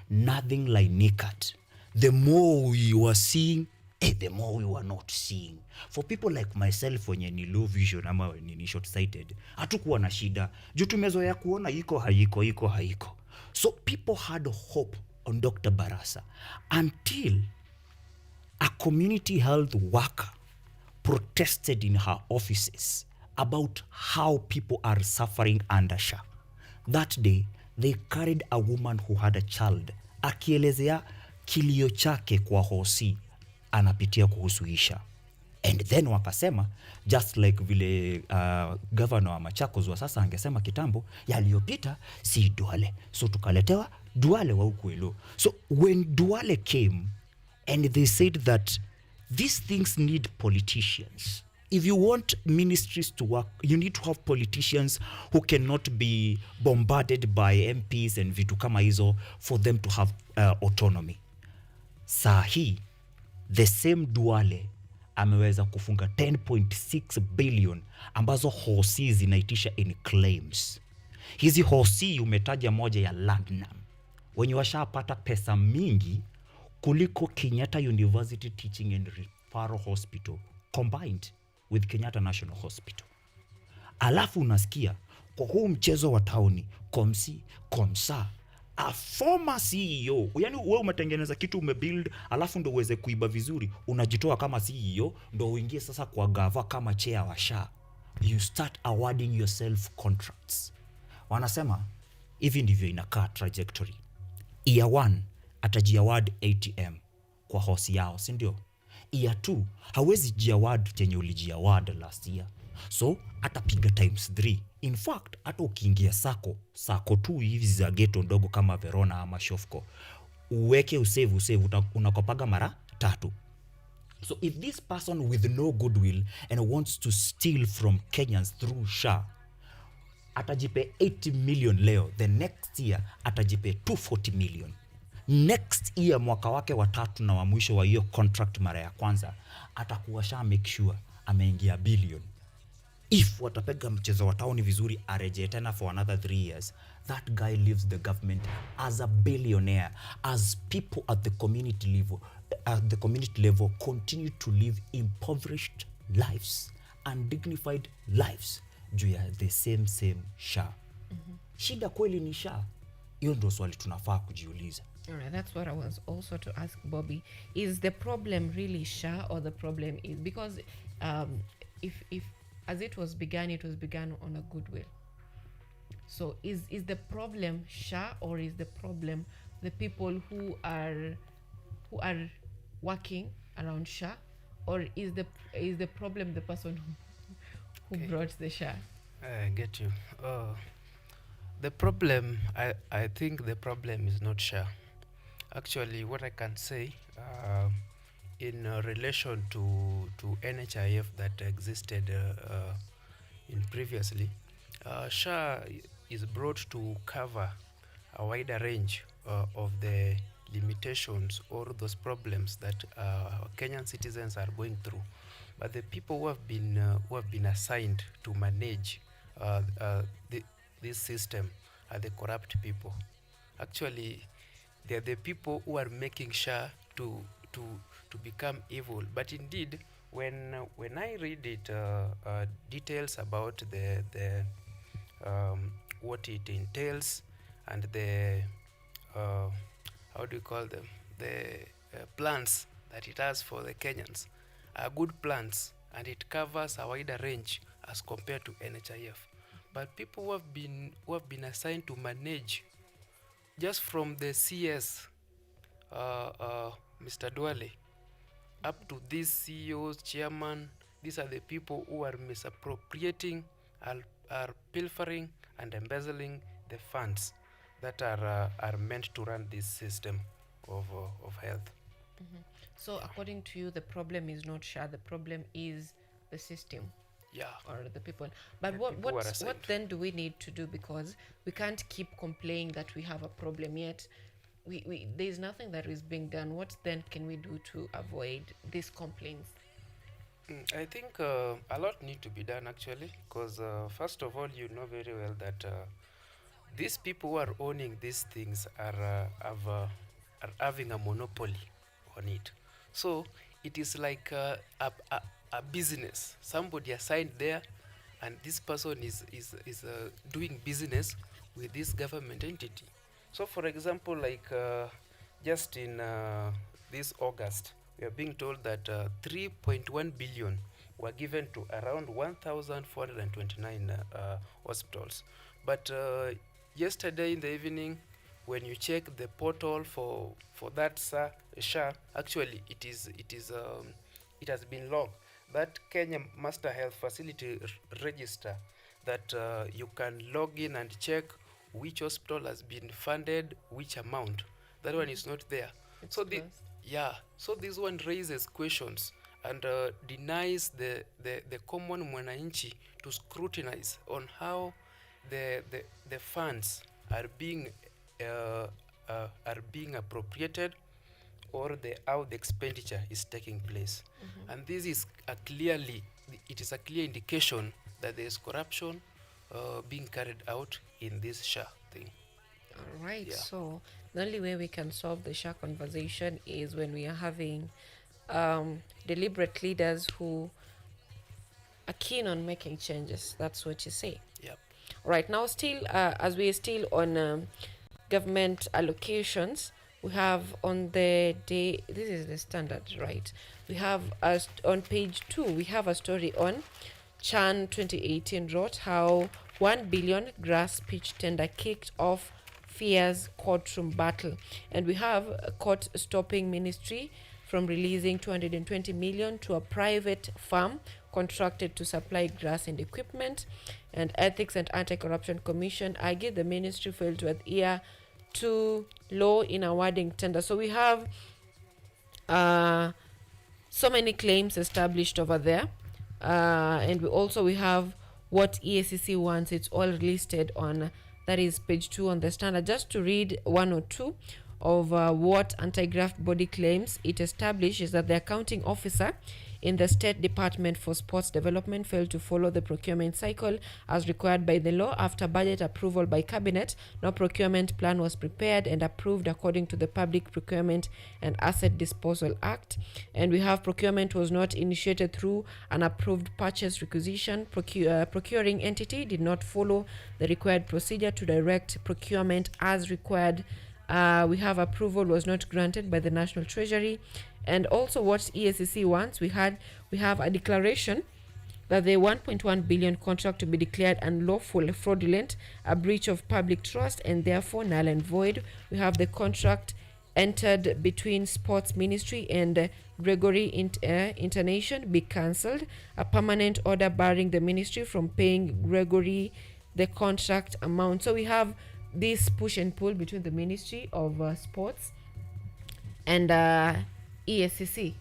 Nothing lainikat. The more we were seeing, the more we were not seeing. For people like myself, wenye ni low vision ama ni short-sighted, hatukuwa na shida. Juu tumezoea kuona iko haiko. So people had hope on Dr. Barasa until a community health worker protested in her offices about how people are suffering under SHA. That day, they carried a woman who had a child, akielezea kilio chake kwa hosi anapitia kuhusu isha. And then wakasema, just like vile governor wa Machakos wa sasa angesema kitambo, yaliyopita si Duale. So tukaletewa Duale wa Ukuelo. So when Duale came, and they said that these things need politicians. If you want ministries to work, you need to have politicians who cannot be bombarded by MPs and vitu kama hizo for them to have autonomy. Sahi, the same Duale ameweza kufunga 10.6 billion ambazo hosi zinaitisha in claims. Hizi hosi umetaja moja ya Landnam, wenye washapata pesa mingi kuliko Kenyatta University Teaching and Referral Hospital combined with Kenyatta National Hospital. Alafu unasikia kwa huu mchezo wa tauni, Komsa, a former CEO, yani wewe umetengeneza kitu umebuild, alafu ndo uweze kuiba vizuri, unajitoa kama CEO, ndo uingie sasa kwa gava kama chair wa SHA. You start awarding yourself contracts. Wanasema, hivi ndivyo inakaa trajectory. Year 1, atajiaward ATM kwa hosi yao, si ndio? Year 2, hawezi jiaward chenye ulijiaward last year. So, atapiga times 3. In fact, hata ukiingia sako tu hivi za ghetto ndogo kama Verona ama Shofco, uweke usave, unakopaga mara 3. So, if this person with no goodwill and wants to steal from Kenyans through SHA, atajipe 80 million leo, the next year atajipe 240 million. Next year mwaka wake wa 3 na wa mwisho wa hiyo contract mara ya kwanza, atakuwa SHA make sure ameingia billion. If watapega mchezo wa tauni vizuri areje tena for another 3 years, that guy leaves the government as a billionaire, as people at the community level continue to live impoverished lives, undignified lives, juu ya the same SHA. Shida kweli ni SHA? Hiyo ndio swali tunafaa kujiuliza. Alright, that's what I was also to ask Bobby. Is the problem really SHA, or the problem is because if as it was began on a goodwill. So is the problem SHA, or is the problem the people who are working around SHA, or is the problem the person who brought the SHA? I get you. The problem, I think the problem is not SHA. Actually, what I can say in relation to NHIF that existed in previously, SHA is brought to cover a wider range of the limitations or those problems that Kenyan citizens are going through. But the people who have been assigned to manage this system are the corrupt people. Actually, they are the people who are making SHA to become evil. But indeed, when I read it, details about the what it entails and the how do you call them, the plans that it has for the Kenyans are good plans, and it covers a wider range as compared to NHIF. But people who have been assigned to manage, just from the CS, Mr. Duale, up to these CEOs, chairman, these are the people who are misappropriating, are pilfering and embezzling the funds that are meant to run this system of health. So according to you, the problem is not SHA, the problem is the system. Yeah. Or the people. But what then do we need to do? Because we can't keep complaining that we have a problem yet. There is nothing that is being done. What then can we do to avoid these complaints? I think a lot need to be done actually, because first of all, you know very well that these people who are owning these things are having a monopoly on it. So it is like a business. Somebody assigned there, and this person is doing business with this government entity. So, for example, like just in this August, we are being told that 3.1 billion were given to around 1,429 hospitals. But yesterday in the evening, when you check the portal for that SHA, actually it has been logged. That Kenya Master Health Facility register, that you can log in and check which hospital has been funded, which amount. That one is not there. It's So so this one raises questions and denies the common mwananchi to scrutinize on how the funds are being appropriated, or how the expenditure is taking place. And this is it is a clear indication that there is corruption being carried out in this SHA thing. All right. Yeah. So the only way we can solve the SHA conversation is when we are having deliberate leaders who are keen on making changes. That's what you say. Yep. Right now, still, as we are still on government allocations, we have on the day, this is the standard, right? We have on page 2, we have a story on Chan 2018 wrote how 1 billion grass pitch tender kicked off fierce courtroom battle. And we have a court stopping ministry from releasing 220 million to a private firm contracted to supply grass and equipment. And Ethics and Anti-Corruption Commission argued the ministry failed to adhere to law in awarding tender. So we have so many claims established over there. And we have what EACC wants. It's all listed on, that is page 2 on the standard. Just to read one or two of what anti-graft body claims, it establishes that the accounting officer in the State Department for Sports Development failed to follow the procurement cycle as required by the law. After budget approval by cabinet, no procurement plan was prepared and approved according to the Public Procurement and Asset Disposal Act. And we have procurement was not initiated through an approved purchase requisition. Procuring entity did not follow the required procedure to direct procurement as required. We have approval was not granted by the National Treasury. And also what EACC wants, we have a declaration that the 1.1 billion contract to be declared unlawful, fraudulent, a breach of public trust, and therefore null and void. We have the contract entered between Sports Ministry and Gregory Internation be cancelled. A permanent order barring the ministry from paying Gregory the contract amount. So we have this push and pull between the Ministry of Sports and EACC.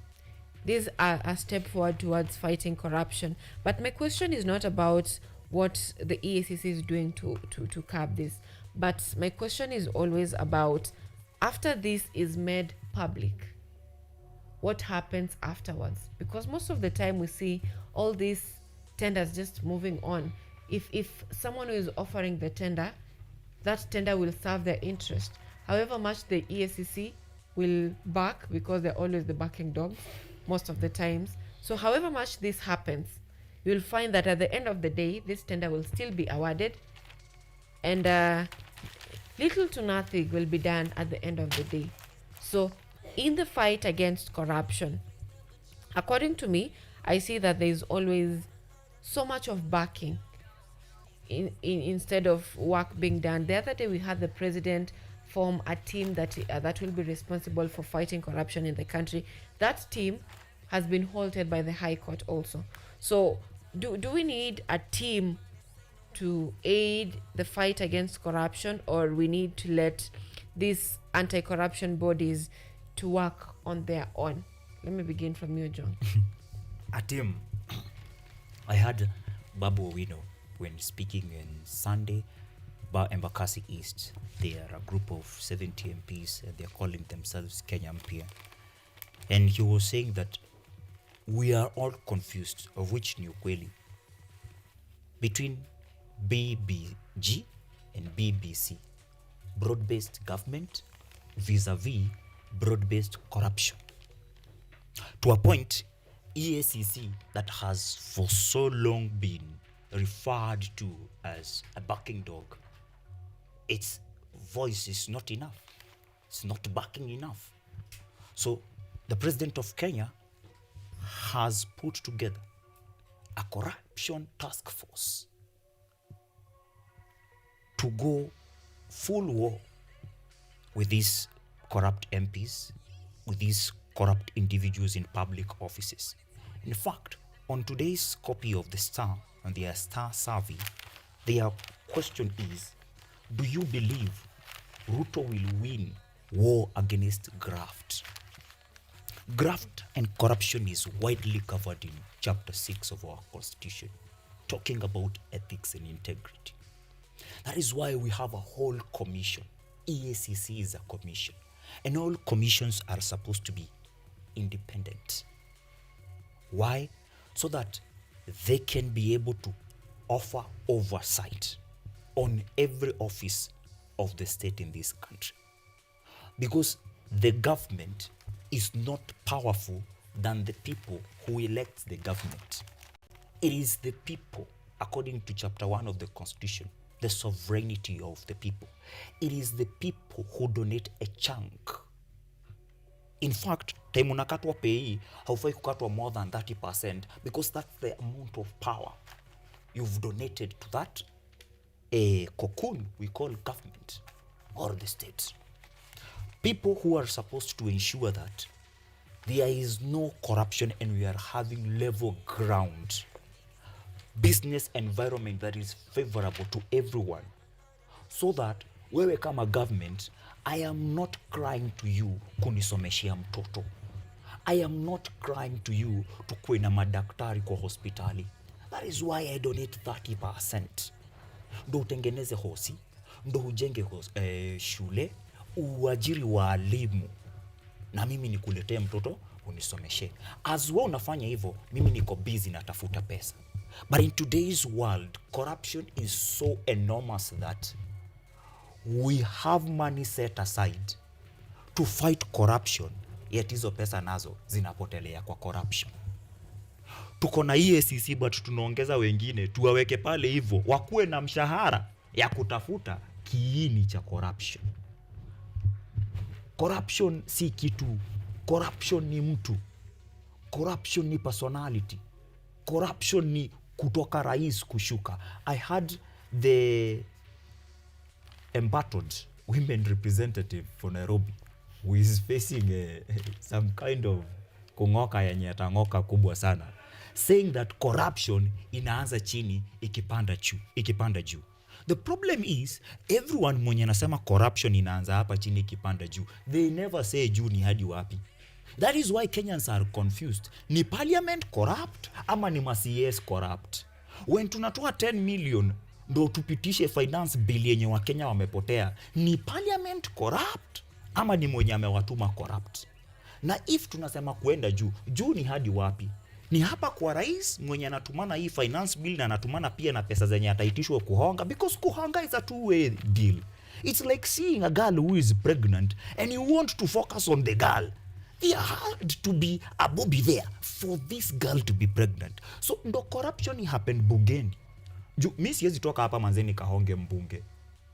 These are a step forward towards fighting corruption. But my question is not about what the EACC is doing to curb this. But my question is always about, after this is made public, what happens afterwards? Because most of the time we see all these tenders just moving on. If someone who is offering the tender, that tender will serve their interest. However much the EACC will back, because they're always the backing dogs most of the times. So however much this happens, you'll find that at the end of the day, this tender will still be awarded, and little to nothing will be done at the end of the day. So in the fight against corruption, according to me, I see that there is always so much of backing instead of work being done. The other day we had the president form a team that will be responsible for fighting corruption in the country. That team has been halted by the High Court also. So do we need a team to aid the fight against corruption, or we need to let these anti-corruption bodies to work on their own? Let me begin from you, John. A team. I had Babu Owino when speaking on Sunday Embakasi East. They are a group of 70 MPs and they're calling themselves Kenya Mpya. And he was saying that we are all confused of which ni ukweli between BBG and BBC, broad-based government vis-a-vis broad-based corruption. To a point, EACC that has for so long been referred to as a backing dog, its voice is not enough. It's not backing enough. So the president of Kenya has put together a corruption task force to go full war with these corrupt MPs, with these corrupt individuals in public offices. In fact, on today's copy of the Star and their Star survey, their question is, do you believe Ruto will win war against graft? Graft and corruption is widely covered in Chapter 6 of our Constitution, talking about ethics and integrity. That is why we have a whole commission. EACC is a commission, and all commissions are supposed to be independent. Why? So that they can be able to offer oversight on every office of the state in this country. Because the government is not powerful than the people who elect the government. It is the people, according to Chapter 1 of the Constitution, the sovereignty of the people. It is the people who donate a chunk. In fact, time unakatwa pay, haufai kukatwa more than 30% because that's the amount of power you've donated to that cocoon we call government or the state. People who are supposed to ensure that there is no corruption and we are having level ground business environment that is favorable to everyone, so that wewe kama government, I am not crying to you kunisomeshia mtoto. I am not crying to you tukuwe na madaktari kwa hospitali. That is why I donate 30%. Ndo utengeneze hosi, ndo ujenge shule, uajiri walimu, na mimi nikuletee mtoto unisomeshe. As well unafanya hivyo, mimi niko busy natafuta pesa. But in today's world, corruption is so enormous that we have money set aside to fight corruption, yet hizo pesa nazo zinapotelea kwa corruption. Tuko na EACC but tunaongeza wengine tuwaweke pale hivyo wakuwe na mshahara ya kutafuta kiini cha corruption. Corruption si kitu. Corruption ni mtu. Corruption ni personality. Corruption ni kutoka rais kushuka. I had the embattled women representative for Nairobi who is facing some kind of kungoka yenye atangoka kubwa sana, saying that corruption inaanza chini ikipanda juu. The problem is everyone mwenye anasema corruption inaanza hapa chini ikipanda juu, they never say juu ni hadi wapi. That is why Kenyans are confused. Ni parliament corrupt ama ni ma-CS corrupt? When tunatoa 10 million ndo tupitishe finance bill yenye wa Kenya wamepotea, ni parliament corrupt ama ni mwenye amewatuma corrupt? Na if tunasema kuenda juu ni hadi wapi? Ni hapa kwa rais mwenye anatumana hii finance bill na anatumana pia na pesa zenye ataitishwa kuhonga, because kuhonga is a two-way deal. It's like seeing a girl who is pregnant and you want to focus on the girl. There had to be a Bobby there for this girl to be pregnant. So ndo corruption happened bungeni. Mi siwezi toka hapa manzeni kahonge mbunge.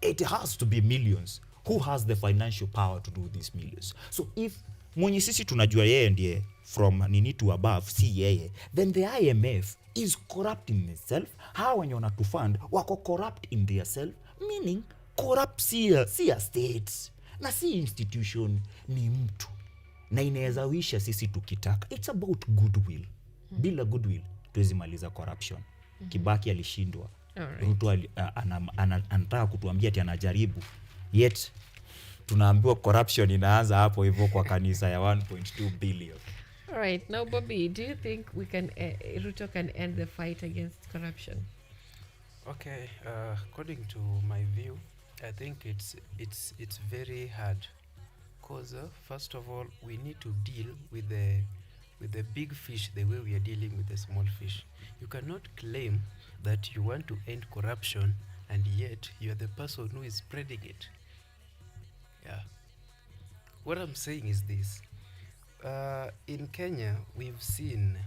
It has to be millions. Who has the financial power to do these millions? So if mwenye sisi tunajua yeye ndiye from nini to above, si yeye, then the IMF is corrupt in itself. Hawa wenye wanatufund wako corrupt in their self, meaning corrupt si a state na si institution, ni mtu. Na inaweza wisha sisi tukitaka. It's about goodwill. Bila goodwill tuwezi maliza corruption. Kibaki alishindwa. Ruto anataka kutuambia ati anajaribu. Yet tunaambiwa corruption inaanza hapo hivyo kwa kanisa ya 1.2 billion. All right, now Bobby, do you think we can Ruto can end the fight against corruption? Okay, according to my view, I think it's very hard. Because first of all, we need to deal with the with the big fish the way we are dealing with the small fish. You cannot claim that you want to end corruption and yet you are the person who is spreading it. Yeah. What I'm saying is this. In Kenya, we've seen,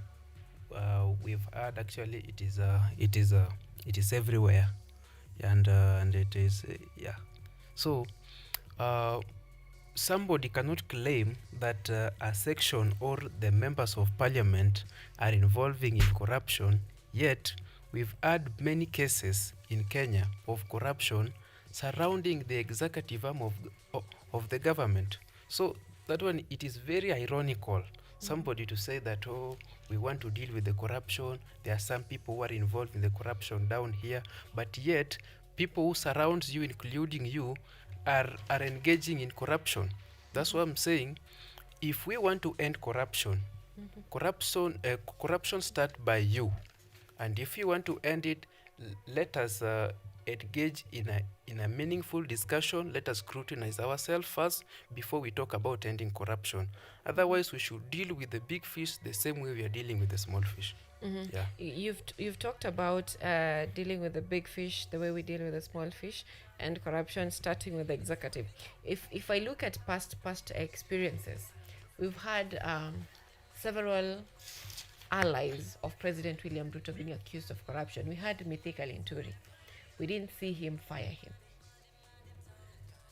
we've heard actually it is everywhere, and it is yeah. So somebody cannot claim that a section or the members of parliament are involving in corruption, yet we've had many cases in Kenya of corruption surrounding the executive arm of the government. So that one, it is very ironical, somebody to say that, oh, we want to deal with the corruption, there are some people who are involved in the corruption down here, but yet people who surround you, including you, are engaging in corruption. That's what I'm saying. If we want to end corruption, corruption start by you, and if you want to end it, let us engage in a meaningful discussion. Let us scrutinize ourselves first before we talk about ending corruption. Otherwise, we should deal with the big fish the same way we are dealing with the small fish. Yeah. You've talked about dealing with the big fish the way we deal with the small fish, and corruption starting with the executive. If I look at past experiences, we've had several allies of President William Ruto being accused of corruption. We had Mithika Linturi. We didn't see him fire him,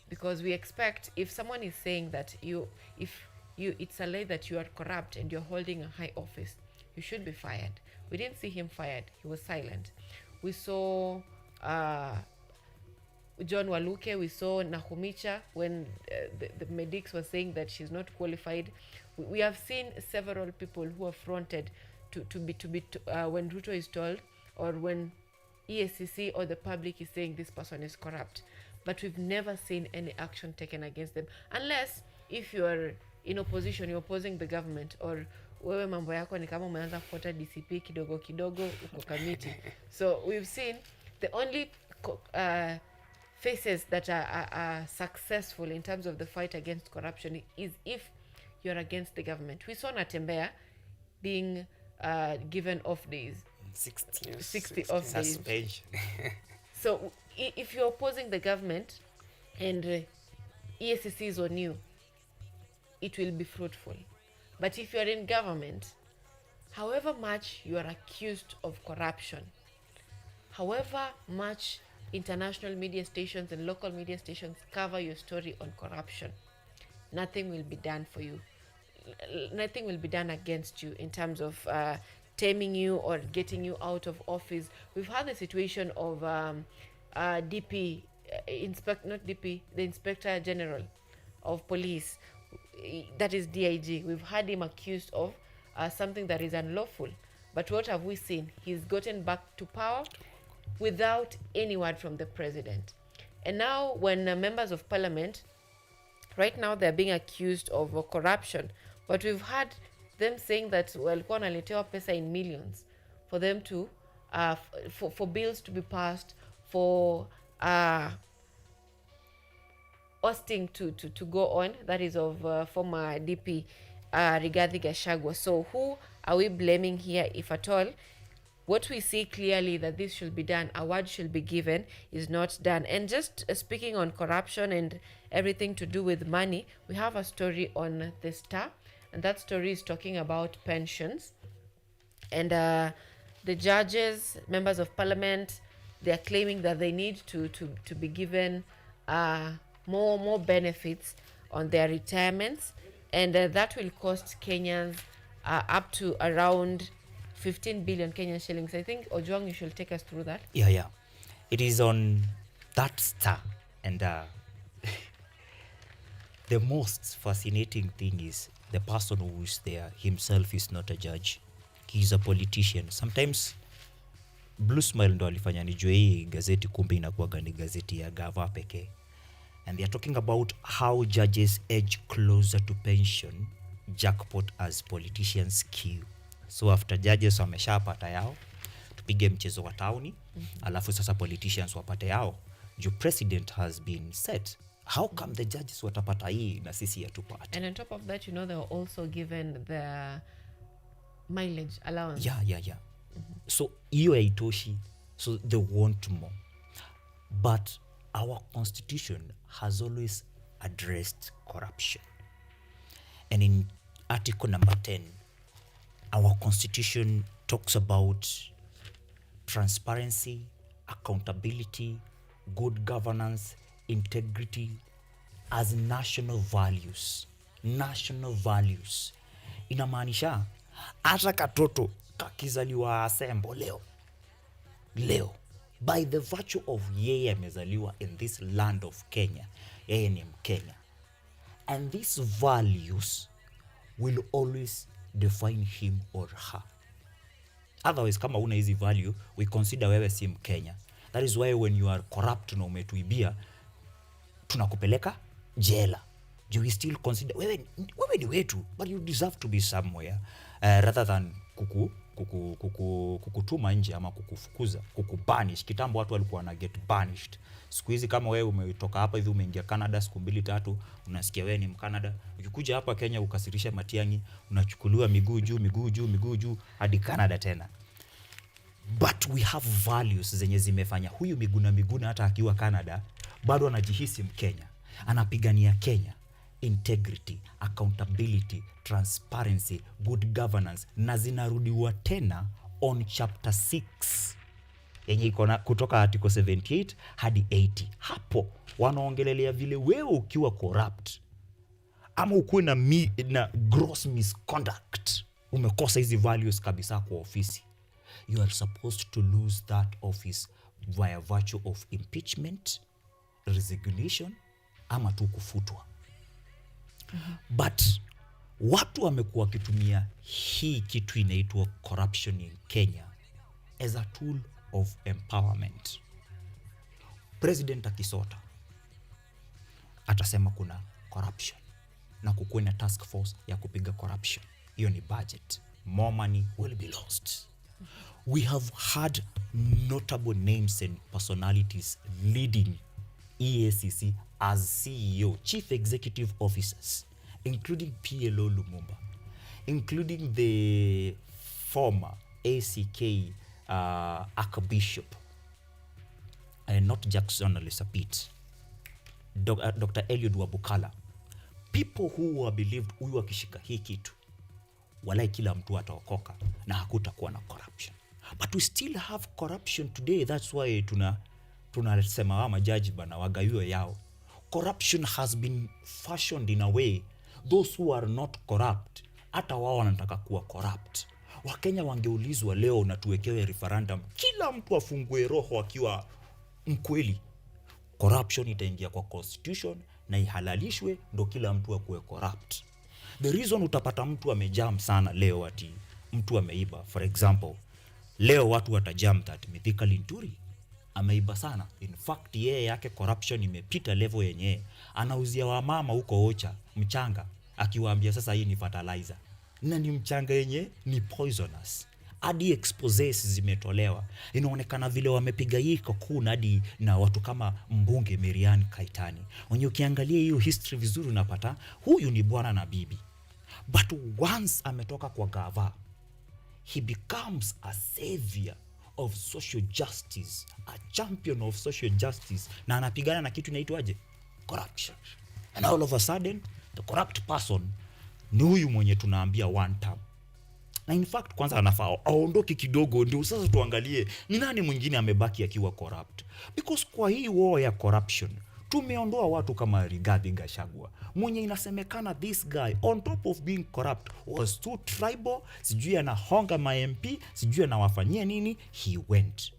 because we expect, if someone is saying that it's alleged that you are corrupt and you're holding a high office, you should be fired. We didn't see him fired. He was silent. We saw John Waluke. We saw Nahumicha when the medics were saying that she's not qualified. We have seen several people who are fronted to be when Ruto is told, or when EACC or the public is saying this person is corrupt. But we've never seen any action taken against them, unless if you're in opposition, you're opposing the government, or wewe mambo yako ni kama umeanza kufuata DCP kidogo kidogo uko kamiti. So we've seen the only faces that are successful in terms of the fight against corruption is if you're against the government. We saw Natembea being given off days. 60 off days. So if you're opposing the government and EACC is on you, it will be fruitful. But if you're in government, however much you are accused of corruption, however much international media stations and local media stations cover your story on corruption, nothing will be done for you. Nothing will be done against you in terms of taming you or getting you out of office. We've had the situation of DP, the Inspector General of Police, that is DIG. We've had him accused of something that is unlawful. But what have we seen? He's gotten back to power without any word from the president. And now when members of parliament, right now they're being accused of corruption, but we've had them saying that walikuwa wanaletewa pesa in millions for them to for bills to be passed, for hosting to go on, that is of former DP Rigathi Gachagua. So who are we blaming here, if at all? What we see clearly that this should be done, a word should be given, is not done. And just speaking on corruption and everything to do with money, we have a story on the Star, and that story is talking about pensions. And the judges, members of parliament, they are claiming that they need to be given more benefits on their retirements, and that will cost Kenyans up to around 15 billion Kenyan shillings. I think Ojwang, you should take us through that. Yeah. It is on that Star, and the most fascinating thing is the person who is there himself is not a judge. He's a politician. Sometimes Blue Smile ndo alifanya nijue hii gazeti kumbe inakuwaga ni gazeti ya gava pekee. And they are talking about how judges edge closer to pension jackpot as politicians queue. So after judges wameshapata yao, tupige mchezo wa tauni, alafu sasa politicians wapate yao. Your president has been set. How come the judges watapata hii na sisi hatupata? And on top of that, they were also given the mileage allowance. Yeah. So hiyo haitoshi, so they want more. But our constitution has always addressed corruption. And in article number 10, our constitution talks about transparency, accountability, good governance, integrity as national values. National values. Inamaanisha hata katoto kakizaliwa Asembo leo by the virtue of yeye amezaliwa in this land of Kenya, yeye ni Mkenya, and these values will always define him or her. Otherwise, kama una hizi value, we consider wewe si Mkenya. That is why when you are corrupt na umetuibia, tunakupeleka jela. You will still consider wewe ni wetu, but you deserve to be somewhere, rather than kukutuma nje ama kukufukuza, kukubanish. Kitambo watu walikuwa na get banished. Siku hizi kama wewe umetoka hapa hivi umeingia Canada siku 2-3, unasikia wewe ni Mkanada. Ukikuja hapa Kenya ukasirisha Matiang'i, unachukuliwa miguu juu hadi Canada tena. But we have values zenye zimefanya huyu Miguna hata akiwa Canada bado anajihisi Mkenya. Anapigania Kenya. Integrity, accountability, transparency, good governance, na zinarudiwa tena on chapter 6 yenye iko kutoka article 78 hadi 80. Hapo wanaongelelea vile wewe ukiwa corrupt ama ukuwe na gross misconduct, umekosa hizi values kabisa kwa ofisi, you are supposed to lose that office via virtue of impeachment, resignation ama tu kufutwa. But watu wamekuwa wakitumia hii kitu inaitwa corruption in Kenya as a tool of empowerment. President akisota atasema kuna corruption na kukuwe na task force ya kupiga corruption. Hiyo ni budget. More money will be lost. We have had notable names and personalities leading EACC as CEO, Chief Executive Officers, including PLO Lumumba, including the former ACK Archbishop, and not Jackson Lesapit, Dr. Eliud Wabukala. People who were believed huyu akishika hii kitu, walai kila mtu ataokoka na hakutakuwa na corruption. But we still have corruption today. That's why tunasema wa majaji bana wagaiwe yao. Corruption has been fashioned in a way those who are not corrupt hata wao wanataka kuwa corrupt. Wakenya wangeulizwa leo na tuwekewe referendum, kila mtu afungue roho akiwa mkweli, corruption itaingia kwa constitution na ihalalishwe, ndo kila mtu akuwe corrupt. The reason utapata mtu amejam sana leo ati mtu ameiba, for example, leo watu watajam that Mithika Linturi ameiba sana. In fact yeye yake corruption imepita level yenye anauzia wamama huko Ocha mchanga akiwaambia sasa hii ni fertilizer, na ni mchanga yenye ni poisonous. Hadi exposés zimetolewa, inaonekana vile wamepiga hii kokuna hadi na watu kama mbunge Miriam Kaitani. Wenye ukiangalia hiyo history vizuri unapata huyu ni bwana na bibi, but once ametoka kwa gava, he becomes a savior of social justice, a champion of social justice, na anapigana na kitu inaitwaje? Corruption. And all of a sudden the corrupt person ni huyu mwenye tunaambia one term. Na in fact kwanza anafaa aondoke kidogo, ndio sasa tuangalie ni nani mwingine amebaki akiwa corrupt. Because kwa hii war ya corruption tumeondoa watu kama Rigathi Gachagua mwenye inasemekana this guy on top of being corrupt was too tribal, sijui anahonga ma MP, sijui anawafanyia nini, he went.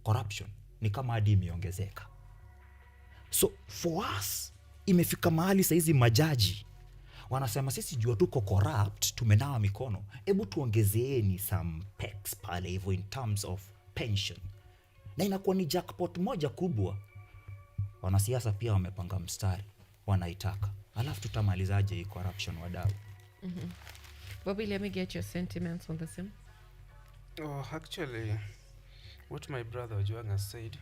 Corruption ni kama hadi imeongezeka. So for us imefika mahali saizi majaji wanasema sisi jua tuko corrupt, tumenawa mikono, hebu tuongezeeni some pecs pale hivyo in terms of pension. Na inakuwa ni jackpot moja kubwa. Wanasiasa pia wamepanga mstari, wanaitaka. Alafu tutamalizaje hii corruption wadau? Bobby, let me get your sentiments on the same. Oh, actually, what my brother Ojuang has said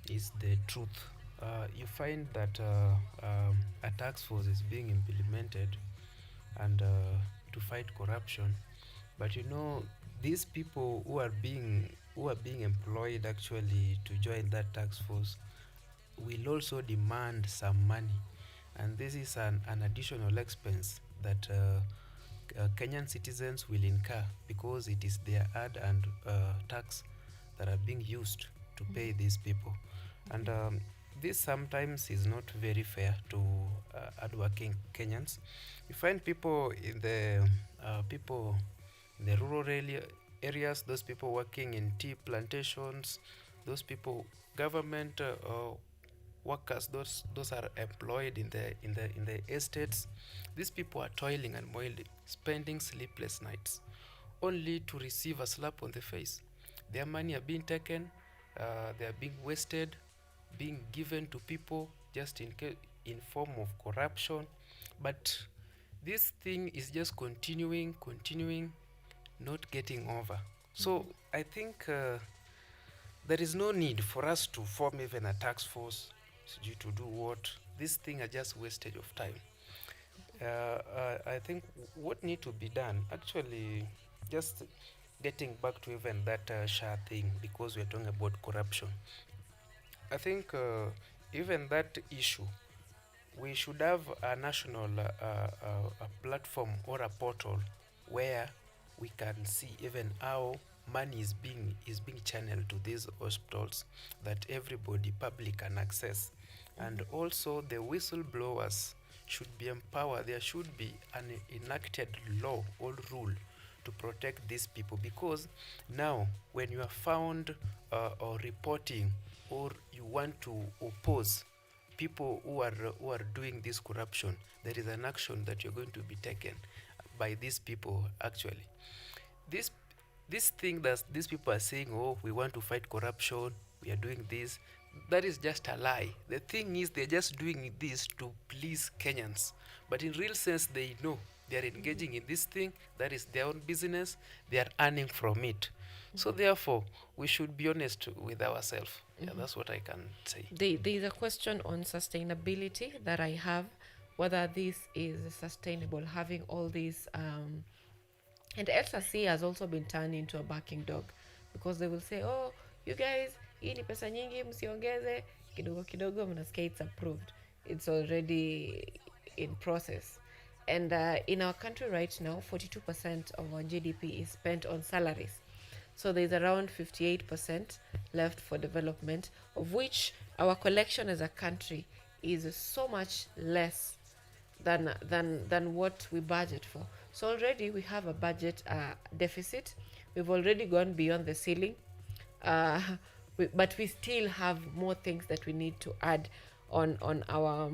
is the truth. You find that a task force is being implemented and to fight corruption, But you know, these people who are being employed actually to join that task force will also demand some money, and this is an additional expense that Kenyan citizens will incur because it is their ad and tax that are being used to pay these people. And this sometimes is not very fair to hardworking Kenyans. You find people in the rural areas, those people working in tea plantations, those people, government workers, those are employed in the estates. These people are toiling and moiling, spending sleepless nights, only to receive a slap on the face. Their money are being taken, they are being wasted, being given to people just in form of corruption. But this thing is just continuing, not getting over. So I think there is no need for us to form even a task force due to do what. This thing are just wastage of time. I think what need to be done, actually, just getting back to even that SHA thing, because we're talking about corruption. I think even that issue, we should have a national a platform or a portal where we can see even how money is being channeled to these hospitals, that everybody, public, can access. And also the whistleblowers should be empowered. There should be an enacted law or rule to protect these people, because now when you are found or reporting, or you want to oppose people who are doing this corruption, there is an action that you're going to be taken by these people. Actually, this thing that these people are saying, oh, we want to fight corruption, we are doing this, that is just a lie. The thing is, they're just doing this to please Kenyans, but in real sense they know they are engaging in this thing, that is their own business, they are earning from it. So therefore we should be honest with ourselves. Yeah, that's what I can say. There is a question on sustainability that I have, whether this is sustainable, having all these and SRC has also been turned into a backing dog, because they will say, oh, you guys, hii ni pesa nyingi, msiongeze, kidogo kidogo mnasikia it's approved, it's already in process. And in our country right now, 42% of our GDP is spent on salaries. So there's around 58% left for development, of which our collection as a country is so much less than what we budget for. So already we have a budget deficit. We've already gone beyond the ceiling, but we still have more things that we need to add on our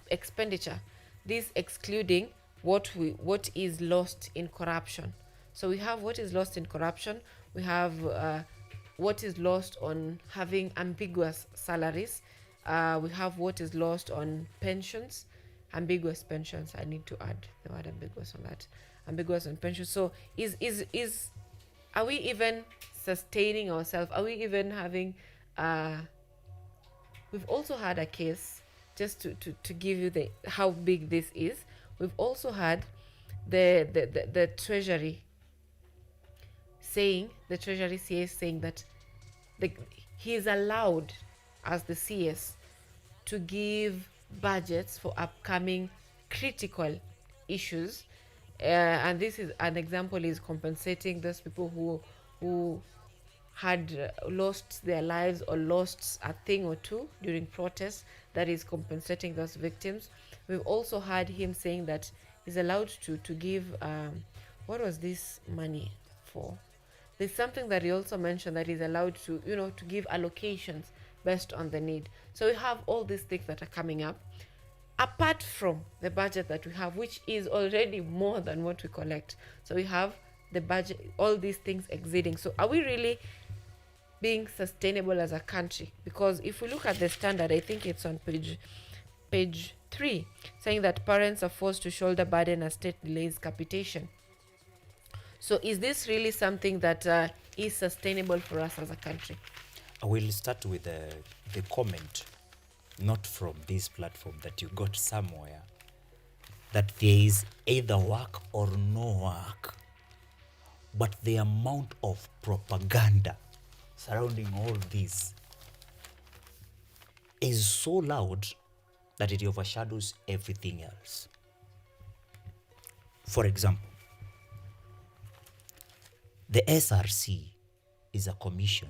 expenditure. This excluding what is lost in corruption. So we have what is lost in corruption. We have what is lost on having ambiguous salaries. We have what is lost on pensions, ambiguous pensions. I need to add the word ambiguous on that. Ambiguous on pensions. So are we even sustaining ourselves? Are we even having? We've also had a case, just to give you how big this is. We've also had the Treasury saying, the Treasury CS saying that he is allowed as the CS to give budgets for upcoming critical issues, and this is an example, is compensating those people who had lost their lives or lost a thing or two during protests, that is compensating those victims. We've also had him saying that he's allowed to give what was this money for? There's something that he also mentioned, that he's allowed to to give allocations based on the need. So we have all these things that are coming up, apart from the budget that we have, which is already more than what we collect. So we have the budget, all these things exceeding. So are we really being sustainable as a country? Because if we look at the standard, I think it's on page 3, saying that parents are forced to shoulder burden as state delays capitation. So is this really something that is sustainable for us as a country? I will start with the comment, not from this platform, that you got somewhere. that there is either work or no work. But the amount of propaganda surrounding all this is so loud that it overshadows everything else. For example, the SRC is a commission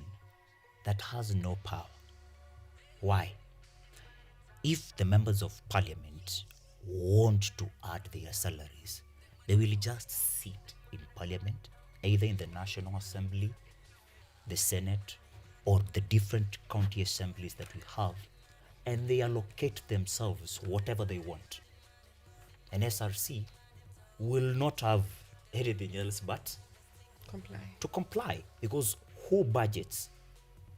that has no power. Why? If the members of parliament want to add their salaries, they will just sit in parliament, either in the National Assembly, the Senate, or the different county assemblies that we have, and they allocate themselves whatever they want. An SRC will not have anything else but to comply, because who budgets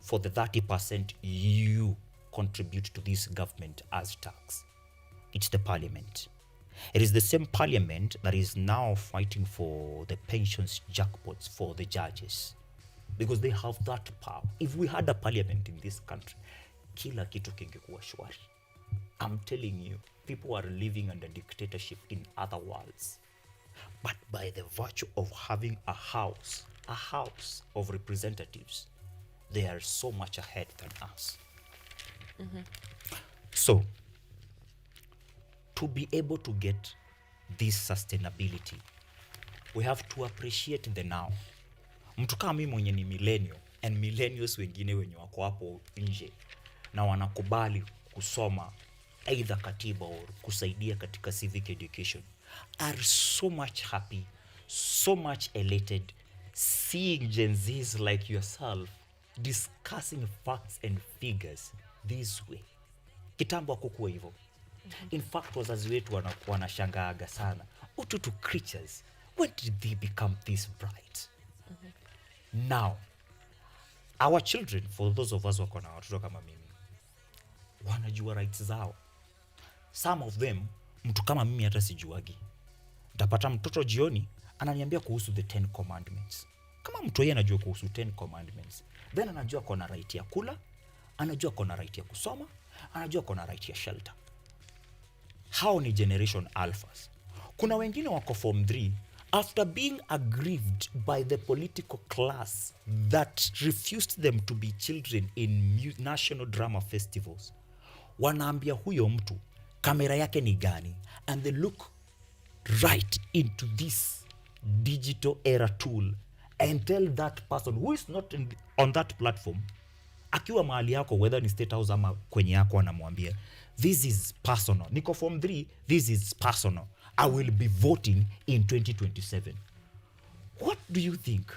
for the 30% you contribute to this government as tax? It's the parliament. It is the same parliament that is now fighting for the pensions jackpots for the judges, because they have that power. If we had a parliament in this country, kila kitu kingekuwa shwari. I'm telling you, people are living under dictatorship in other worlds. But by the virtue of having a house of representatives, they are so much ahead than us. So, to be able to get this sustainability, we have to appreciate the now. Mtu kama mimi mwenye ni millennial and millennials wengine wenye wako hapo nje na wanakubali kusoma either katiba or kusaidia katika civic education are so much happy, so much elated seeing Gen Zs like yourself discussing facts and figures this way. Kitambo hakukuwa hivyo. In fact, wazazi wetu wanashangaaga sana. Ututu creatures, when did they become this bright? Now, our children, for those of us wako na watoto kama mimi, wanajua rights zao. Some of them, mtu kama mimi hata sijuagi. Tapata mtoto jioni, ananiambia kuhusu the 10 commandments. Kama mtu yeye anajua kuhusu 10 commandments, then anajua kona right ya kula, anajua kona right ya kusoma, anajua kona right ya shelter. Hao ni generation alphas. Kuna wengine wako form 3 after being aggrieved by the political class that refused them to be children in national drama festivals. Wanaambia huyo mtu kamera yake ni gani, and they look right into this digital era tool and tell that person who is not on that platform, akiwa mahali yako, whether ni State House ama kwenye yako, anamwambia this is personal. Niko form 3, this is personal. I will be voting in 2027. What do you think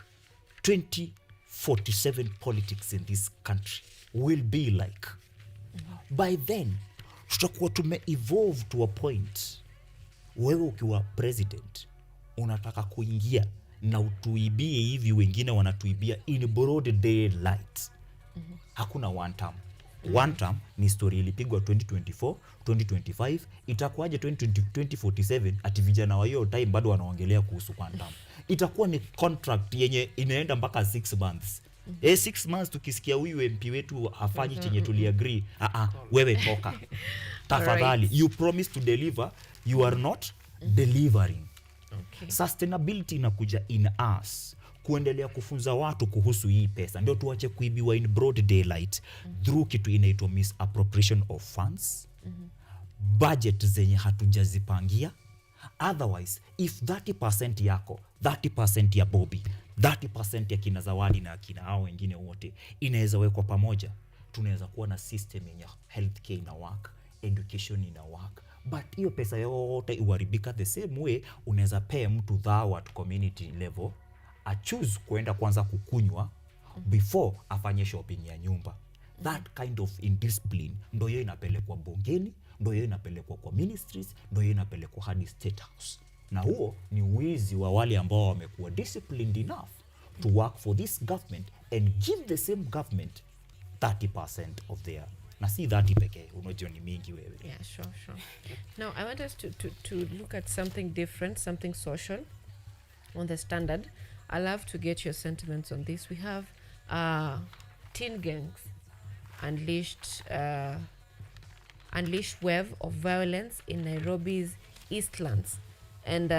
2047 politics in this country will be like? By then, tutakuwa tume-evolve to a point, wewe ukiwa president, unataka kuingia na utuibie hivi wengine wanatuibia in broad daylight. Hakuna one term. One term ni story ilipigwa 2024, 2025, itakuwaje 2047 ati vijana wa hiyo time bado wanaongelea kuhusu one term. Itakuwa ni contract yenye inaenda mpaka 6 months. 6 months tukisikia huyu MP wetu hafanyi chenye tuliagree, wewe toka. Tafadhali, you promise to deliver, you are not delivering. Sustainability inakuja in us, kuendelea kufunza watu kuhusu hii pesa, ndio tuache kuibiwa in broad daylight through kitu inaitwa misappropriation of funds, budget zenye hatujazipangia. Otherwise, if 30% yako, 30% ya Bobby, 30% ya kina Zawadi na kina hao wengine wote inaweza wekwa pamoja, tunaweza kuwa na system yenye healthcare ina work, education ina work. But hiyo pesa yote iwaribika the same way. Unaweza pay mtu dhao at community level, a choose kuenda kwanza kukunywa before afanye shopping ya nyumba. That kind of indiscipline ndio hiyo inapelekwa bungeni, ndio hiyo inapelekwa kwa ministries, ndio hiyo inapelekwa hadi State House. Na huo ni wizi wa wale ambao wamekuwa disciplined enough to work for this government and give the same government 30% of their, na si 30 pekee, unajua ni mingi wewe. Yeah, sure. Now, I want us to look at something different, something social on the standard. I'll love to get your sentiments on this. We have teen gangs unleashed wave of violence in Nairobi's Eastlands, and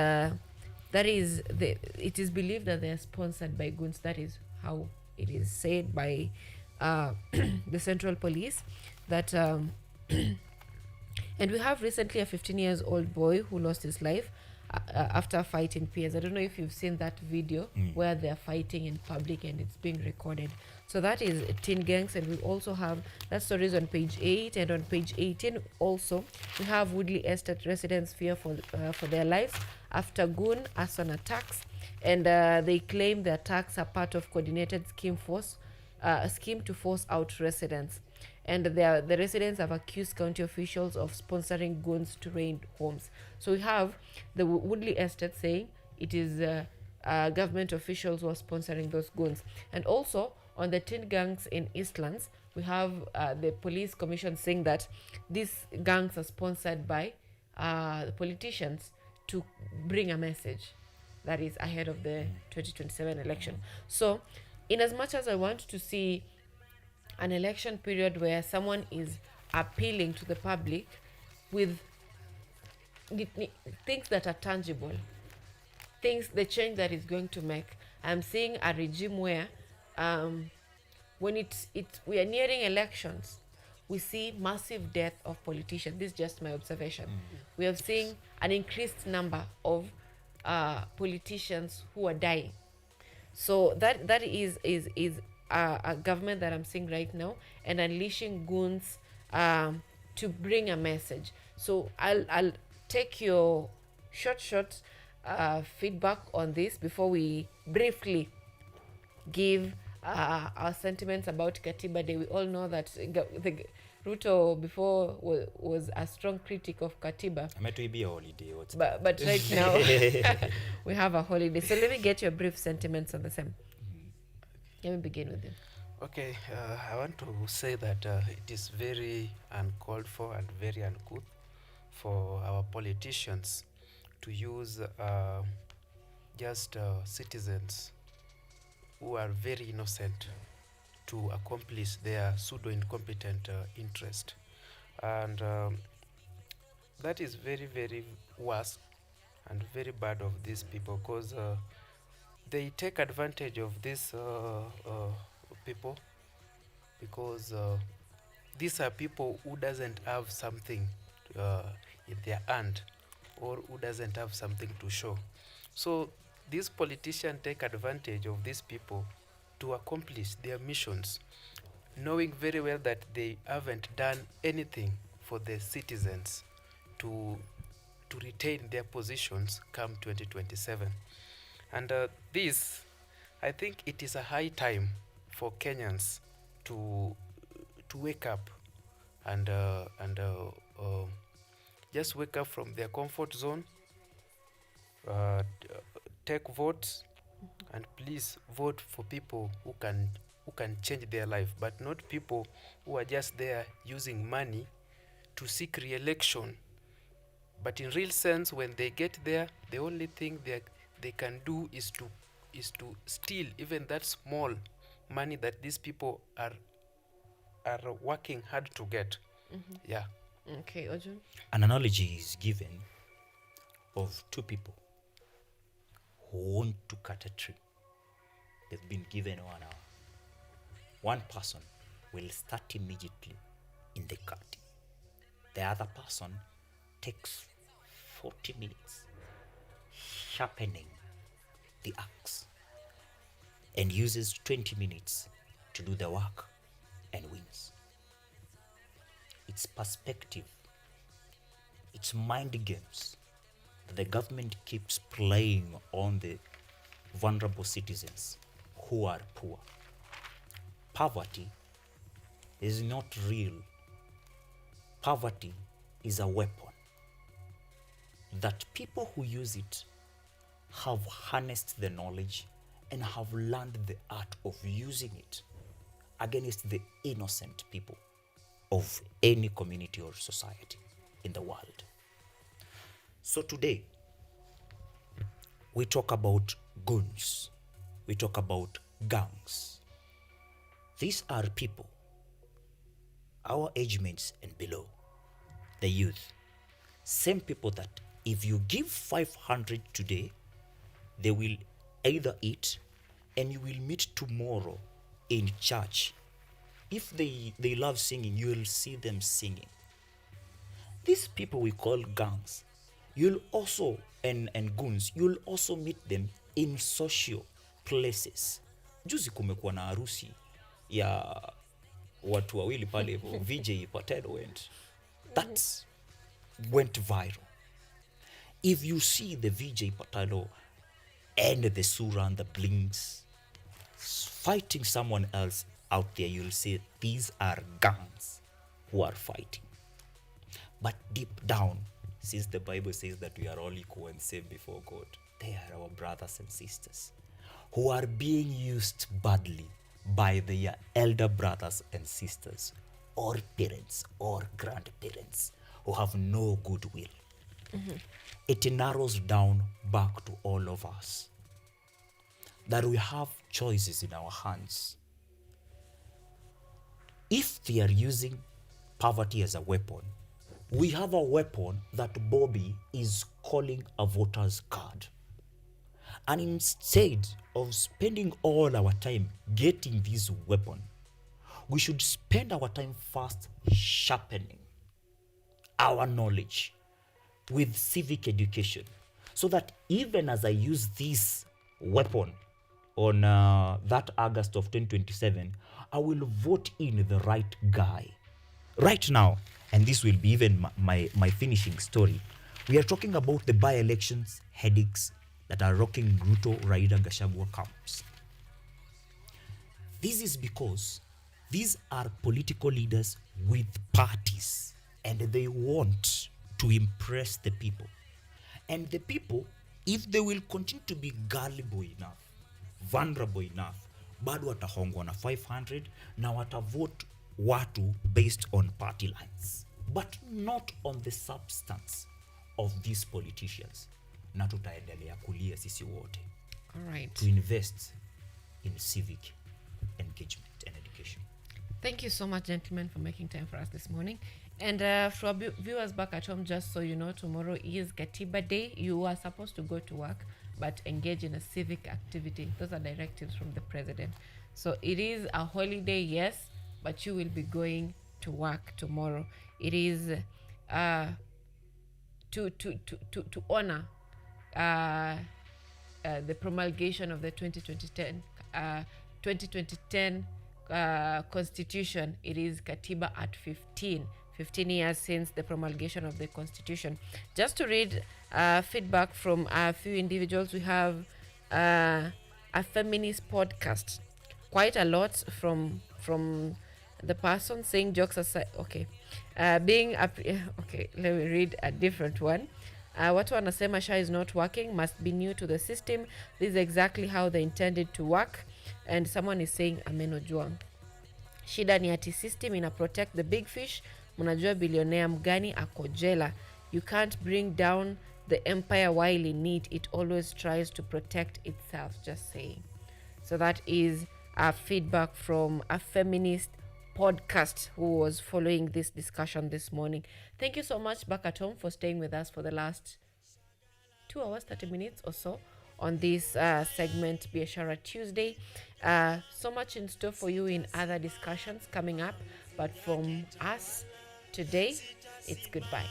it is believed that they are sponsored by goons. That is how it is said by the Central Police. That and we have recently a 15 years old boy who lost his life after fighting peers. I don't know if you've seen that video where they're fighting in public and it's being recorded. So that is teen gangs, and we also have that stories on page 8, and on page 18 also we have Woodley Estate residents fear for their lives after goon arson attacks, and they claim the attacks are part of coordinated scheme to force out residents. And the residents have accused county officials of sponsoring goons to raid homes. So we have the Woodley Estate saying it is government officials who are sponsoring those goons. And also on the teen gangs in Eastlands, we have the police commission saying that these gangs are sponsored by the politicians to bring a message that is ahead of the 2027 election. So in as much as I want to see an election period where someone is appealing to the public with things that are tangible, the change that is going to make, I'm seeing a regime where when we are nearing elections, we see massive death of politicians. This is just my observation. We have seen an increased number of politicians who are dying. So that is a government that I'm seeing right now, and unleashing goons to bring a message. So I'll take your short feedback on this before we briefly give our sentiments about Katiba Day. We all know that Ruto before was a strong critic of Katiba. I meant to be a holiday. But right now we have a holiday. So let me get your brief sentiments on the same. Let me begin with you. Okay, I want to say that it is very uncalled for and very uncouth for our politicians to use just citizens who are very innocent to accomplish their pseudo-incompetent interest. And that is very, very worse and very bad of these people, because they take advantage of these people, because these are people who doesn't have something in their hand, or who doesn't have something to show. So these politicians take advantage of these people to accomplish their missions, knowing very well that they haven't done anything for the citizens to retain their positions come 2027. And this, I think it is a high time for Kenyans to wake up and just wake up from their comfort zone, take votes, and please vote for people who can change their life, but not people who are just there using money to seek re-election. But in real sense, when they get there, the only thing they can do is to steal even that small money that these people are working hard to get. Yeah. Okay, Ojun. An analogy is given of two people who want to cut a tree. They've been given 1 hour. One person will start immediately in the cutting. The other person takes 40 minutes sharpening the axe and uses 20 minutes to do the work and wins. It's perspective. It's mind games that the government keeps playing on the vulnerable citizens who are poor. Poverty is not real. Poverty is a weapon that people who use it have harnessed the knowledge and have learned the art of using it against the innocent people of any community or society in the world. So today, we talk about goons. We talk about gangs. These are people, our age mates and below, the youth, same people that If you give 500 today, they will either eat and you will meet tomorrow in church. If they love singing, you will see them singing. These people we call gangs, you'll also, and goons, you'll also meet them in social places. Juzi kumekuwa na harusi ya watu wawili pale hivyo, VJ Patel went. That went viral. If you see the VJ Patalo and the Sura and the Blinks fighting someone else out there, you'll say these are gangs who are fighting. But deep down, since the Bible says that we are all equal and same before God, they are our brothers and sisters who are being used badly by their elder brothers and sisters or parents or grandparents who have no goodwill. It narrows down back to all of us that we have choices in our hands. If they are using poverty as a weapon, we have a weapon that Bobby is calling a voter's card. And instead of spending all our time getting this weapon, we should spend our time first sharpening our knowledge with civic education, so that even as I use this weapon on that August of 2027, I will vote in the right guy. Right now, and this will be even my finishing story, we are talking about the by-elections headaches that are rocking Ruto, Raila, Gachagua camps. This is because these are political leaders with parties, and they want to impress the people. And the people, if they will continue to be gullible enough, vulnerable enough, bado watahongwa na 500 na watavote watu based on party lines, but not on the substance of these politicians. Na tutaendelea kulia sisi wote. All right. To invest in civic engagement and education. Thank you so much, gentlemen, for making time for us this morning. And for our viewers back at home, just so you know, tomorrow is Katiba Day. You are supposed to go to work, but engage in a civic activity. Those are directives from the president. So it is a holiday, yes, but you will be going to work tomorrow. It is to honor the promulgation of the 2010 Constitution. It is Katiba at 15 years since the promulgation of the Constitution. Just to read feedback from a few individuals, we have a feminist podcast. Quite a lot from the person saying jokes aside. Okay, okay, let me read a different one. Watu wanasema SHA is not working, must be new to the system. This is exactly how they intended to work. And someone is saying ameno juang. Shida ni ati system ina protect the big fish. Munajua billionaire mgani ako jela. You can't bring down the empire while in need. It always tries to protect itself. Just saying. So that is a feedback from a feminist podcast who was following this discussion this morning. Thank you so much back at home for staying with us for the last 2 hours 30 minutes or so on this segment, Biashara Tuesday. So much in store for you in other discussions coming up, but from us today, it's goodbye.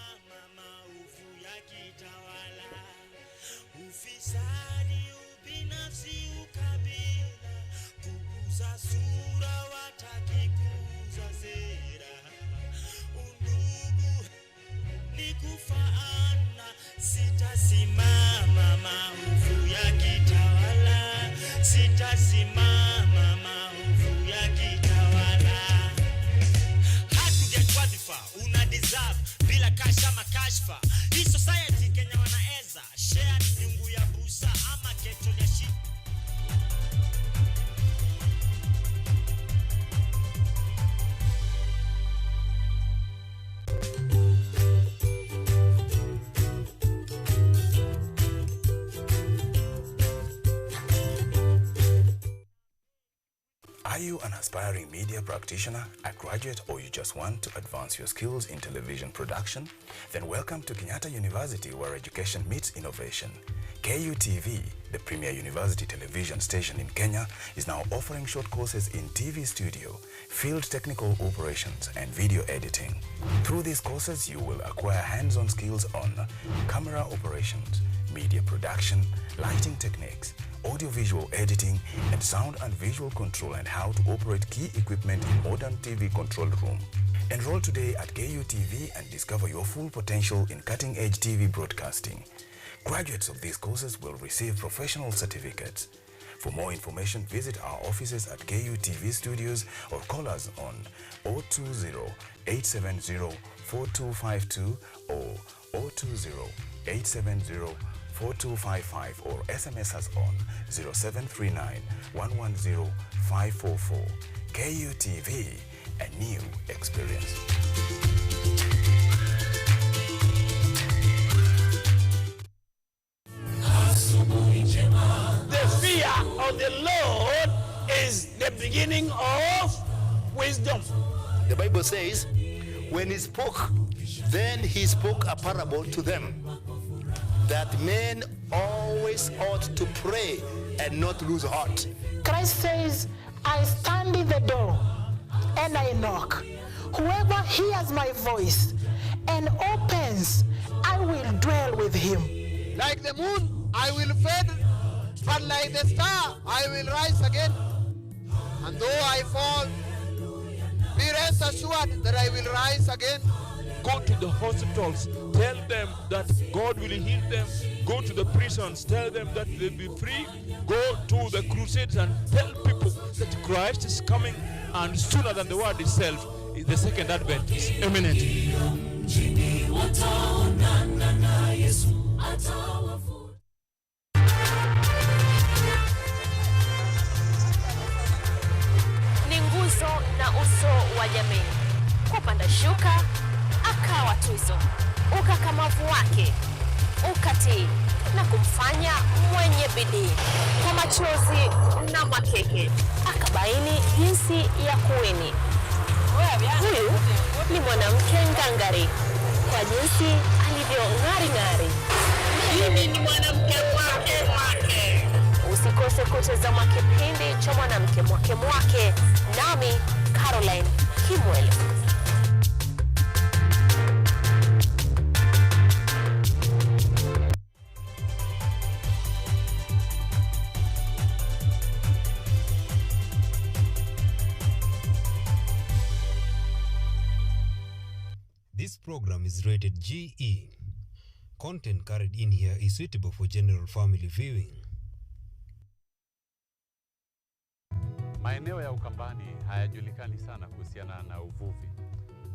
Sitasimama maovu yakitawala, sitasimama maovu yakitawala. Hatuget wadhifa una deserve bila kasha makashfa. Hii society Kenya wanaeza share ni nyungu ya busa ama keto ya shit. Are you an aspiring media practitioner, a graduate, or you just want to advance your skills in television production? Then welcome to Kenyatta University, where education meets innovation. KUTV, the premier university television station in Kenya, is now offering short courses in TV studio, field technical operations, and video editing. Through these courses, you will acquire hands-on skills on camera operations, media production, lighting techniques, audiovisual editing, and sound and visual control, and how to operate key equipment in modern TV control room. Enroll today at KUTV and discover your full potential in cutting-edge TV broadcasting. Graduates of these courses will receive professional certificates. For more information, visit our offices at KUTV Studios or call us on 020-870-4252 or 020-870-4255 or SMS us on 0739-110-544. KUTV, a new experience. The fear of the Lord is the beginning of wisdom. The Bible says, when he spoke, then he spoke a parable to them, that men always ought to pray and not lose heart. Christ says, I stand in the door and I knock. Whoever hears my voice and opens, I will dwell with him. Like the moon, I will fade, but like the star, I will rise again. And though I fall, be rest assured that I will rise again. Go to the hospitals, tell them that God will heal them. Go to the prisons, tell them that they'll be free. Go to the crusades and tell people that Christ is coming, and sooner than the word itself, the second advent is imminent. Ni nguzo na uso wa jamii. Kupanda shuka, akawa tuzo. Ukakamavu wake, ukatii, na kumfanya mwenye bidii. Kwa machozi na makeke, akabaini jinsi ya kuweni. Huyu ni mwanamke ngangari, kwa jinsi alivyo ng'ari-ng'ari. Mimi ni mwanamke mwake. Usikose kutazama kipindi cha mwanamke mwake, nami Caroline Kimwele. This program is rated GE. Content carried in here is suitable for general family viewing. Maeneo ya Ukambani hayajulikani sana kuhusiana na uvuvi,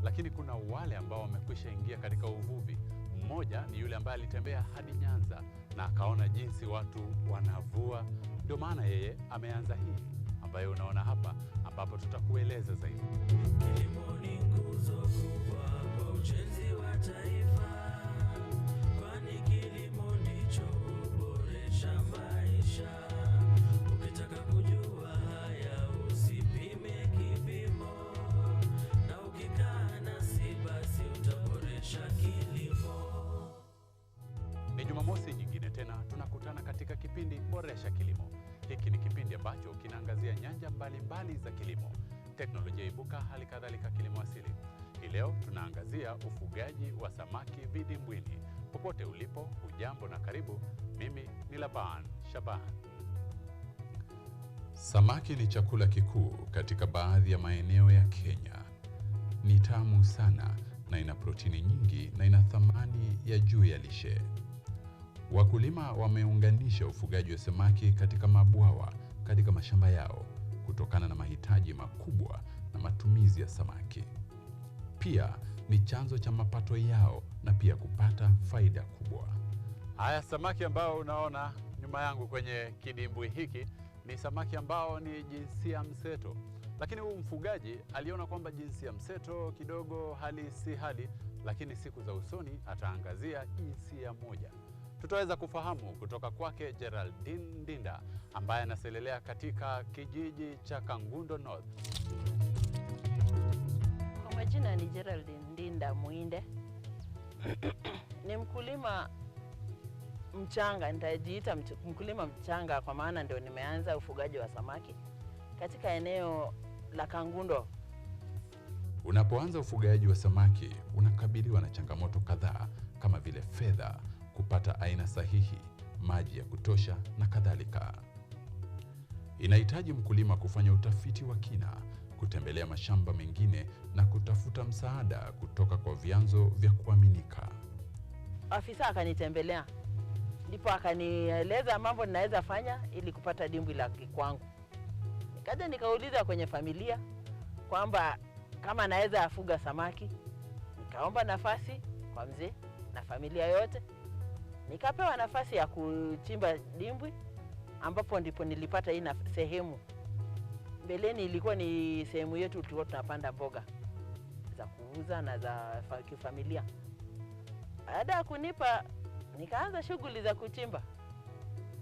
lakini kuna wale ambao wamekwisha ingia katika uvuvi. Mmoja ni yule ambaye alitembea hadi Nyanza na akaona jinsi watu wanavua. Ndio maana yeye ameanza hii ambayo unaona hapa, ambapo tutakueleza zaidi. Kilimo ni nguzo kubwa kwa ujenzi wa taifa, kwani kilimo ndicho huboresha maisha. Ukitaka kujua haya usipime kipimo, na ukikaa nasi basi utaboresha kilimo. Ni Jumamosi nyingine tena tunakutana katika kipindi Boresha Kilimo. Hiki ni kipindi ambacho kinaangazia nyanja mbalimbali za kilimo, teknolojia ibuka, hali kadhalika kilimo asili. Hii leo tunaangazia ufugaji wa samaki vidimbwini. Popote ulipo, hujambo na karibu. Mimi ni Laban Shaban. Samaki ni chakula kikuu katika baadhi ya maeneo ya Kenya. Ni tamu sana na ina protini nyingi na ina thamani ya juu ya lishe. Wakulima wameunganisha ufugaji wa samaki katika mabwawa katika mashamba yao kutokana na mahitaji makubwa na matumizi ya samaki. Pia ni chanzo cha mapato yao na pia kupata faida kubwa. Haya samaki ambao unaona nyuma yangu kwenye kidimbwi hiki ni samaki ambao ni jinsia mseto. Lakini huyu mfugaji aliona kwamba jinsia mseto kidogo hali si hali, lakini siku za usoni ataangazia jinsia moja. Tutaweza kufahamu kutoka kwake Geraldine Ndinda ambaye anaselelea katika kijiji cha Kangundo North. Kwa majina ni Geraldine Ndinda Muinde. Ni mkulima mchanga, nitajiita mkulima mchanga kwa maana ndio nimeanza ufugaji wa samaki katika eneo la Kangundo. Unapoanza ufugaji wa samaki, unakabiliwa na changamoto kadhaa kama vile fedha, kupata aina sahihi, maji ya kutosha na kadhalika. Inahitaji mkulima kufanya utafiti wa kina, kutembelea mashamba mengine na kutafuta msaada kutoka kwa vyanzo vya kuaminika. Afisa akanitembelea, ndipo akanieleza mambo ninaweza fanya ili kupata dimbwi la kwangu. Nikaja nikauliza kwenye familia kwamba kama naweza afuga samaki. Nikaomba nafasi kwa mzee na familia yote. Nikapewa nafasi ya kuchimba dimbwi, ambapo ndipo nilipata hii sehemu. Mbeleni ilikuwa ni sehemu yetu tulikuwa tunapanda mboga za kuuza na za kifamilia. Baada ya kunipa, nikaanza shughuli za kuchimba.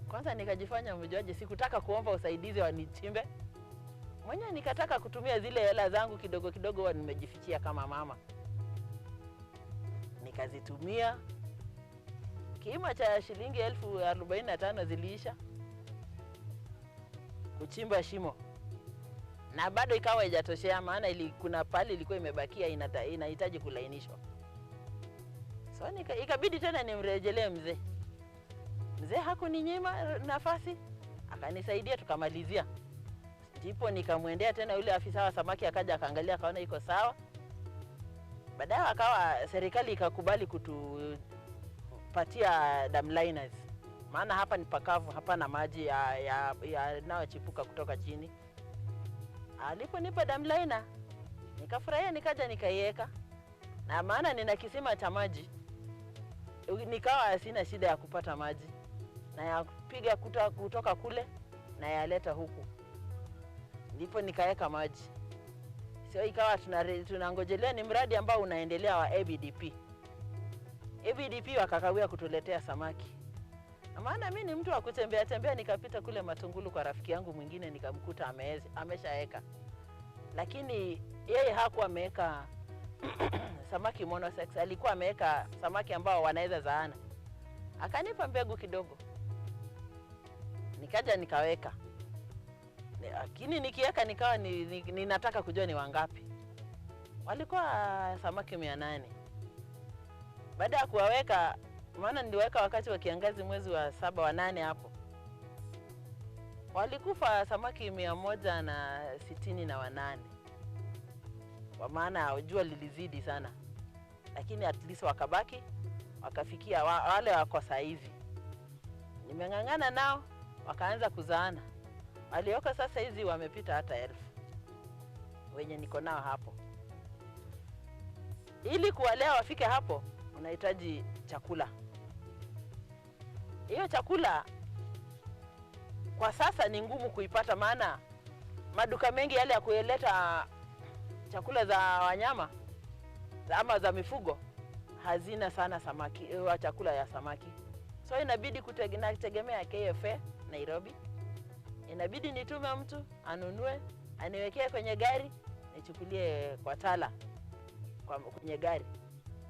Kwanza nikajifanya mjuaji, sikutaka kuomba usaidizi wa nichimbe. Mwenyewe nikataka kutumia zile hela zangu kidogo kidogo wa nimejifichia kama mama. Nikazitumia. Kima cha shilingi 45,000 ziliisha kuchimba shimo. Na bado ikawa haijatoshea, maana kuna pale ilikuwa imebakia inahitaji kulainishwa. So ikabidi tena nimrejelee mzee. Mzee hakuninyima nafasi, akanisaidia tukamalizia. Ndipo nikamwendea tena yule afisa wa samaki, akaja akaangalia akaona iko sawa. Baadaye akawa serikali ikakubali kutupatia dam liners. Maana hapa ni pakavu, hapa na maji yanayochipuka kutoka chini. Aliponipa dam liner, nikafurahia, nikaja nikaiweka. Na maana nina kisima cha maji, nikawa sina shida ya kupata maji. Na yapiga kutoka kule na yaleta huku. Ndipo nikaweka maji. Sio ikawa tunangojelea, ni mradi ambao unaendelea wa ABDP. ABDP wakakawia kutuletea samaki. Na maana mimi ni mtu wa kutembea tembea, nikapita kule Matungulu kwa rafiki yangu mwingine, nikamkuta ameshaweka. Lakini yeye hakuwa ameweka samaki monosex, alikuwa ameweka samaki ambao wanaweza zaana. Akanipa mbegu kidogo. Nikaja nikaweka. Lakini nikiweka nikawa ninataka kujua ni wangapi. Walikuwa samaki 800. Baada ya kuwaweka, maana niliweka wakati wa kiangazi mwezi wa 7 wa 8 hapo. Walikufa samaki 168. Kwa maana jua lilizidi sana. Lakini at least wakabaki, wakafikia wale wako saizi. Nimeng'ang'ana nao, wakaanza kuzaana. Walioka sasa hizi wamepita hata 1000. Wenye niko nao hapo. Ili kuwalea wafike hapo, unahitaji chakula. Hiyo chakula kwa sasa ni ngumu kuipata, maana maduka mengi yale ya kuleta chakula za wanyama ama za mifugo hazina sana samaki wa chakula ya samaki. So inabidi kutegemea KFA Nairobi. Inabidi nitume mtu anunue, aniwekee kwenye gari, nichukulie kwa tala kwenye gari.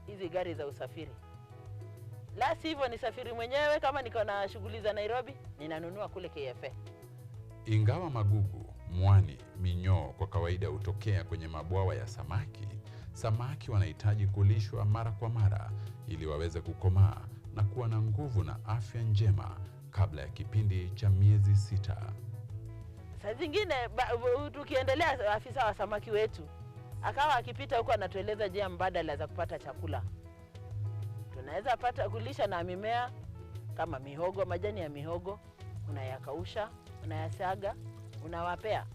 Hizi gari za usafiri. La sivyo nisafiri mwenyewe, kama niko na shughuli za Nairobi, ninanunua kule KFA. Ingawa magugu, mwani, minyoo kwa kawaida hutokea kwenye mabwawa ya samaki, samaki wanahitaji kulishwa mara kwa mara ili waweze kukomaa na kuwa na nguvu na afya njema kabla ya kipindi cha miezi 6. Saa zingine tukiendelea, afisa wa samaki wetu akawa akipita huko anatueleza njia mbadala za kupata chakula. Tunaweza kulisha na mimea kama mihogo, majani ya mihogo, unayakausha, unayasaga, unawapea.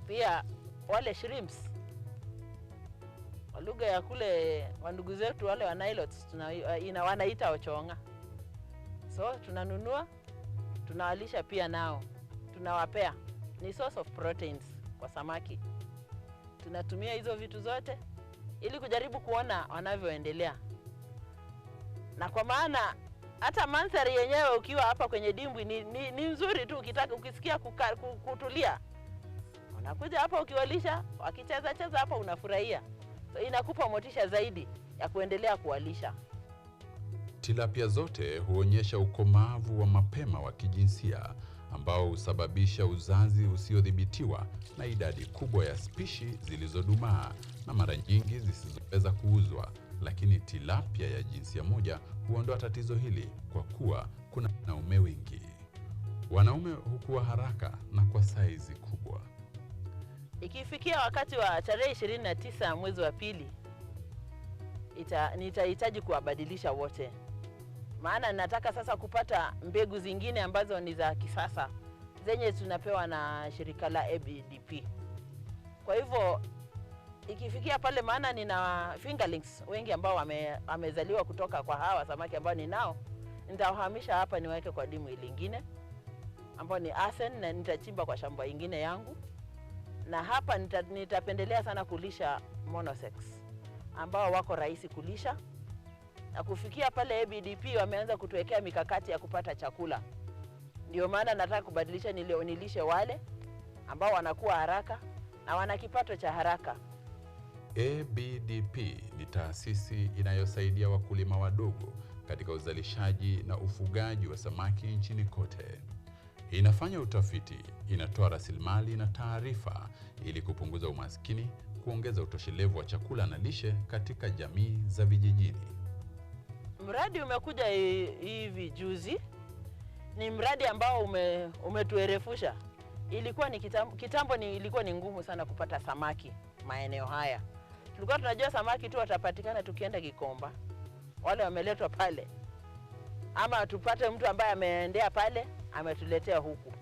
Pia wale shrimps, kwa lugha ya kule wandugu zetu wale wa Nilots, wanaita ochonga. So tunanunua, tunawalisha pia nao, tunawapea. Ni source of proteins kwa samaki. Tunatumia hizo vitu zote ili kujaribu kuona wanavyoendelea. Na kwa maana hata mandhari yenyewe ukiwa hapa kwenye dimbwi ni nzuri tu. Ukisikia kutulia, unakuja hapa ukiwalisha, wakicheza hapa unafurahia. So inakupa motisha zaidi ya kuendelea kuwalisha. Tilapia zote huonyesha ukomavu wa mapema wa kijinsia ambao husababisha uzazi usiodhibitiwa na idadi kubwa ya spishi zilizodumaa na mara nyingi zisizoweza kuuzwa. Lakini tilapia ya jinsia moja huondoa tatizo hili kwa kuwa kuna wanaume wengi. Wanaume hukua haraka na kwa saizi kubwa. Ikifikia wakati wa tarehe 29 mwezi wa pili, nitahitaji kuwabadilisha wote. Maana nataka sasa kupata mbegu zingine ambazo ni za kisasa zenye tunapewa na shirika la ABDP. Kwa hivyo ikifikia pale, maana nina fingerlings wengi ambao wamezaliwa kutoka kwa hawa samaki ambao ninao, nitawahamisha hapa niweke kwa dimu lingine ambao ni arsen, na nitachimba kwa shamba ingine yangu. Na hapa nitapendelea sana kulisha monosex ambao wako rahisi kulisha. Na kufikia pale ABDP wameanza kutuwekea mikakati ya kupata chakula. Ndio maana nataka kubadilisha nilishe wale ambao wanakuwa haraka na wana kipato cha haraka. ABDP ni taasisi inayosaidia wakulima wadogo katika uzalishaji na ufugaji wa samaki nchini kote. Inafanya utafiti, inatoa rasilimali na taarifa ili kupunguza umaskini, kuongeza utoshelevu wa chakula na lishe katika jamii za vijijini. Mradi umekuja hivi juzi. Ni mradi ambao umetuerefusha. Ilikuwa ni kitambo ilikuwa ni ngumu sana kupata samaki maeneo haya. Tulikuwa tunajua samaki tu watapatikana tukienda Gikomba, wale wameletwa pale, ama tupate mtu ambaye ameendea pale ametuletea huku.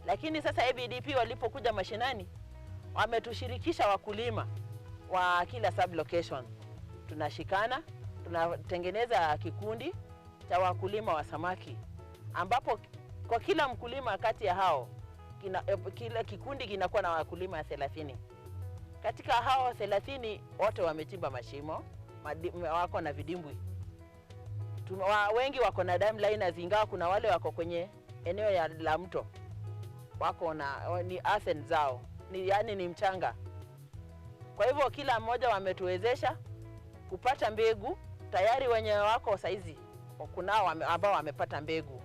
Lakini sasa ABDP walipokuja mashinani, wametushirikisha wakulima wa kila sub location. Tunashikana, tunatengeneza kikundi cha wakulima wa samaki, ambapo kwa kila mkulima kati ya hao kila kikundi kinakuwa na wakulima 30. Katika hao 30 wote wamechimba mashimo, wako na vidimbwi. Wengi wako na dam liners, ingawa kuna wale wako kwenye eneo la mto. Wako na ni arsen zao, yani ni mchanga. Kwa hivyo kila mmoja wametuwezesha kupata mbegu. Tayari wenye wako saizi kunao ambao wamepata mbegu.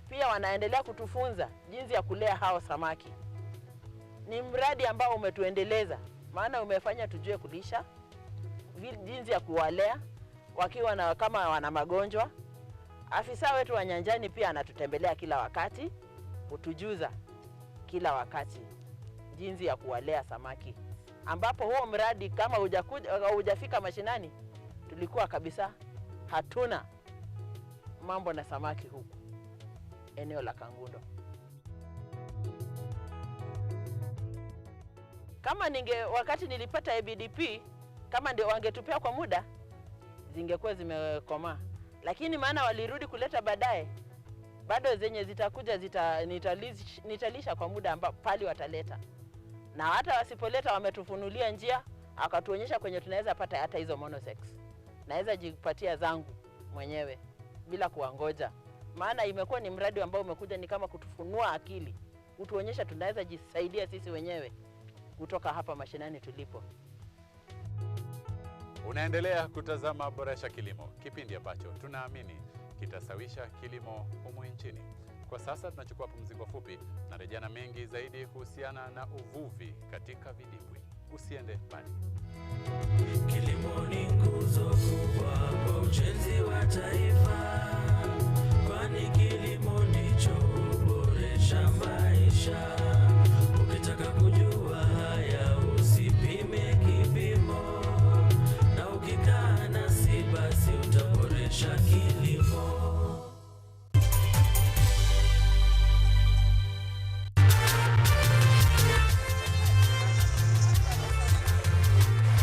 Pia wanaendelea kutufunza jinsi ya kulea hao samaki. Ni mradi ambao umetuendeleza, maana umefanya tujue kulisha, jinsi ya kuwalea wakiwa kama wana magonjwa. Afisa wetu wa nyanjani pia anatutembelea kila wakati kutujuza kila wakati jinsi ya kuwalea samaki, ambapo huo mradi kama hujafika mashinani, tulikuwa kabisa hatuna mambo na samaki huku eneo la Kangundo. Kama wakati nilipata ABDP, kama ndio wangetupea kwa muda, zingekuwa zimekomaa. Lakini maana walirudi kuleta baadaye, bado zenye zitakuja nitalisha kwa muda ambao pali wataleta. Na hata wasipoleta wametufunulia njia, akatuonyesha kwenye tunaweza pata hata hizo monosex. Naweza jipatia zangu mwenyewe bila kuangoja. Maana imekuwa ni mradi ambao umekuja ni kama kutufunua akili, kutuonyesha tunaweza jisaidia sisi wenyewe kutoka hapa mashinani tulipo. Unaendelea kutazama Boresha Kilimo, kipindi ambacho tunaamini kitasawisha kilimo humu nchini. Kwa sasa tunachukua pumziko fupi na rejea mengi zaidi kuhusiana na uvuvi katika vidimbwi. Usiende mbali. Kilimo ni nguzo kubwa kwa ujenzi wa taifa, kwani kilimo ndicho huboresha maisha. Ukitaka kujua haya usipime kipimo, na ukikaa nasi basi utaboresha kilimo.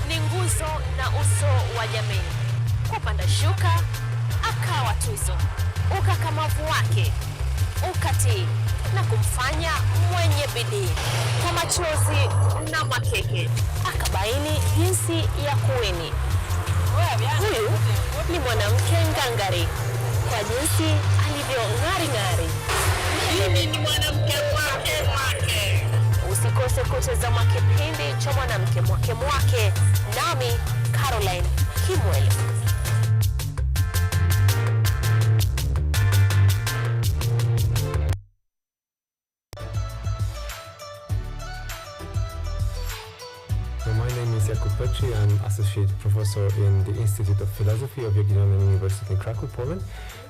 Ni nguzo na uso wa jamii. Kupanda shuka akawa tuzo, ukakamavu wake ukatii na kumfanya mwenye bidii. Kwa machozi na makeke akabaini jinsi ya kuwini. Huyu ni mwanamke ngangari, kwa jinsi alivyo ng'ari. Mimi ni mwanamke mwake. Usikose kutazama kipindi cha mwanamke mwake, nami Caroline Kimwele. So my name is Jakub Petri. I'm Associate Professor in the Institute of Philosophy of Jagiellonian University in Krakow, Poland.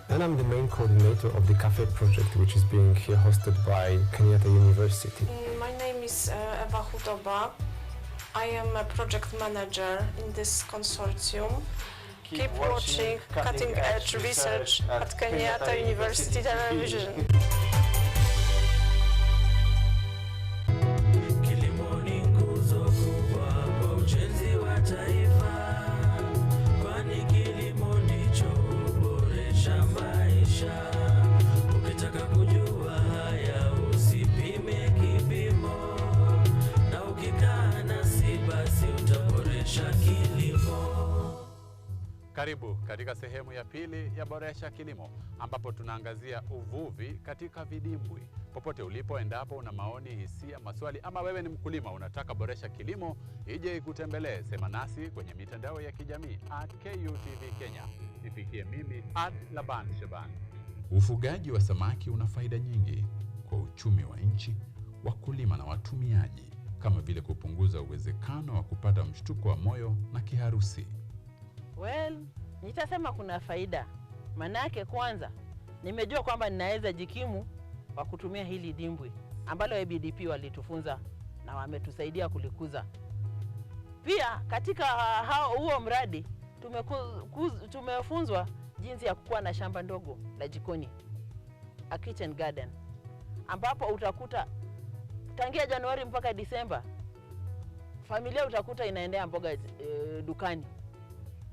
And I'm the main coordinator of the Cafe project, which is being here hosted by Kenyatta University. My name is Eva Hudoba. I am a project manager in this consortium. Keep watching cutting edge research at Kenyatta University Television. Karibu katika sehemu ya pili ya Boresha Kilimo, ambapo tunaangazia uvuvi katika vidimbwi. Popote ulipo, endapo una maoni, hisia, maswali, ama wewe ni mkulima unataka Boresha Kilimo ije ikutembelee, sema nasi kwenye mitandao ya kijamii @KUTV Kenya. Nifikie mimi @Laban Shaban. Ufugaji wa samaki una faida nyingi kwa uchumi wa nchi, wakulima na watumiaji, kama vile kupunguza uwezekano wa kupata mshtuko wa moyo na kiharusi. Well, nitasema kuna faida. Manake kwanza, nimejua kwamba ninaweza jikimu kwa kutumia hili dimbwi ambalo ABDP walitufunza na wametusaidia kulikuza. Pia katika huo mradi tumefunzwa jinsi ya kukuwa na shamba ndogo la jikoni, a kitchen garden, ambapo utakuta tangia Januari mpaka Disemba familia utakuta inaendea mboga dukani.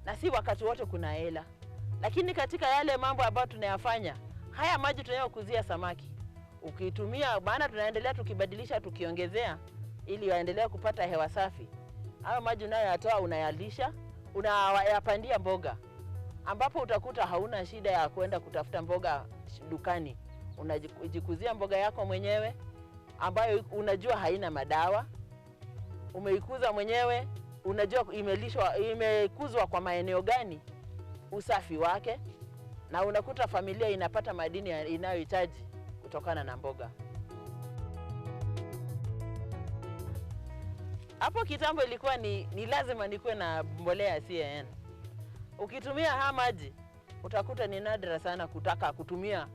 Na si wakati wote kuna hela. Lakini katika yale mambo ambayo tunayafanya, haya maji tunayokuzia samaki, ukitumia, maana tunaendelea tukibadilisha, tukiongezea ili waendelee kupata hewa safi. Hayo maji unayoyatoa unayalisha, unayapandia mboga, ambapo utakuta hauna shida ya kwenda kutafuta mboga dukani. Unajikuzia mboga yako mwenyewe ambayo unajua haina madawa. Umeikuza mwenyewe, unajua imekuzwa kwa maeneo gani, usafi wake, na unakuta familia inapata madini inayohitaji kutokana na mboga. Hapo kitambo ilikuwa ni lazima nikuwe na mbolea ya CAN. Ukitumia haya maji utakuta ni nadra sana kutaka kutumia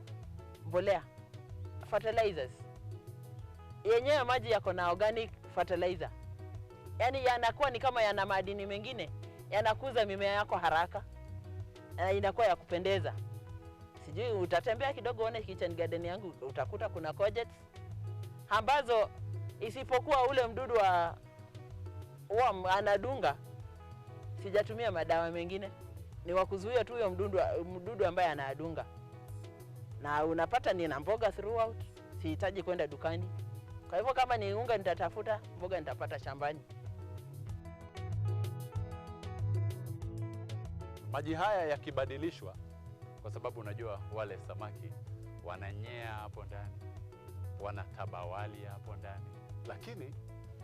mbolea fertilizers. Yenyewe maji yako na organic fertilizer. Yaani yanakuwa ni kama yana madini mengine, yanakuza mimea yako haraka na inakuwa ya kupendeza. Sijui utatembea kidogo uone kitchen garden yangu, utakuta kuna courgettes ambazo isipokuwa ule mdudu wa anadunga, sijatumia madawa mengine, ni wakuzuia tu huyo mdudu ambaye anadunga. Na unapata nina mboga throughout, sihitaji kwenda dukani. Kwa hivyo kama ni unga nitatafuta, mboga nitapata shambani. Maji haya yakibadilishwa, kwa sababu unajua wale samaki wananyea hapo ndani, wanatabawali hapo ndani, lakini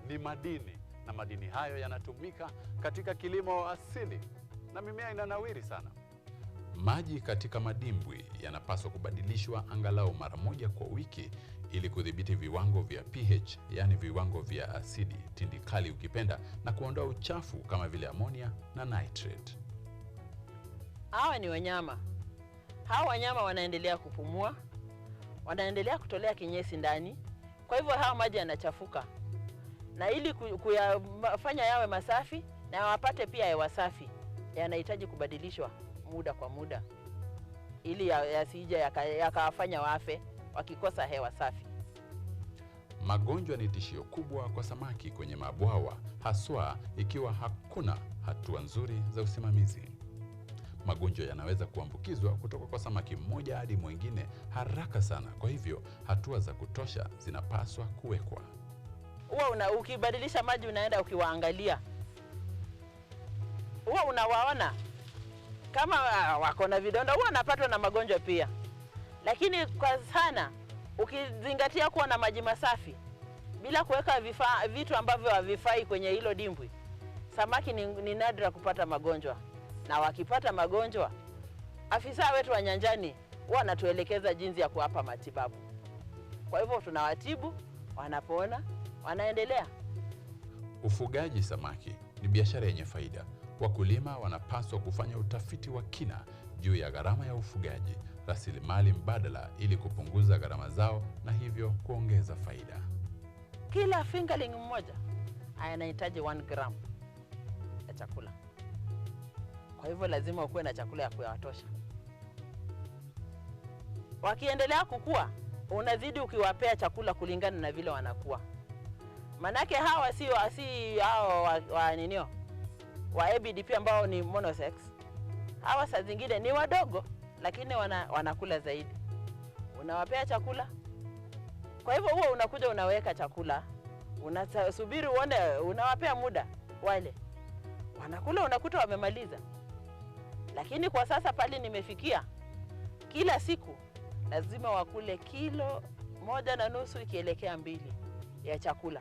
ni madini, na madini hayo yanatumika katika kilimo asili na mimea inanawiri sana. Maji katika madimbwi yanapaswa kubadilishwa angalau mara moja kwa wiki ili kudhibiti viwango vya pH, yani viwango vya asidi, tindikali ukipenda, na kuondoa uchafu kama vile amonia na nitrate. Hawa ni wanyama. Hawa wanyama wanaendelea kupumua, wanaendelea kutolea kinyesi ndani. Kwa hivyo hawa maji yanachafuka. Na ili kuyafanya yawe masafi na wapate pia hewa safi, yanahitaji kubadilishwa muda kwa muda ili yasije yakawafanya wafe wakikosa hewa safi. Magonjwa ni tishio kubwa kwa samaki kwenye mabwawa, haswa ikiwa hakuna hatua nzuri za usimamizi. Magonjwa yanaweza kuambukizwa kutoka kwa samaki mmoja hadi mwingine haraka sana. Kwa hivyo hatua za kutosha zinapaswa kuwekwa. Ukibadilisha maji unaenda ukiwaangalia, huwa unawaona kama wako na vidonda huwa wanapatwa na magonjwa pia. Lakini kwa sana ukizingatia kuwa na maji masafi bila kuweka vitu ambavyo havifai kwenye hilo dimbwi, samaki ni nadra kupata magonjwa. Na wakipata magonjwa, afisa wetu wa nyanjani wanatuelekeza jinsi ya kuwapa matibabu. Kwa hivyo tunawatibu, wanapona, wanaendelea. Ufugaji samaki ni biashara yenye faida. Wakulima wanapaswa kufanya utafiti wa kina juu ya gharama ya ufugaji, rasilimali mbadala ili kupunguza gharama zao na hivyo kuongeza faida. Kila fingerling mmoja anahitaji 1 gram ya chakula. Kwa hivyo lazima ukuwe na chakula ya kuyawatosha. Wakiendelea kukua, unazidi ukiwapea chakula kulingana na vile wanakuwa. Manake hawa si hao wa ninio wa ABDP ambao ni monosex. Hawa saa zingine ni wadogo lakini wanakula zaidi. Unawapea chakula. Kwa hivyo huwa unakuja unaweka chakula, unasubiri uone, unawapea muda wale. Wanakula, unakuta wamemaliza. Lakini kwa sasa pale nimefikia, kila siku lazima wakule kilo 1.5 ikielekea 2 ya chakula.